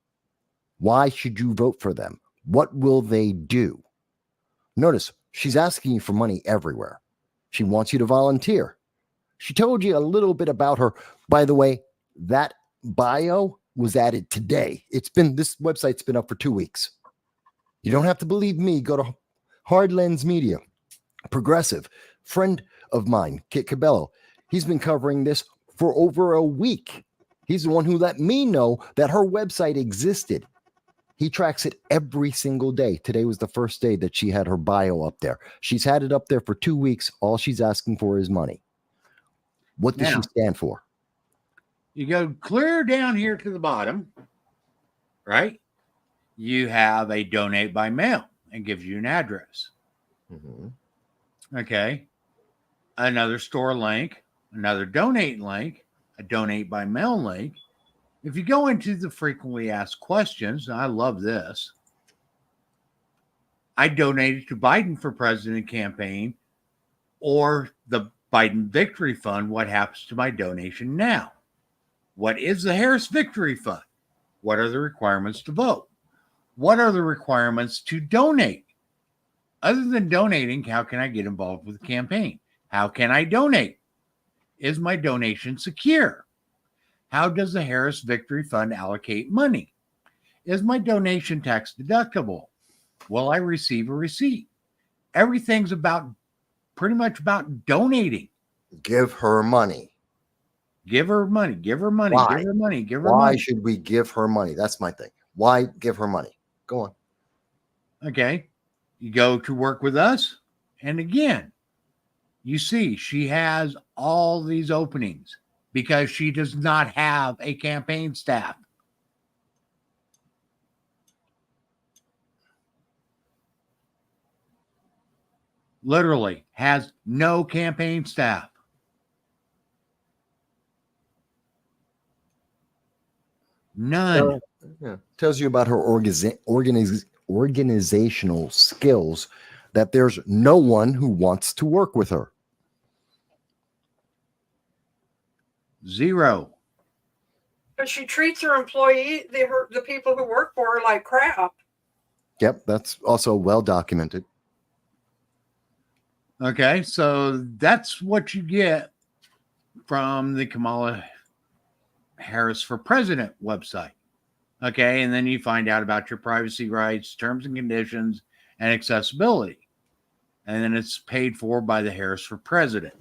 Why should you vote for them? What will they do? Notice she's asking you for money everywhere. She wants you to volunteer. She told you a little bit about her. By the way, that bio was added today. This website's been up for 2 weeks. You don't have to believe me. Go to Hard Lens Media, progressive friend of mine, Kit Cabello. He's been covering this for over a week. He's the one who let me know that her website existed. He tracks it every single day. Today was the first day that she had her bio up there. She's had it up there for 2 weeks. All she's asking for is money. What does Now- she stand for? You go clear down here to the bottom, right? You have a donate by mail and gives you an address. Okay. Another store link, another donate link, a donate by mail link. If you go into the frequently asked questions, and I love this. I donated to Biden for president campaign or the Biden Victory Fund. What happens to my donation now? What is the Harris Victory Fund? What are the requirements to vote? What are the requirements to donate? Other than donating, how can I get involved with the campaign? How can I donate? Is my donation secure? How does the Harris Victory Fund allocate money? Is my donation tax deductible? Will I receive a receipt? Everything's pretty much about donating. Give her money. Give her money, give her money, Why? give her money, give her Why money. should we give her money? That's my thing. Why give her money? Go on. Okay. You go to work with us. And again, you see she has all these openings because she does not have a campaign staff. Literally has no campaign staff. None. Yeah. Tells you about her organizational skills, that there's no one who wants to work with her. Zero. But she treats her the people who work for her like crap. Yep, that's also well documented. Okay, so that's what you get from the Kamala Harris for President website. Okay, and then you find out about your privacy rights, terms and conditions, and accessibility. And then it's paid for by the Harris for President.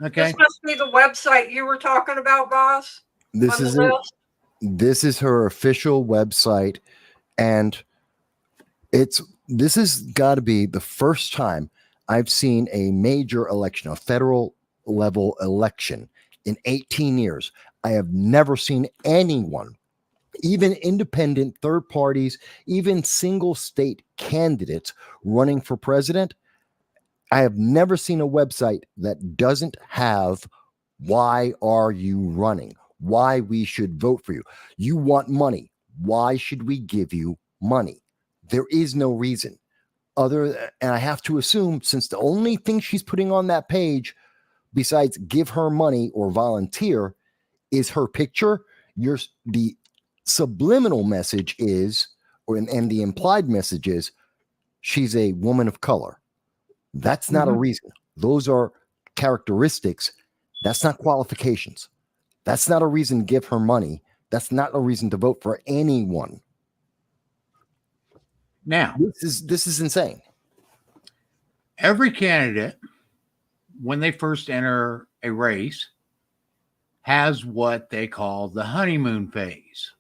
Okay. This must be the website you were talking about, boss. This on is the it. list? This is her official website, and this has got to be the first time I've seen a major election, a federal level election, in 18 years. I have never seen anyone, even independent third parties, even single state candidates running for president. I have never seen a website that doesn't have why are you running? Why we should vote for you. You want money. Why should we give you money? There is no reason and I have to assume, since the only thing she's putting on that page besides give her money or volunteer is her picture, the subliminal message is, and the implied message is, she's a woman of color. That's not a reason. Those are characteristics. That's not qualifications. That's not a reason to give her money. That's not a reason to vote for anyone. Now, this is insane. every candidate, when they first enter a race, has what they call the honeymoon phase,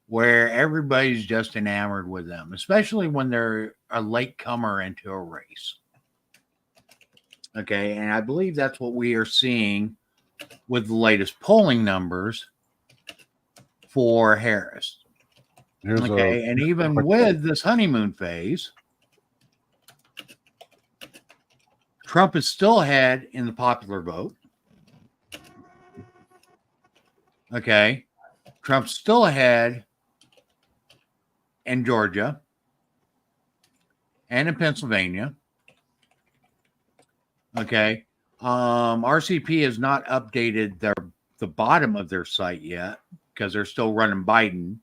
where everybody's just enamored with them, especially when they're a late comer into a race. Okay, and I believe that's what we are seeing with the latest polling numbers for Harris. Okay, and even with this honeymoon phase, Trump is still ahead in the popular vote. Okay, Trump's still ahead in Georgia and in Pennsylvania. Okay, RCP has not updated the bottom of their site yet because they're still running Biden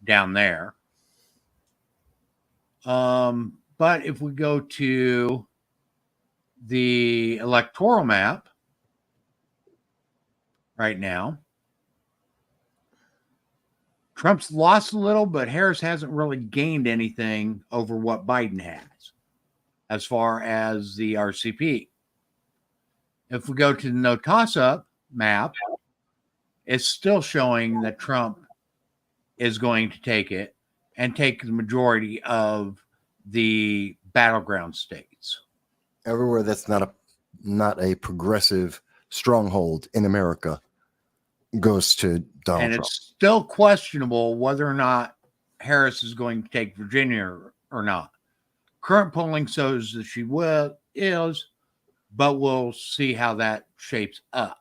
down there. But if we go to the electoral map right now, Trump's lost a little, but Harris hasn't really gained anything over what Biden has as far as the RCP. If we go to the no toss-up map, it's still showing that Trump is going to take it and take the majority of the battleground states. Everywhere that's not a progressive stronghold in America goes to Donald And Trump. it's still questionable whether or not Harris is going to take Virginia or not. Current polling shows that she is, but we'll see how that shapes up.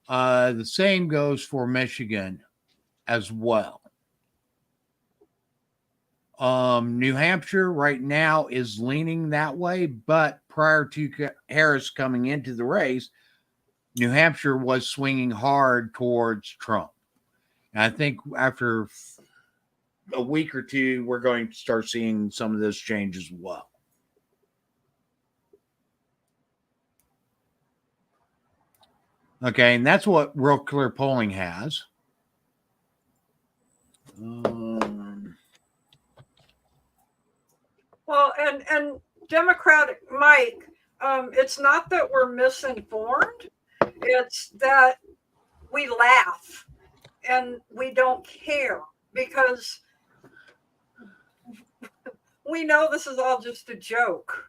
The same goes for Michigan as well. New Hampshire right now is leaning that way, but prior to Harris coming into the race, New Hampshire was swinging hard towards Trump. And I think after a week or two, we're going to start seeing some of this change as well. Okay, and that's what Real Clear Polling has. Well, and Democratic Mike, it's not that we're misinformed. It's that we laugh and we don't care because we know this is all just a joke.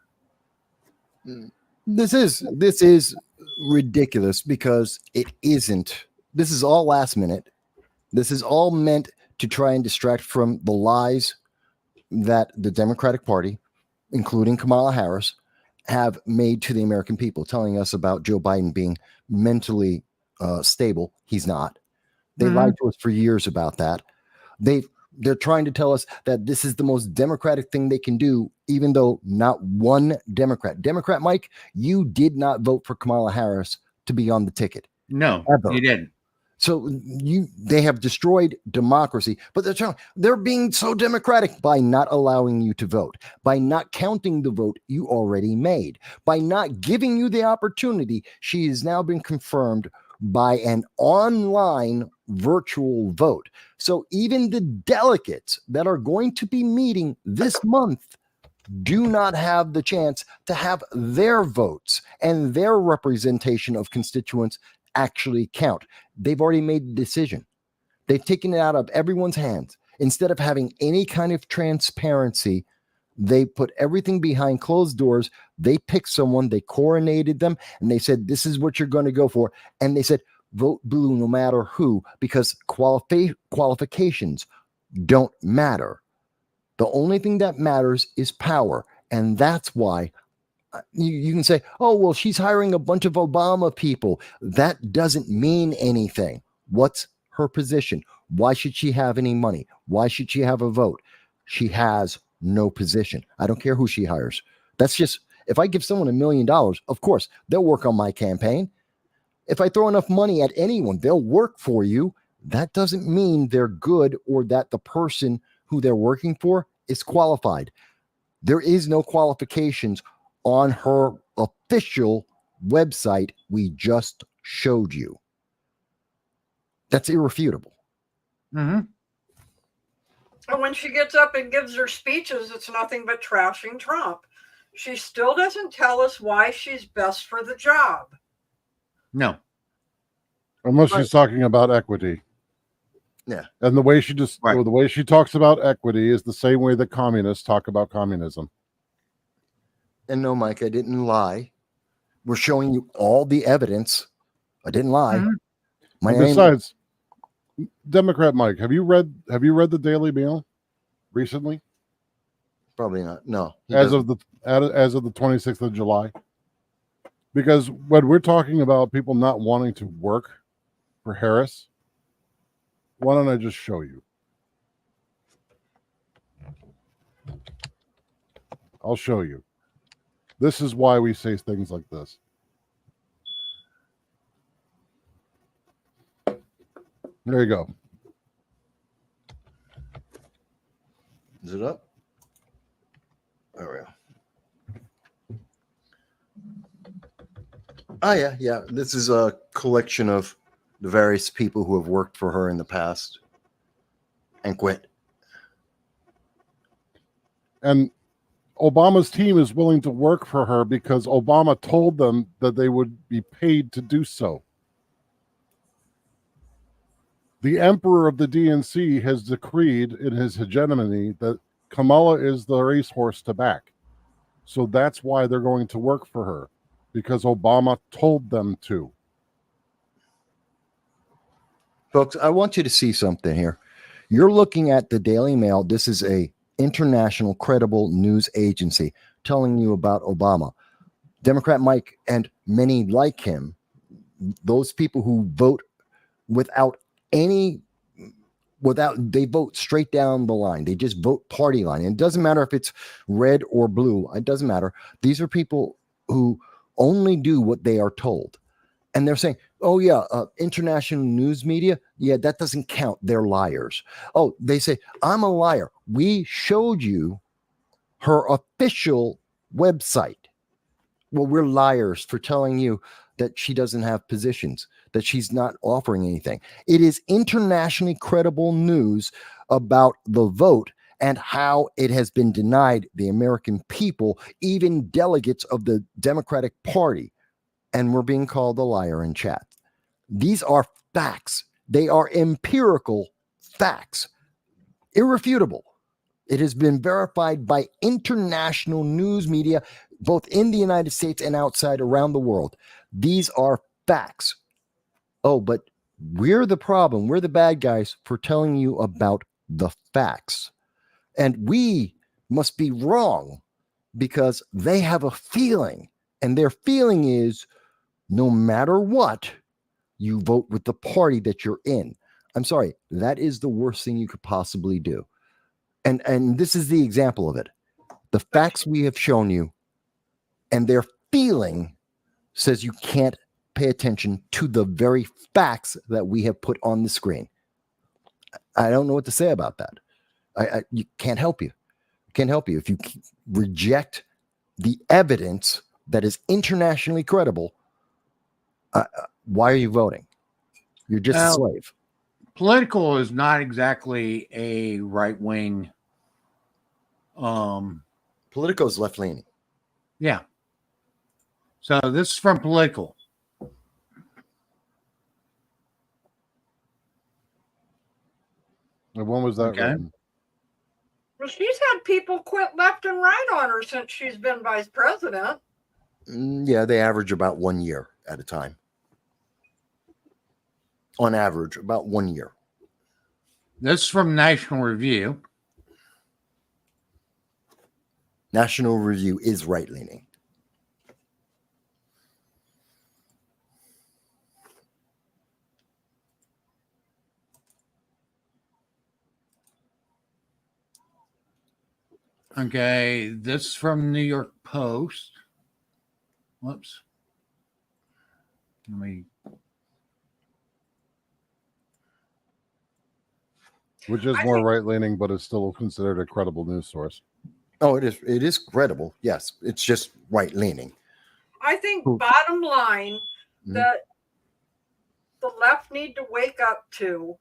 This is ridiculous because it isn't. This is all last minute. This is all meant to try and distract from the lies that the Democratic Party, including Kamala Harris, have made to the American people, telling us about Joe Biden being mentally stable. He's not. They lied to us for years about that. They're trying to tell us that this is the most democratic thing they can do, even though not one Democrat Mike, you did not vote for Kamala Harris to be on the ticket. No, Ever. you didn't. So they have destroyed democracy, but they're being so democratic by not allowing you to vote, by not counting the vote you already made, by not giving you the opportunity. She has now been confirmed by an online virtual vote. So even the delegates that are going to be meeting this month do not have the chance to have their votes and their representation of constituents actually count. They've already made the decision. They've taken it out of everyone's hands. Instead of having any kind of transparency, they put everything behind closed doors. They picked someone, they coronated them, and they said, this is what you're going to go for. And they said, vote blue no matter who, because qualifications don't matter. The only thing that matters is power. And that's why you can say, oh, well, she's hiring a bunch of Obama people. That doesn't mean anything. What's her position? Why should she have any money? Why should she have a vote? She has no position. I don't care who she hires. That's just, if I give someone $1 million, of course, they'll work on my campaign. If I throw enough money at anyone, they'll work for you. That doesn't mean they're good or that the person who they're working for is qualified. There is no qualifications on her official website we just showed you. That's irrefutable. And when she gets up and gives her speeches, it's nothing but trashing Trump. She still doesn't tell us why she's best for the job. No. Unless she's talking about equity. Yeah. And the way the way she talks about equity is the same way that communists talk about communism. And no, Mike, I didn't lie. We're showing you all the evidence. I didn't lie. Besides, Democrat Mike, have you read the Daily Mail recently? Probably not. No. As of the 26th of July. Because when we're talking about people not wanting to work for Harris, why don't I just show you? I'll show you. This is why we say things like this. There you go. Is it up? There we go. Oh, yeah, yeah. This is a collection of the various people who have worked for her in the past and quit. And Obama's team is willing to work for her because Obama told them that they would be paid to do so. The emperor of the DNC has decreed in his hegemony that Kamala is the racehorse to back. So that's why they're going to work for her, because Obama told them to. Folks, I want you to see something here. You're looking at the Daily Mail. This is a international credible news agency telling you about Obama. Democrat Mike and many like him, those people who vote they vote straight down the line. They just vote party line. And it doesn't matter if it's red or blue. It doesn't matter. These are people who only do what they are told. And they're saying, oh, yeah, international news media. Yeah, that doesn't count. They're liars. Oh, they say, I'm a liar. We showed you her official website. Well, we're liars for telling you that she doesn't have positions, that she's not offering anything. It is internationally credible news about the vote and how it has been denied the American people, even delegates of the Democratic Party. And we're being called a liar in chat. These are facts. They are empirical facts, irrefutable. It has been verified by international news media, both in the United States and outside around the world. These are facts. Oh, but we're the problem. We're the bad guys for telling you about the facts. And we must be wrong because they have a feeling. And their feeling is no matter what, You vote with the party that you're in. I'm sorry, that is the worst thing you could possibly do. And this is the example of it. The facts we have shown you and their feeling says you can't pay attention to the very facts that we have put on the screen. I don't know what to say about that. You can't help you. Can't help you. If you reject the evidence that is internationally credible, why are you voting? You're just a slave. Political is not exactly a right-wing. Politico is left-leaning. Yeah. So this is from Political. And when was that Okay. written? Well, she's had people quit left and right on her since she's been vice president. Yeah, they average about 1 year at a time. On average, about 1 year. This is from National Review. National Review is right-leaning. Okay, this is from New York Post. Whoops. Let me. Which is more right-leaning, but is still considered a credible news source. Oh, it is. It is credible. Yes, it's just right-leaning. I think bottom line Mhm. that the left need to wake up to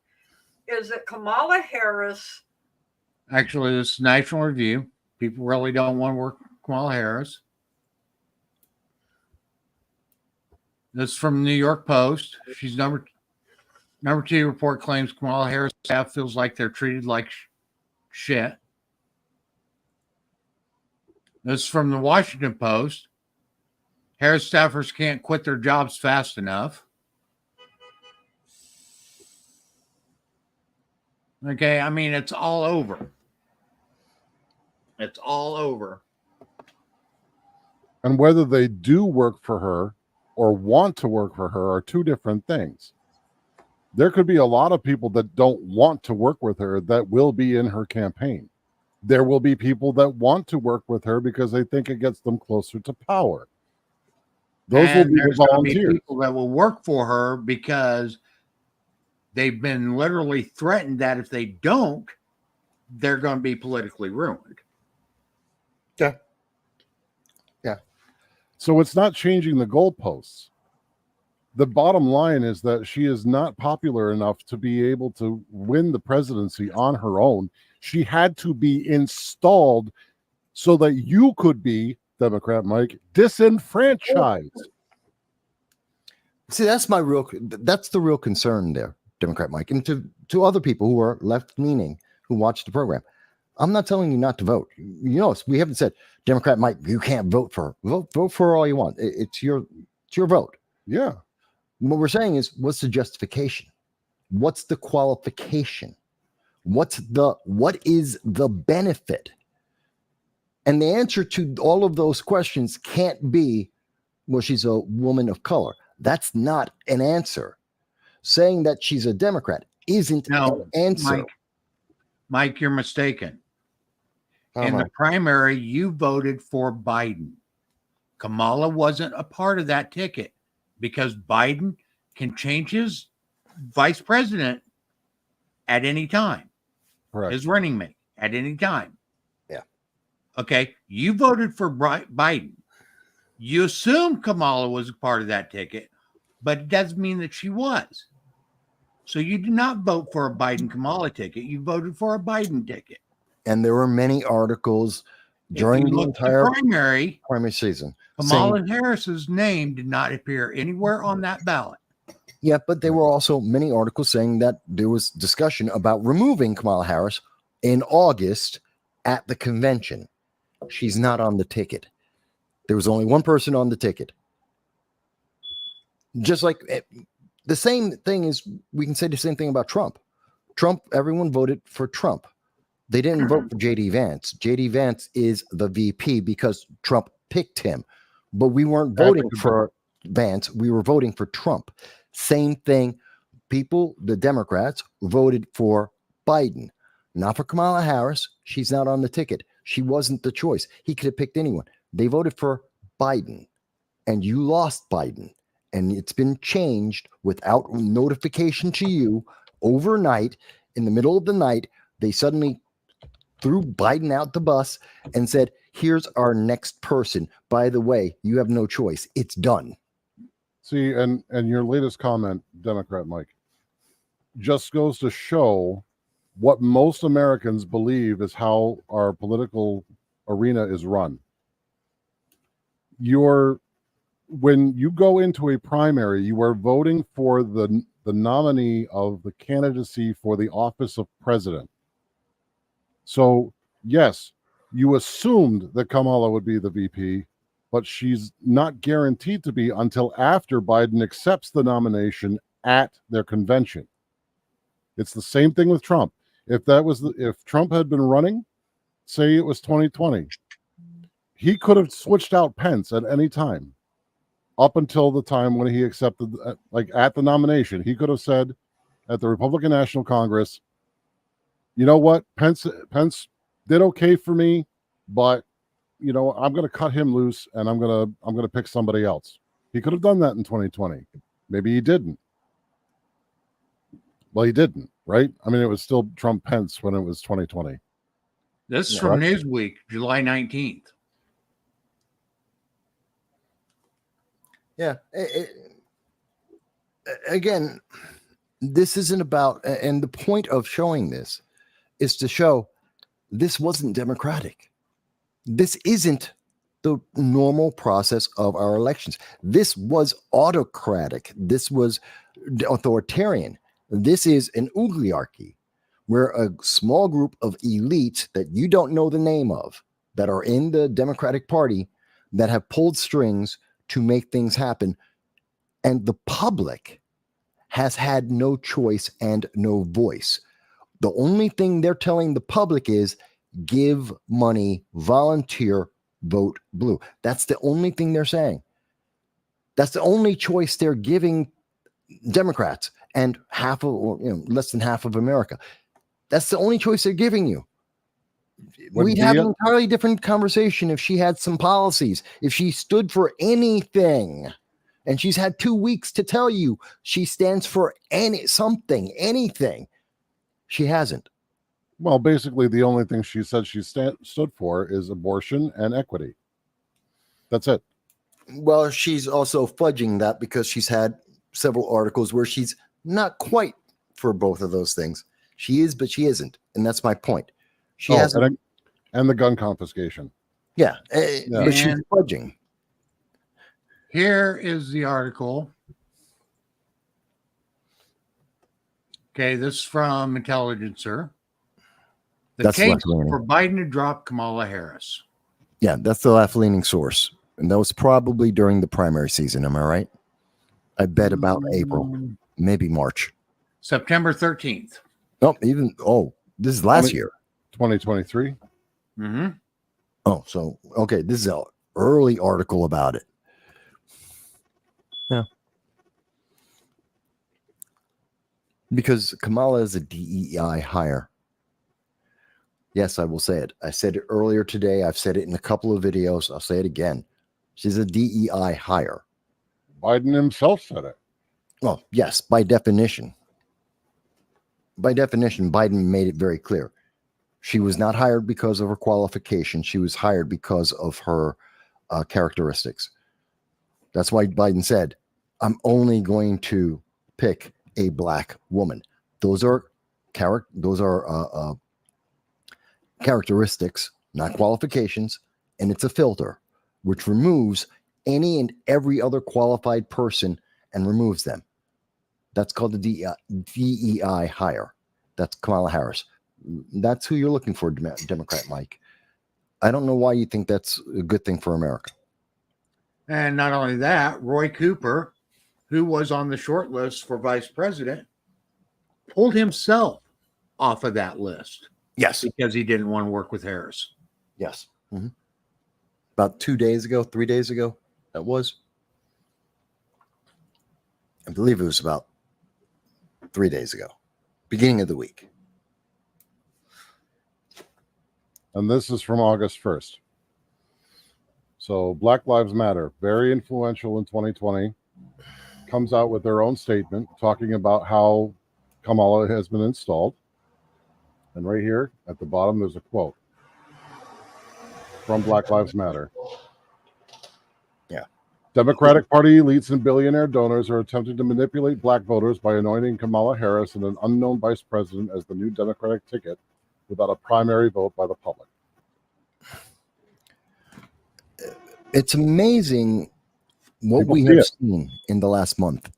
is that Kamala Harris. Actually, this is National Review. People really don't want to work with Kamala Harris. This is from New York Post. She's number 2 report claims Kamala Harris staff feels like they're treated like shit. This is from the Washington Post. Harris staffers can't quit their jobs fast enough. Okay, I mean, it's all over. It's all over. And whether they do work for her or want to work for her are two different things. There could be a lot of people that don't want to work with her that will be in her campaign. There will be people that want to work with her because they think it gets them closer to power. Those will be the there's gonna be volunteers. people that will work for her because they've been literally threatened that if they don't, they're going to be politically ruined. Yeah. So it's not changing the goalposts. The bottom line is that she is not popular enough to be able to win the presidency on her own. She had to be installed so that you could be, Democrat Mike, disenfranchised. See, that's the real concern there, Democrat Mike. And to other people who are left-leaning who watch the program, I'm not telling you not to vote. You know, we haven't said, Democrat Mike, you can't vote for her. Vote for her all you want. It's your vote. Yeah. What we're saying is, what's the justification? What's the qualification? What is the benefit? And the answer to all of those questions can't be, well, she's a woman of color. That's not an answer. Saying that she's a Democrat isn't an answer. Mike, you're mistaken. In the primary, you voted for Biden. Kamala wasn't a part of that ticket because Biden can change his vice president at any time. Correct. His running mate at any time. Yeah. Okay. You voted for Biden. You assumed Kamala was a part of that ticket, but it doesn't mean that she was. So you did not vote for a Biden-Kamala ticket. You voted for a Biden ticket. And there were many articles during the entire primary season. Kamala Harris's name did not appear anywhere on that ballot. Yeah, but there were also many articles saying that there was discussion about removing Kamala Harris in August at the convention. She's not on the ticket. There was only one person on the ticket. Just like the same thing is, we can say the same thing about Trump. Everyone voted for Trump. They didn't vote for J.D. Vance. J.D. Vance is the VP because Trump picked him. But we weren't voting for Vance. We were voting for Trump. Same thing. People, the Democrats, voted for Biden, not for Kamala Harris. She's not on the ticket. She wasn't the choice. He could have picked anyone. They voted for Biden, and you lost Biden. And it's been changed without notification to you overnight. In the middle of the night, they suddenly threw Biden out the bus and said, here's our next person. By the way, you have no choice. It's done. See, and your latest comment, Democrat Mike, just goes to show what most Americans believe is how our political arena is run. When you go into a primary, you are voting for the nominee of the candidacy for the office of president. So, yes, you assumed that Kamala would be the VP, but she's not guaranteed to be until after Biden accepts the nomination at their convention. It's the same thing with Trump. If Trump had been running, say it was 2020, he could have switched out Pence at any time up until the time when he accepted, like at the nomination, he could have said at the Republican National Congress, you know what, Pence did okay for me, but I'm going to cut him loose and I'm going to pick somebody else. He could have done that in 2020. Maybe he didn't. Well, he didn't, right? I mean, it was still Trump Pence when it was 2020. This is from Newsweek, July 19th. Yeah. Again, this isn't about, and the point of showing this is to show this wasn't democratic. This isn't the normal process of our elections. This was autocratic. This was authoritarian. This is an oligarchy where a small group of elites that you don't know the name of that are in the Democratic Party that have pulled strings to make things happen. And the public has had no choice and no voice. The only thing they're telling the public is give money, volunteer, vote blue. That's the only thing they're saying. That's the only choice they're giving Democrats and less than half of America. That's the only choice they're giving you. We'd have an entirely different conversation if she had some policies, if she stood for anything. And she's had 2 weeks to tell you she stands for anything. She hasn't. Well, basically, the only thing she said she stood for is abortion and equity. That's it. Well, she's also fudging that because she's had several articles where she's not quite for both of those things. She is, but she isn't. And that's my point. She hasn't. And the gun confiscation. Yeah. But she's fudging. Here is the article. Okay, this is from Intelligencer. The case for Biden to drop Kamala Harris. Yeah, that's the left-leaning source. And that was probably during the primary season. Am I right? I bet about April, maybe March. September 13th. This is last year. 2023. Mm-hmm. Oh, so, okay. This is an early article about it. Yeah. Because Kamala is a DEI hire. Yes, I will say it. I said it earlier today. I've said it in a couple of videos. I'll say it again. She's a DEI hire. Biden himself said it. Well, yes, by definition. By definition, Biden made it very clear. She was not hired because of her qualifications. She was hired because of her characteristics. That's why Biden said, I'm only going to pick a black woman. Those are characteristics, not qualifications, and it's a filter which removes any and every other qualified person and removes them. That's called the DEI hire. That's Kamala Harris. That's who you're looking for, Democrat Mike. I don't know why you think that's a good thing for America. And not only that, Roy Cooper, who was on the short list for vice president, pulled himself off of that list. Yes. Because he didn't want to work with Harris. Yes. Mm-hmm. About 3 days ago, that was. I believe it was about 3 days ago, beginning of the week. And this is from August 1st. So Black Lives Matter, very influential in 2020, comes out with their own statement talking about how Kamala has been installed. And right here at the bottom, there's a quote from Black Lives Matter. Yeah. Democratic Party elites and billionaire donors are attempting to manipulate black voters by anointing Kamala Harris and an unknown vice president as the new Democratic ticket without a primary vote by the public. It's amazing what People we see have it. seen in the last month,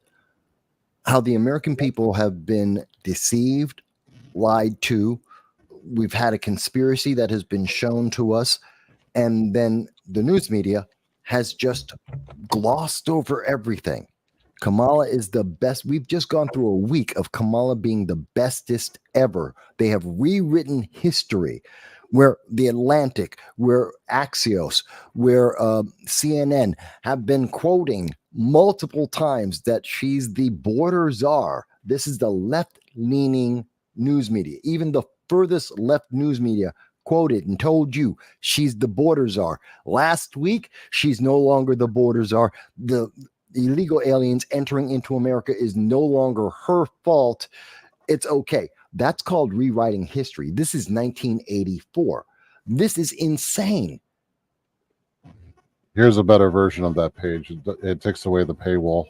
how the American people have been deceived, lied to. We've had a conspiracy that has been shown to us, and then the news media has just glossed over everything. Kamala is the best. We've just gone through a week of Kamala being the bestest ever. They have rewritten history, where the Atlantic, where Axios, where CNN have been quoting multiple times that she's the border czar. This is the left-leaning news media. Even the furthest left news media quoted and told you she's the border czar. Last week, she's no longer the border czar. The illegal aliens entering into America is no longer her fault. It's okay. That's called rewriting history. This is 1984. This is insane. Here's a better version of that page. It takes away the paywall.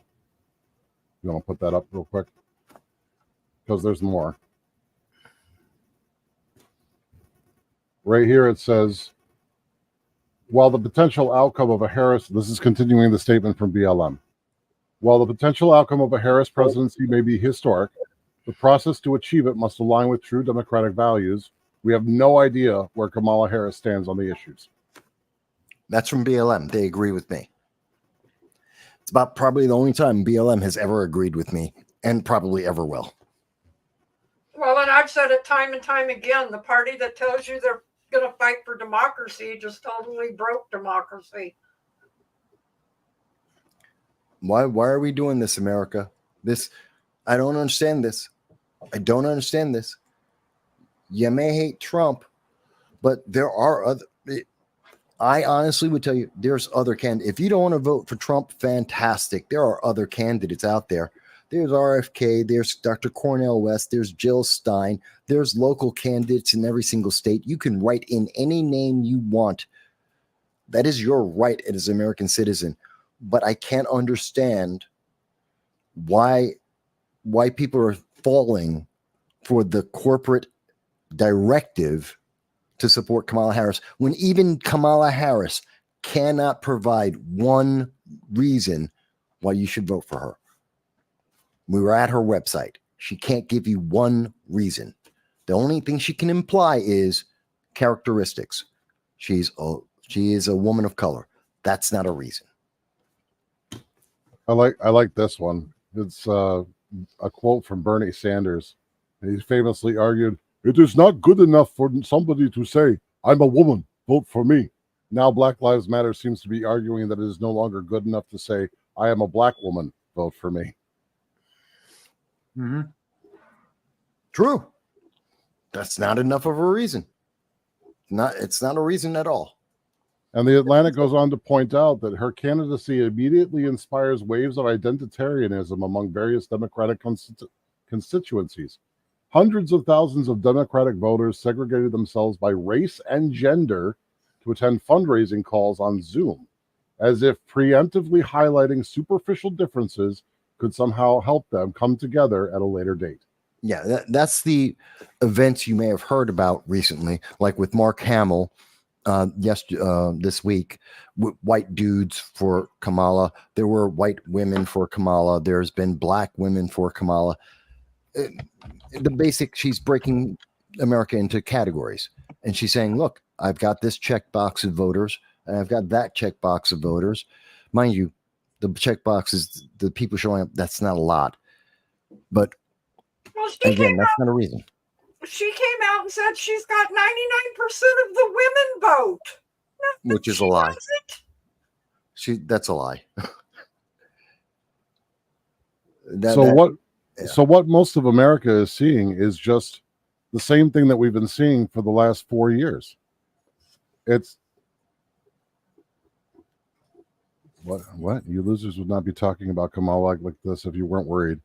You want to put that up real quick? Because there's more. Right here it says, while the potential outcome of a Harris, this is continuing the statement from BLM. While the potential outcome of a Harris presidency may be historic, the process to achieve it must align with true democratic values. We have no idea where Kamala Harris stands on the issues. That's from BLM. They agree with me. It's about probably the only time BLM has ever agreed with me, and probably ever will. Well, and I've said it time and time again, the party that tells you they're going to fight for democracy just totally broke democracy. Why are we doing this, America? I don't understand this. I don't understand this. You may hate Trump, but there are other. I honestly would tell you there's other candidates. If you don't want to vote for Trump, fantastic. There are other candidates out there. There's RFK, there's Dr. Cornel West, there's Jill Stein, there's local candidates in every single state. You can write in any name you want. That is your right as an American citizen. But I can't understand why people are falling for the corporate directive to support Kamala Harris when even Kamala Harris cannot provide one reason why you should vote for her. We were at her website. She can't give you one reason. The only thing she can imply is characteristics. She is a woman of color. That's not a reason. I like this one. It's a quote from Bernie Sanders. He famously argued, "It is not good enough for somebody to say, 'I'm a woman, vote for me.' Now Black Lives Matter seems to be arguing that it is no longer good enough to say, 'I am a black woman, vote for me.'" Mm-hmm. True. That's not enough of a reason. It's not a reason at all. And the Atlantic goes on to point out that her candidacy immediately inspires waves of identitarianism among various Democratic constituencies. Hundreds of thousands of Democratic voters segregated themselves by race and gender to attend fundraising calls on Zoom, as if preemptively highlighting superficial differences could somehow help them come together at a later date. Yeah, that's the events you may have heard about recently, like with Mark Hamill this week, white dudes for Kamala. There were white women for Kamala. There's been black women for Kamala. She's breaking America into categories. And she's saying, look, I've got this checkbox of voters, and I've got that checkbox of voters. Mind you, the checkbox is the people showing up. That's not a lot. But again, that's not a reason. She came out and said she's got 99% of the women vote. No, which is a lie. Doesn't. That's a lie. So what most of America is seeing is just the same thing that we've been seeing for the last 4 years. It's what you losers would not be talking about Kamala like this if you weren't worried.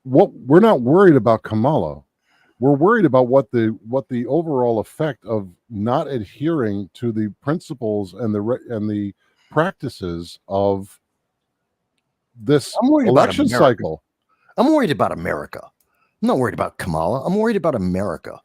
We're not worried about Kamala. We're worried about what the overall effect of not adhering to the principles and the practices of this election cycle. I'm worried about America. I'm not worried about Kamala. I'm worried about America.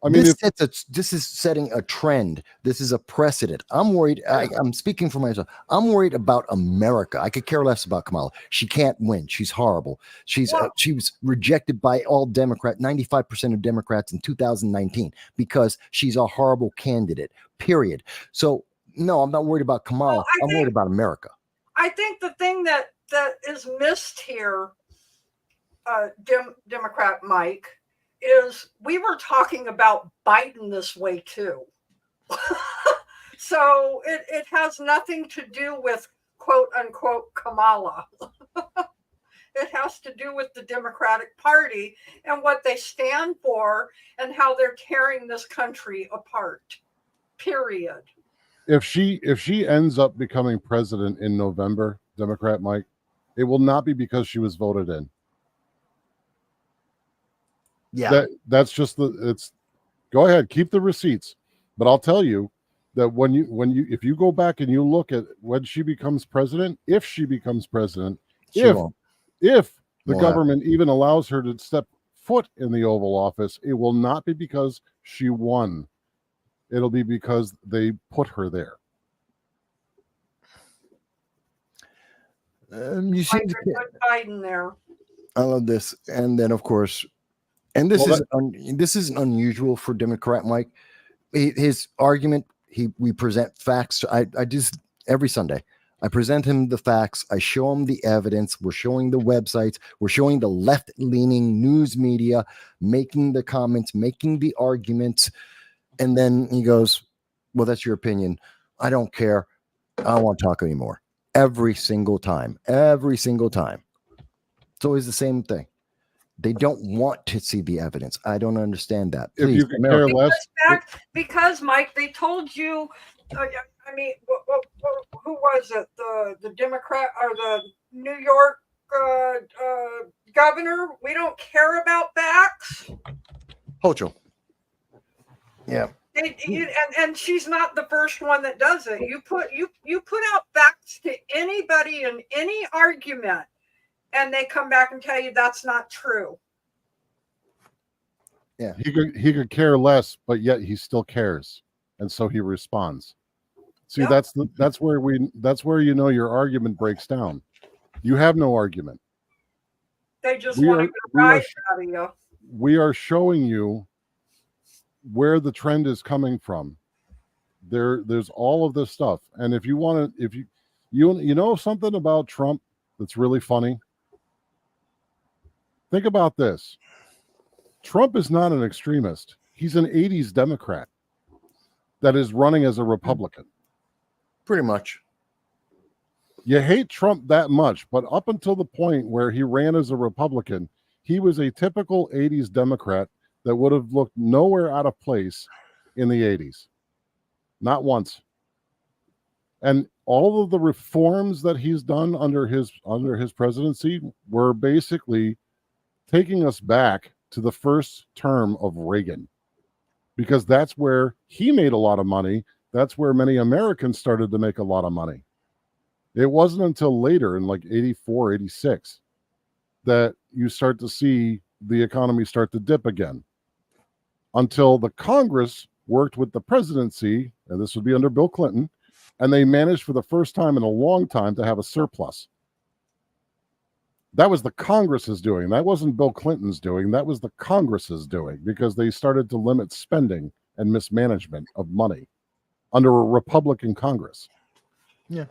I mean, this is setting a trend. This is a precedent. I'm worried. I'm speaking for myself. I'm worried about America. I could care less about Kamala. She can't win. She's horrible. She was rejected by all 95% of Democrats in 2019 because she's a horrible candidate, period. So, no, I'm not worried about Kamala. I'm worried about America. I think the thing that is missed here, Democrat Mike, is we were talking about Biden this way too. So it has nothing to do with quote unquote Kamala. It has to do with the Democratic Party and what they stand for and how they're tearing this country apart. Period. If she ends up becoming president in November, Democrat Mike, it will not be because she was voted in. Yeah, that's just it's go ahead, keep the receipts, but I'll tell you that if you go back and you look at when she becomes president, if she becomes president, if the government even allows her to step foot in the Oval Office, it will not be because she won. It'll be because they put her there. You seem to put Biden there. I love this, and then of course. And this isn't unusual for Democrat Mike. His argument, we present facts. I just every Sunday I present him the facts. I show him the evidence. We're showing the websites. We're showing the left-leaning news media making the comments, making the arguments, and then he goes, "Well, that's your opinion. I don't care. I don't want to talk anymore." Every single time. It's always the same thing. They don't want to see the evidence. I don't understand that. Please, if you could care less, because Mike, they told you. I mean, who was it? The Democrat or the New York governor? We don't care about facts. Hochul. Yeah. And she's not the first one that does it. You put out facts to anybody in any argument, and they come back and tell you that's not true. Yeah, he could care less, but yet he still cares, and so he responds. See, Yep. that's where you know your argument breaks down. You have no argument. They just want to get a rise out of you. We are showing you where the trend is coming from. There's all of this stuff, and if you want to, if you know something about Trump that's really funny. Think about this. Trump is not an extremist. He's an 80s Democrat that is running as a Republican. Pretty much. You hate Trump that much, but up until the point where he ran as a Republican, he was a typical 80s Democrat that would have looked nowhere out of place in the 80s. Not once. And all of the reforms that he's done under his presidency were basically taking us back to the first term of Reagan, because that's where he made a lot of money. That's where many Americans started to make a lot of money. It wasn't until later in like 84, 86 that you start to see the economy start to dip again, until the Congress worked with the presidency, and this would be under Bill Clinton, and they managed for the first time in a long time to have a surplus. That was the Congress's doing. That wasn't Bill Clinton's doing. That was the Congress's doing, because they started to limit spending and mismanagement of money under a Republican Congress. Yeah.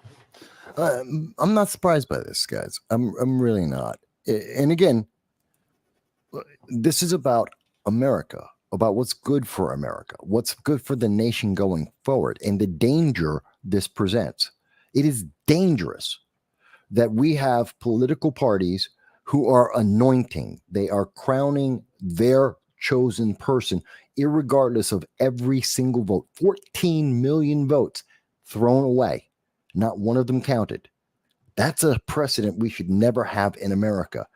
I'm not surprised by this, guys. I'm really not. And again, this is about America, about what's good for America, what's good for the nation going forward, and the danger this presents. It is dangerous that we have political parties who are anointing, they are crowning their chosen person, irregardless of every single vote. 14 million votes thrown away. Not one of them counted. That's a precedent we should never have in America.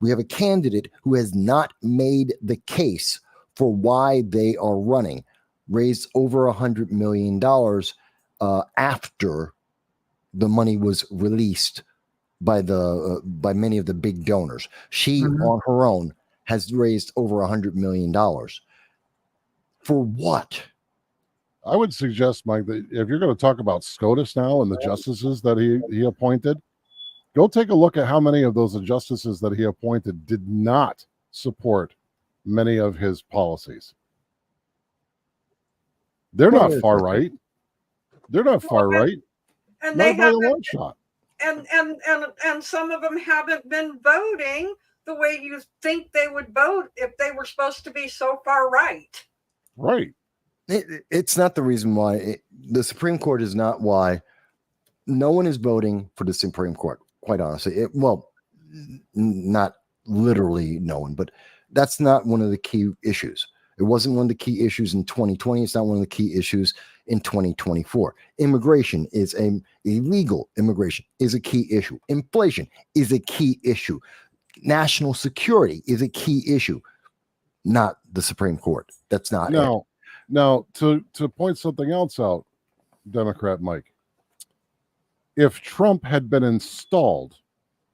We have a candidate who has not made the case for why they are running, raised over $100 million after the money was released by by many of the big donors. She on her own has raised over $100 million. For what? I would suggest, Mike, that if you're going to talk about SCOTUS now and the justices that he appointed, go take a look at how many of those justices that he appointed did not support many of his policies. They're not far right. They're not far right. And Not they by a have, long shot. and some of them haven't been voting the way you think they would vote if they were supposed to be so far right. Right. It's not the reason why. The Supreme Court is not why. No one is voting for the Supreme Court, quite honestly. Not literally no one, but that's not one of the key issues. It wasn't one of the key issues in 2020. It's not one of the key issues in 2024. Immigration is illegal immigration is a key issue. Inflation is a key issue. National security is a key issue. Not the Supreme Court. That's not it. Now, to point something else out, Democrat Mike, if Trump had been installed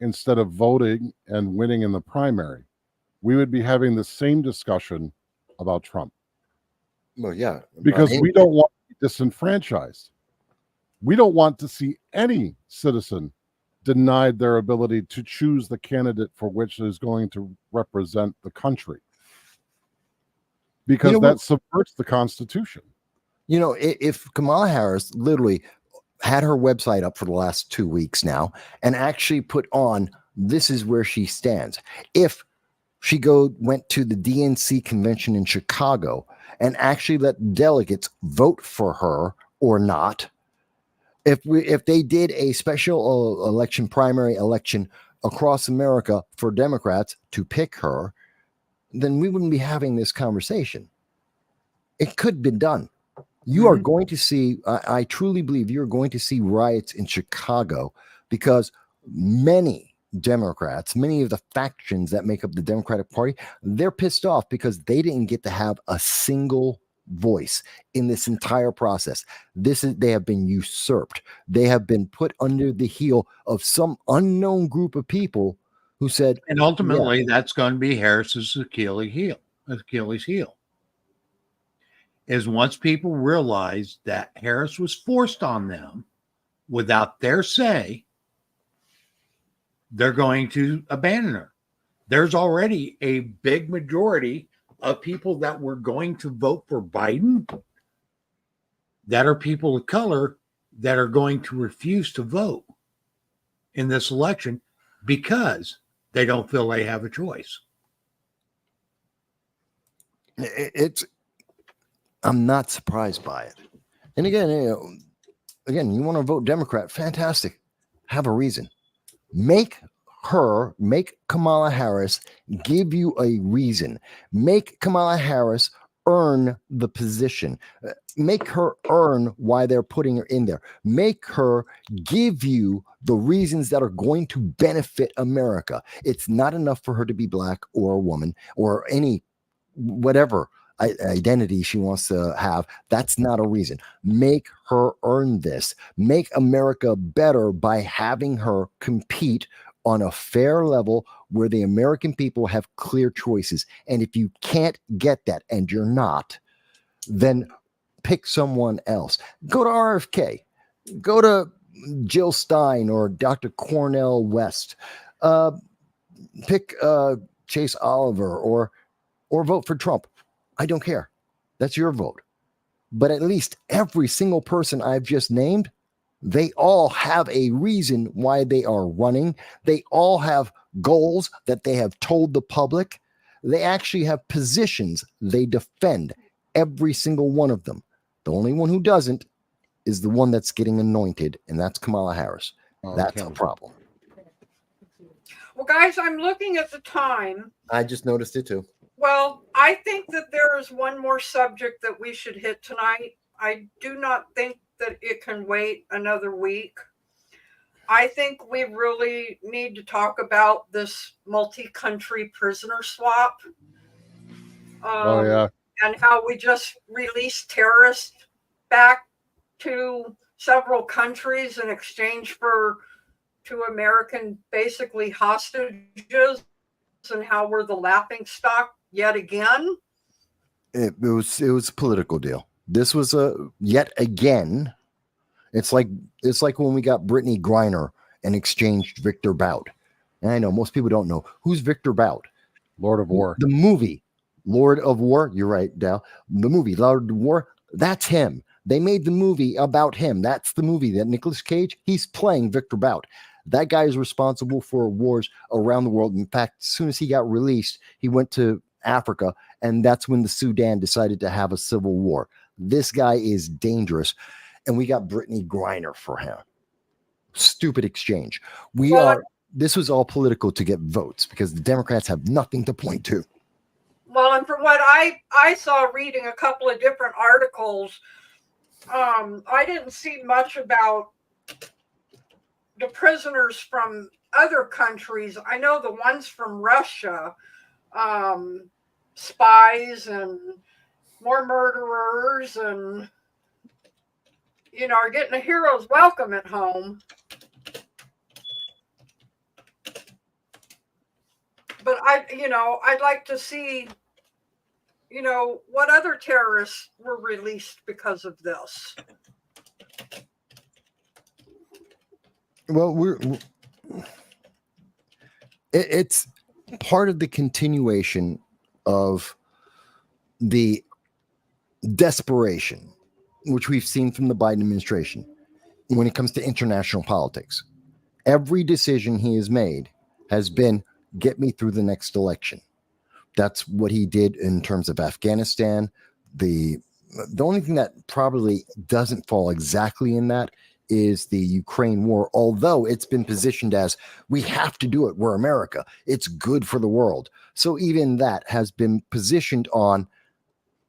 instead of voting and winning in the primary, we would be having the same discussion about Trump. Well, yeah. Because we don't want to be disenfranchised. We don't want to see any citizen denied their ability to choose the candidate for which is going to represent the country. Because that subverts the Constitution. You know, if Kamala Harris literally had her website up for the last 2 weeks now and actually put on, this is where she stands. If she went to the DNC convention in Chicago and actually let delegates vote for her or not, if they did a special election, primary election across America for Democrats to pick her, then we wouldn't be having this conversation. It could be done. You are going to see, I truly believe you're going to see riots in Chicago because many Democrats, many of the factions that make up the Democratic Party, they're pissed off because they didn't get to have a single voice in this entire process. They have been usurped. They have been put under the heel of some unknown group of people who said, and ultimately that's going to be Harris's Achilles heel. Is once people realize that Harris was forced on them without their say, they're going to abandon her. There's already a big majority of people that were going to vote for Biden that are people of color that are going to refuse to vote in this election because they don't feel they have a choice. I'm not surprised by it. And again, you want to vote Democrat, fantastic. Have a reason. Make Kamala Harris give you a reason. Make Kamala Harris earn the position. Make her earn why they're putting her in there. Make her give you the reasons that are going to benefit America. It's not enough for her to be black or a woman or any whatever identity she wants to have. That's not a reason. Make her earn this. Make America better by having her compete on a fair level where the American people have clear choices. And if you can't get that, and you're not, then pick someone else. Go to RFK. Go to Jill Stein or Dr. Cornel West. Pick Chase Oliver or vote for Trump. I don't care. That's your vote. But at least every single person I've just named, they all have a reason why they are running. They all have goals that they have told the public. They actually have positions they defend, every single one of them. The only one who doesn't is the one that's getting anointed, and that's Kamala Harris. That's a problem. guys, I'm looking at the time. I just noticed it too. Well, I think that there is one more subject that we should hit tonight. I do not think that it can wait another week. I think we really need to talk about this multi-country prisoner swap. Oh yeah. And how we just released terrorists back to several countries in exchange for 2 American basically hostages, and how we're the laughing stock yet again. It was a political deal. This was a yet again. It's like when we got Brittany Griner and exchanged Victor Bout. And I know most people don't know who's Victor Bout. Lord of War. The movie Lord of War. You're right, Dal. The movie Lord of War. That's him. They made the movie about him. That's the movie that Nicolas Cage. He's playing Victor Bout. That guy is responsible for wars around the world. In fact, as soon as he got released, he went to Africa, and that's when the Sudan decided to have a civil war. This guy is dangerous, and we got Brittany Griner for him. Stupid exchange. This was all political to get votes because the Democrats have nothing to point to. Well, and from what I saw reading a couple of different articles, I didn't see much about the prisoners from other countries. I know the ones from Russia, spies and more murderers, and are getting a hero's welcome at home. But I'd like to see, what other terrorists were released because of this. Well, it's part of the continuation of the desperation, which we've seen from the Biden administration when it comes to international politics. Every decision he has made has been, get me through the next election. That's what he did in terms of Afghanistan. The only thing that probably doesn't fall exactly in that is the Ukraine war, although it's been positioned as we have to do it. We're America. It's good for the world. So even that has been positioned on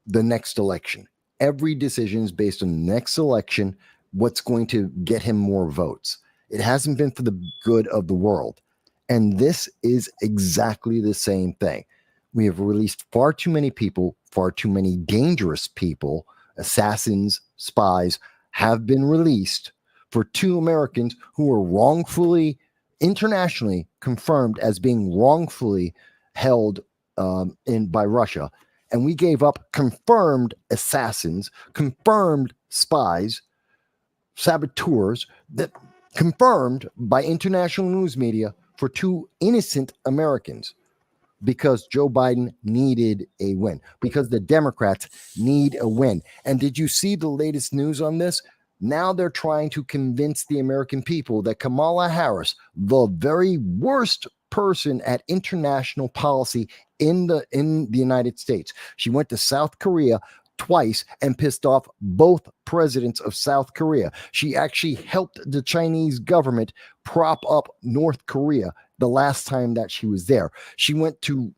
the next election. Every decision is based on the next election, what's going to get him more votes. It hasn't been for the good of the world. And this is exactly the same thing. We have released far too many people, far too many dangerous people, assassins, spies have been released for 2 Americans who were wrongfully, internationally confirmed as being wrongfully held by Russia. And we gave up confirmed assassins, confirmed spies, saboteurs, that confirmed by international news media for 2 innocent Americans because Joe Biden needed a win, because the Democrats need a win. And did you see the latest news on this? Now they're trying to convince the American people that Kamala Harris, the very worst person at international policy in the United States, she went to South Korea twice and pissed off both presidents of South Korea. She actually helped the Chinese government prop up North Korea the last time that she was there. She went to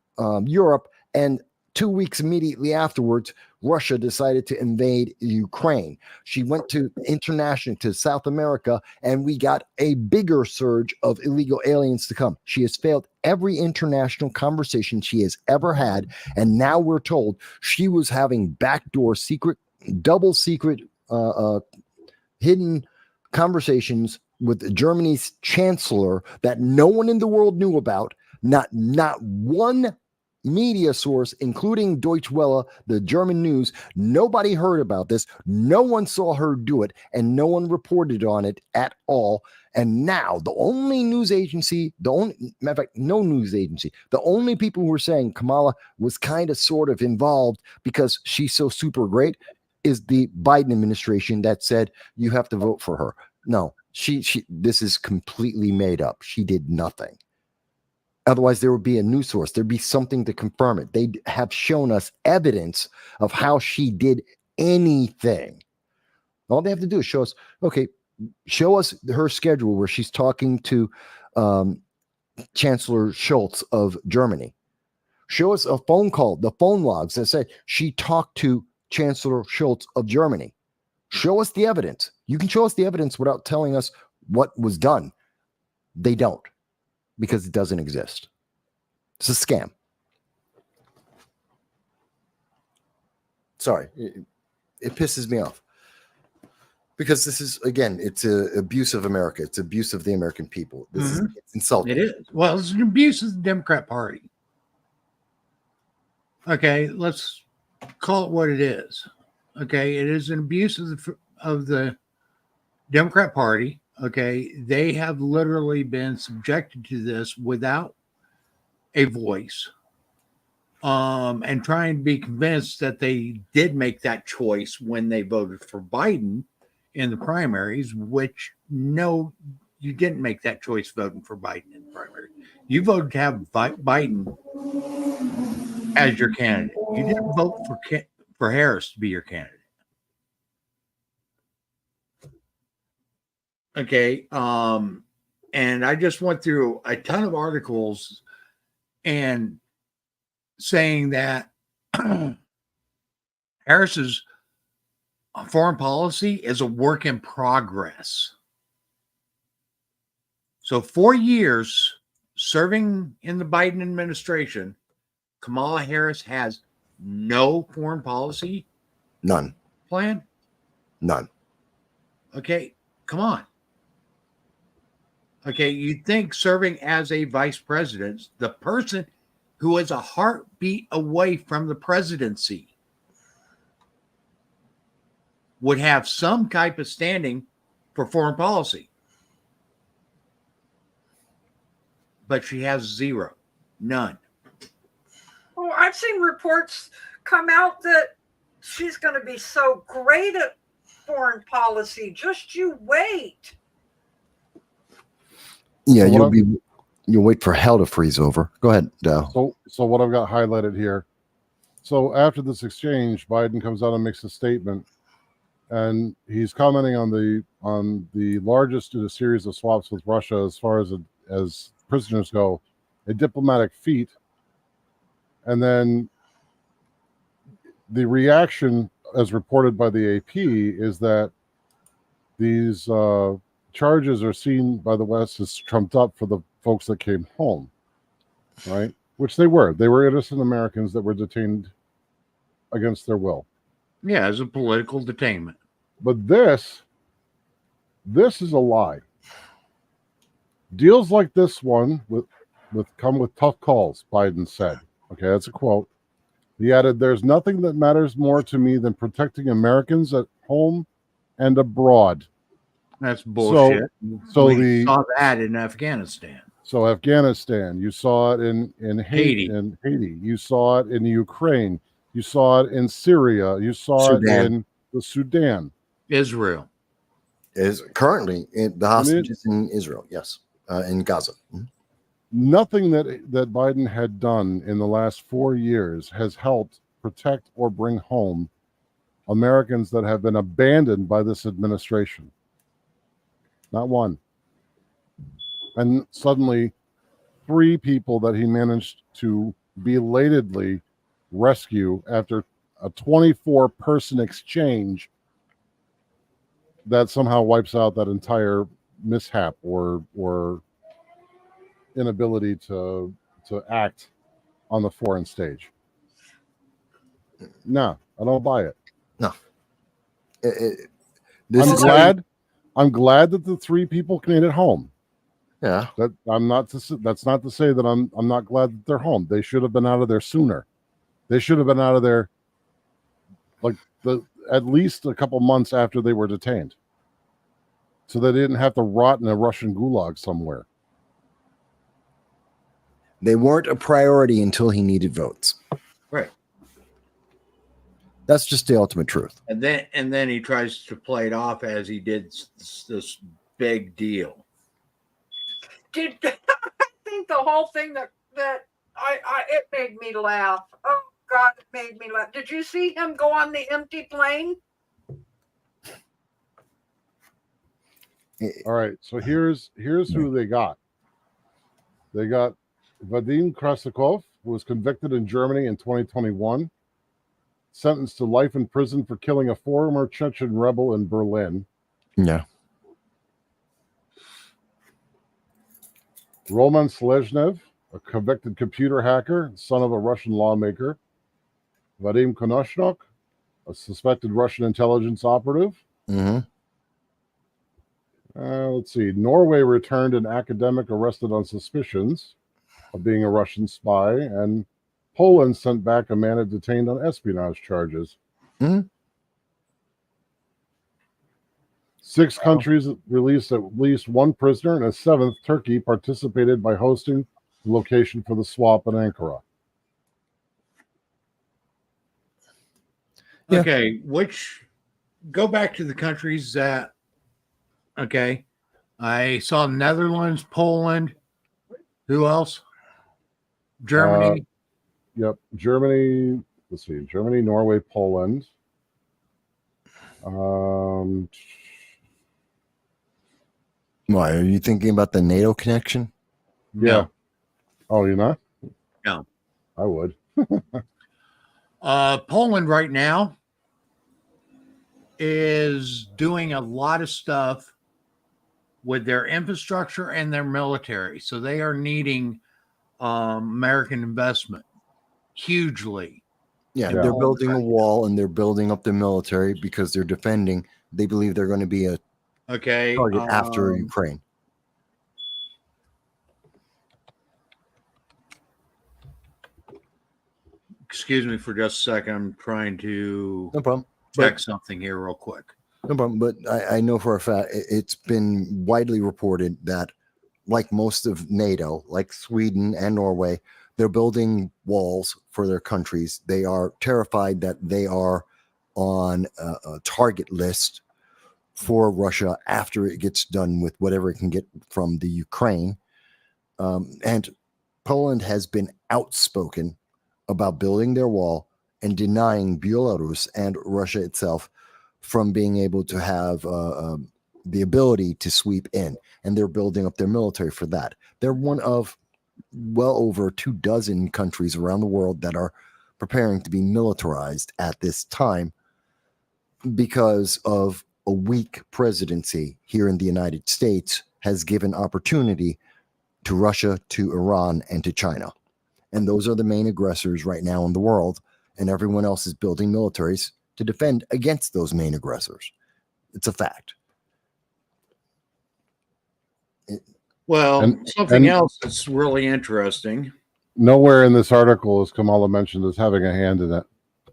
Europe, and 2 weeks immediately afterwards, Russia decided to invade Ukraine. She went to South America, and we got a bigger surge of illegal aliens to come. She has failed every international conversation she has ever had, and now we're told she was having backdoor secret, double secret, hidden conversations with Germany's chancellor that no one in the world knew about. Not one media source, including Deutsche Welle, the German news, nobody heard about this. No one saw her do it, and no one reported on it at all. And now the only news agency, matter of fact, no news agency, the only people who are saying Kamala was kind of sort of involved because she's so super great is the Biden administration that said you have to vote for her. No, this is completely made up. She did nothing. Otherwise, there would be a news source. There'd be something to confirm it. They'd have shown us evidence of how she did anything. All they have to do is show us, okay, show us her schedule where she's talking to Chancellor Schultz of Germany. Show us a phone call, the phone logs that said she talked to Chancellor Schultz of Germany. Show us the evidence. You can show us the evidence without telling us what was done. They don't, because it doesn't exist. It's a scam. Sorry, it pisses me off. Because this is, again, it's an abuse of America. It's abuse of the American people. This is it's insulting. It is. Well, it's an abuse of the Democrat Party. Okay, let's call it what it is. Okay, it is an abuse of the Democrat Party. Okay, they have literally been subjected to this without a voice, and trying to be convinced that they did make that choice when they voted for Biden in the primaries, which no, you didn't make that choice voting for Biden in the primary. You voted to have Biden as your candidate. You didn't vote for Harris to be your candidate. Okay. And I just went through a ton of articles and saying that Harris's foreign policy is a work in progress. So 4 years serving in the Biden administration, Kamala Harris has no foreign policy None. plan. None. Okay, come on. Okay, you'd think serving as a vice president, the person who is a heartbeat away from the presidency would have some type of standing for foreign policy. But she has zero. None. Oh, I've seen reports come out that she's going to be so great at foreign policy. Just you wait. Yeah, So you'll wait for hell to freeze over. Go ahead, Dow. So what I've got highlighted here. So after this exchange, Biden comes out and makes a statement, and he's commenting on the largest in a series of swaps with Russia as far as prisoners go, a diplomatic feat. And then the reaction, as reported by the AP, is that these charges are seen by the West as trumped up for the folks that came home, right? Which they were. They were innocent Americans that were detained against their will. Yeah, as a political detainment. But this is a lie. Deals like this one come with tough calls, Biden said. Okay, that's a quote. He added, "There's nothing that matters more to me than protecting Americans at home and abroad." That's bullshit. So we saw that in Afghanistan. So Afghanistan, you saw it in Haiti. In Haiti, you saw it in Ukraine, you saw it in Syria, you saw it in the Sudan. Israel is currently in the hostages in Israel. Yes, in Gaza. Mm-hmm. Nothing that Biden had done in the last 4 years has helped protect or bring home Americans that have been abandoned by this administration. Not one. And suddenly, 3 people that he managed to belatedly rescue after a 24-person exchange that somehow wipes out that entire mishap or inability to act on the foreign stage. No, I don't buy it. No. I'm glad that the 3 people made it home. Yeah. That's not to say that I'm not glad that they're home. They should have been out of there sooner. They should have been out of there at least a couple months after they were detained, so they didn't have to rot in a Russian gulag somewhere. They weren't a priority until he needed votes. Right. That's just the ultimate truth. And then he tries to play it off as he did this big deal. I think the whole thing that it made me laugh. Oh God, it made me laugh. Did you see him go on the empty plane? All right, so here's who they got. They got Vadim Krasnikov, who was convicted in Germany in 2021, sentenced to life in prison for killing a former Chechen rebel in Berlin. Yeah. Roman Seleznev, a convicted computer hacker, son of a Russian lawmaker. Vadim Konashnok, a suspected Russian intelligence operative. Mm-hmm. Let's see. Norway returned an academic arrested on suspicions of being a Russian spy, and Poland sent back a man it detained on espionage charges. Mhm. 6 countries released at least 1 prisoner, and a 7th, Turkey, participated by hosting the location for the swap in Ankara. Yeah. Okay, go back to the countries that, okay, I saw Netherlands, Poland. Who else? Germany. Yep. Germany, let's see. Germany, Norway, Poland. Why are you thinking about the NATO connection? Yeah. No. Oh, you're not? No. I would. Poland right now is doing a lot of stuff with their infrastructure and their military. So they are needing American investment hugely. Yeah, Yeah. they're building a wall and they're building up their military because they're defending. They believe they're going to be a Okay. target after Ukraine. Excuse me for just a second. I'm trying to No problem. check something here real quick. No problem. But I know for a fact it's been widely reported that, like most of NATO, like Sweden and Norway, they're building walls for their countries. They are terrified that they are on a target list for Russia after it gets done with whatever it can get from the Ukraine. And Poland has been outspoken about building their wall and denying Belarus and Russia itself from being able to have the ability to sweep in. And they're building up their military for that. They're one of well over 24 countries around the world that are preparing to be militarized at this time because of a weak presidency here in the United States has given opportunity to Russia, to Iran, and to China. And those are the main aggressors right now in the world. And everyone else is building militaries to defend against those main aggressors. It's a fact. Well, something else that's really interesting. Nowhere in this article is Kamala mentioned as having a hand in it.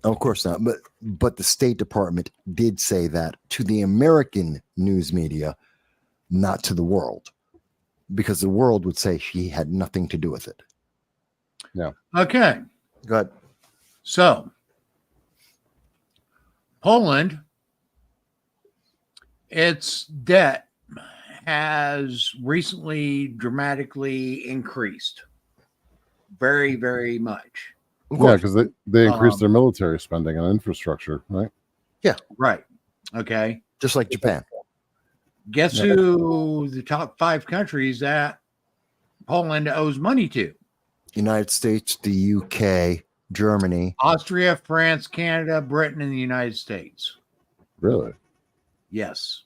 Of course not. But the State Department did say that to the American news media, not to the world, because the world would say she had nothing to do with it. Yeah. Okay. Go ahead. So, Poland, its debt has recently dramatically increased. Very, very much. Yeah, because they increased their military spending on infrastructure, right? Yeah. Right. Okay. Just like Japan. Guess who the top 5 countries that Poland owes money to? United States, the UK, Germany. Austria, France, Canada, Britain, and the United States. Really? Yes.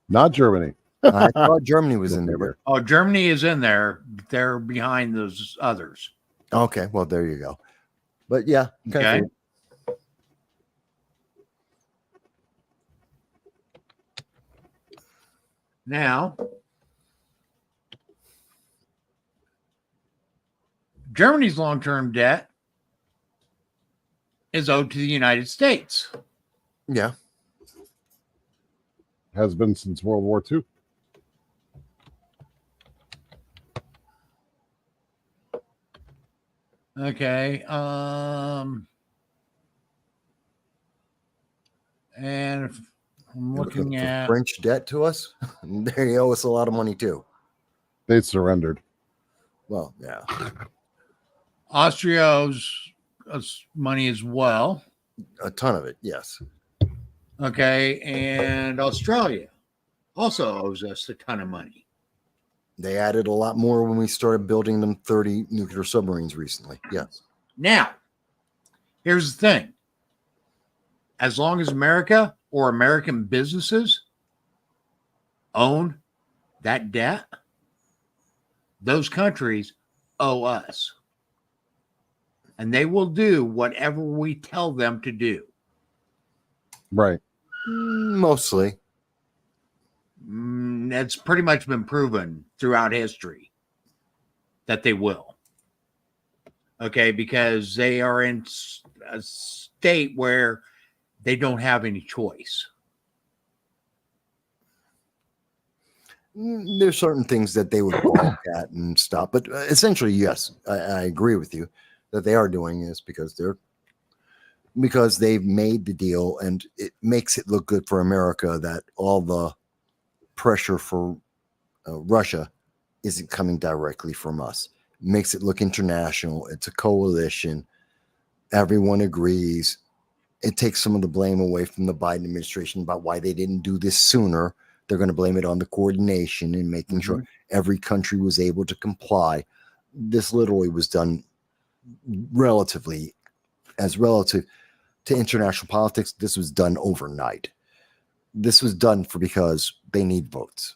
Not Germany. I thought Germany was in there, but Oh, Germany is in there. They're behind those others. okay, well, there you go. But yeah, Okay. Now, Germany's long-term debt is owed to the United States. Yeah. Has been since World War II. Okay. And if I'm looking The at French debt to us. They owe us a lot of money too. They surrendered. Well, yeah. Austria owes us money as well. A ton of it, yes. Okay. And Australia also owes us a ton of money. They added a lot more when we started building them 30 nuclear submarines recently. Yes. Now, here's the thing. As long as America or American businesses own that debt, those countries owe us. And they will do whatever we tell them to do. Right. Mostly. It's pretty much been proven throughout history that they will. Okay, because they are in a state where they don't have any choice. There's certain things that they would balk at and stop, but essentially, yes, I agree with you that they are doing this because they've made the deal, and it makes it look good for America that all the pressure for Russia isn't coming directly from us. It makes it look international. It's a coalition. Everyone agrees. It takes some of the blame away from the Biden administration about why they didn't do this sooner. They're going to blame it on the coordination and making sure every country was able to comply. This literally was done relative to international politics. This was done overnight. This was done because they need votes.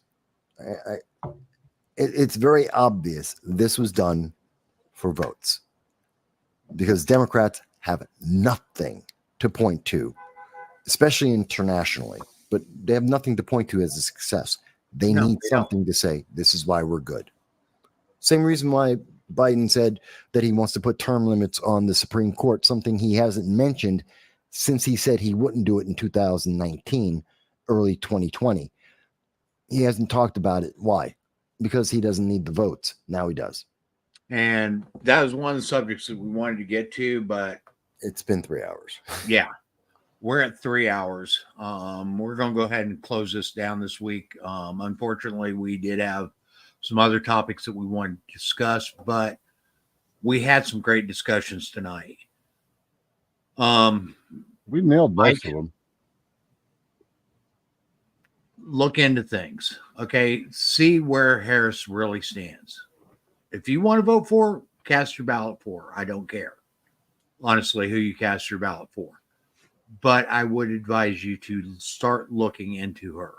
It's very obvious this was done for votes because Democrats have nothing to point to, especially internationally, but they have nothing to point to as a success. They need something to say, this is why we're good. Same reason why Biden said that he wants to put term limits on the Supreme Court, something he hasn't mentioned since he said he wouldn't do it in 2019, early 2020. He hasn't talked about it. Why? Because he doesn't need the votes. Now he does. And that was one of the subjects that we wanted to get to, but it's been 3 hours. Yeah, we're at 3 hours. We're going to go ahead and close this down this week. Unfortunately, we did have some other topics that we wanted to discuss, but we had some great discussions tonight. We nailed most of them. Look into things, okay? See where Harris really stands. If you want to vote for, cast your ballot for her. I don't care, honestly, who you cast your ballot for. But I would advise you to start looking into her,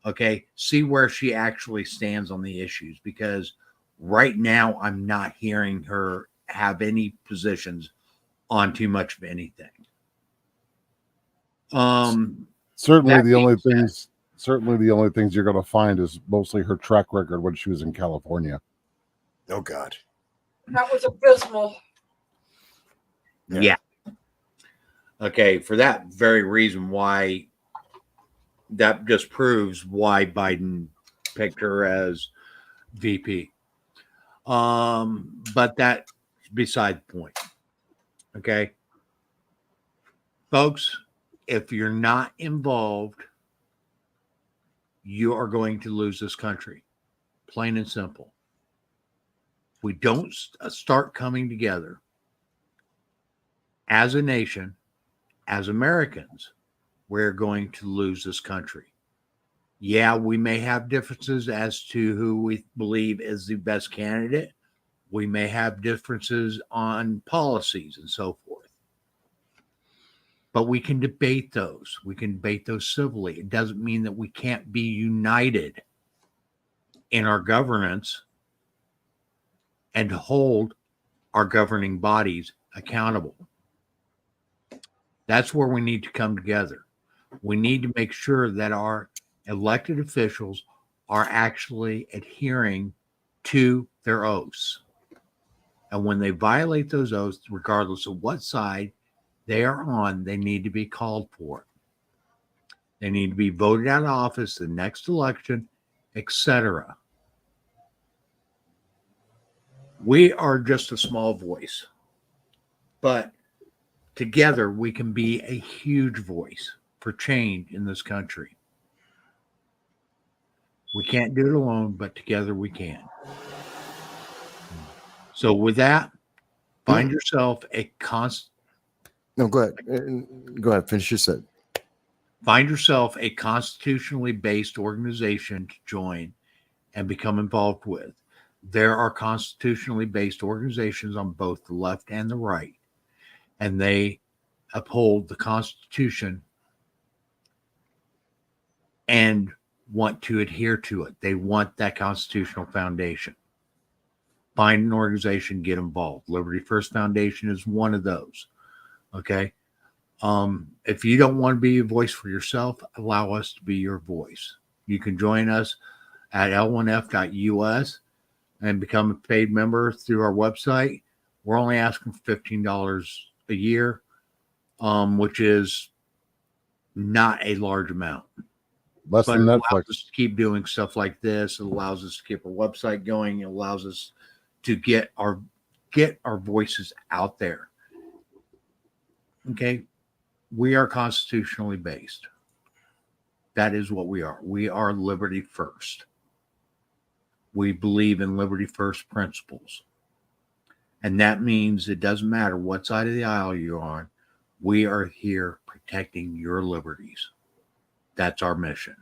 okay? See where she actually stands on the issues, because right now I'm not hearing her have any positions on too much of anything. Certainly the only things you're going to find is mostly her track record when she was in California. Oh God, that was abysmal. Yeah. Okay, for that very reason, why that just proves why Biden picked her as VP. But that's beside the point. Okay, folks, if you're not involved, you are going to lose this country, plain and simple. If we don't start coming together as a nation, as Americans, we're going to lose this country. Yeah, we may have differences as to who we believe is the best candidate. We may have differences on policies and so forth. But we can debate those. We can debate those civilly. It doesn't mean that we can't be united in our governance and to hold our governing bodies accountable. That's where we need to come together. We need to make sure that our elected officials are actually adhering to their oaths. And when they violate those oaths, regardless of what side they are on, they need to be called for it. They need to be voted out of office the next election, etc. We are just a small voice, but together we can be a huge voice for change in this country. We can't do it alone, but together we can. So with that, find yourself a No, go ahead. Go ahead. Finish your set. Find yourself a constitutionally based organization to join and become involved with. There are constitutionally based organizations on both the left and the right, and they uphold the Constitution and want to adhere to it. They want that constitutional foundation. Find an organization, get involved. Liberty First Foundation is one of those. Okay. If you don't want to be a voice for yourself, allow us to be your voice. You can join us at l1f.us and become a paid member through our website. We're only asking for $15 a year, which is not a large amount. Less But than it Netflix. allows us to keep doing stuff like this. It allows us to keep our website going. It allows us to get our voices out there. Okay. We are constitutionally based. That is what we are. We are liberty first. We believe in liberty first principles. And that means it doesn't matter what side of the aisle you're on. We are here protecting your liberties. That's our mission.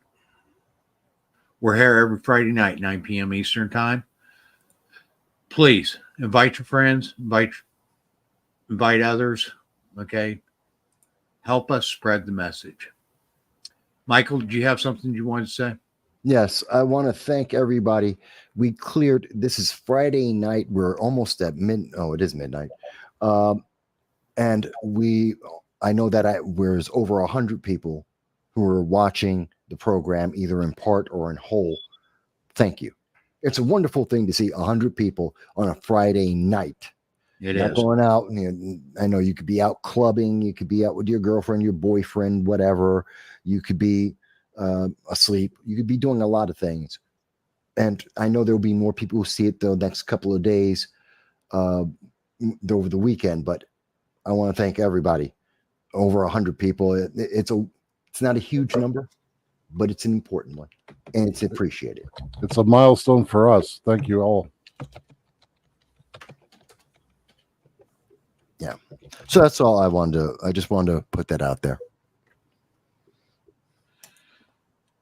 We're here every Friday night, 9 p.m. Eastern time. Please invite your friends, invite others. Okay. Help us spread the message. Michael, did you have something you wanted to say? Yes, I want to thank everybody. We cleared. This is Friday night. We're almost at Oh, it is midnight. And I know that there's over 100 people who are watching the program, either in part or in whole. Thank you. It's a wonderful thing to see 100 people on a Friday night. It Not is. going out. I know you could be out clubbing. You could be out with your girlfriend, your boyfriend, whatever. You could be asleep. You could be doing a lot of things. And I know there will be more people who see it the next couple of days over the weekend. But I want to thank everybody. Over 100 people. It's not a huge number, but it's an important one, and it's appreciated. It's a milestone for us. Thank you all. Yeah. So that's all I just wanted to put that out there.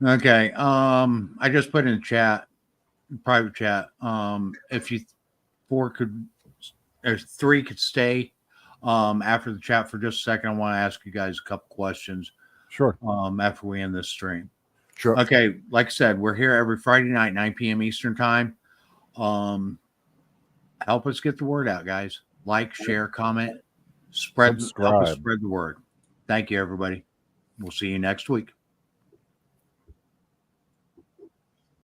Okay. I just put in the chat, private chat. If you three could stay after the chat for just a second, I want to ask you guys a couple questions. Sure. After we end this stream. Sure. Okay. Like I said, we're here every Friday night, 9 p.m. Eastern time. Help us get the word out, guys. Like, share, comment, help us Subscribe. spread the word. Thank you, everybody. We'll see you next week.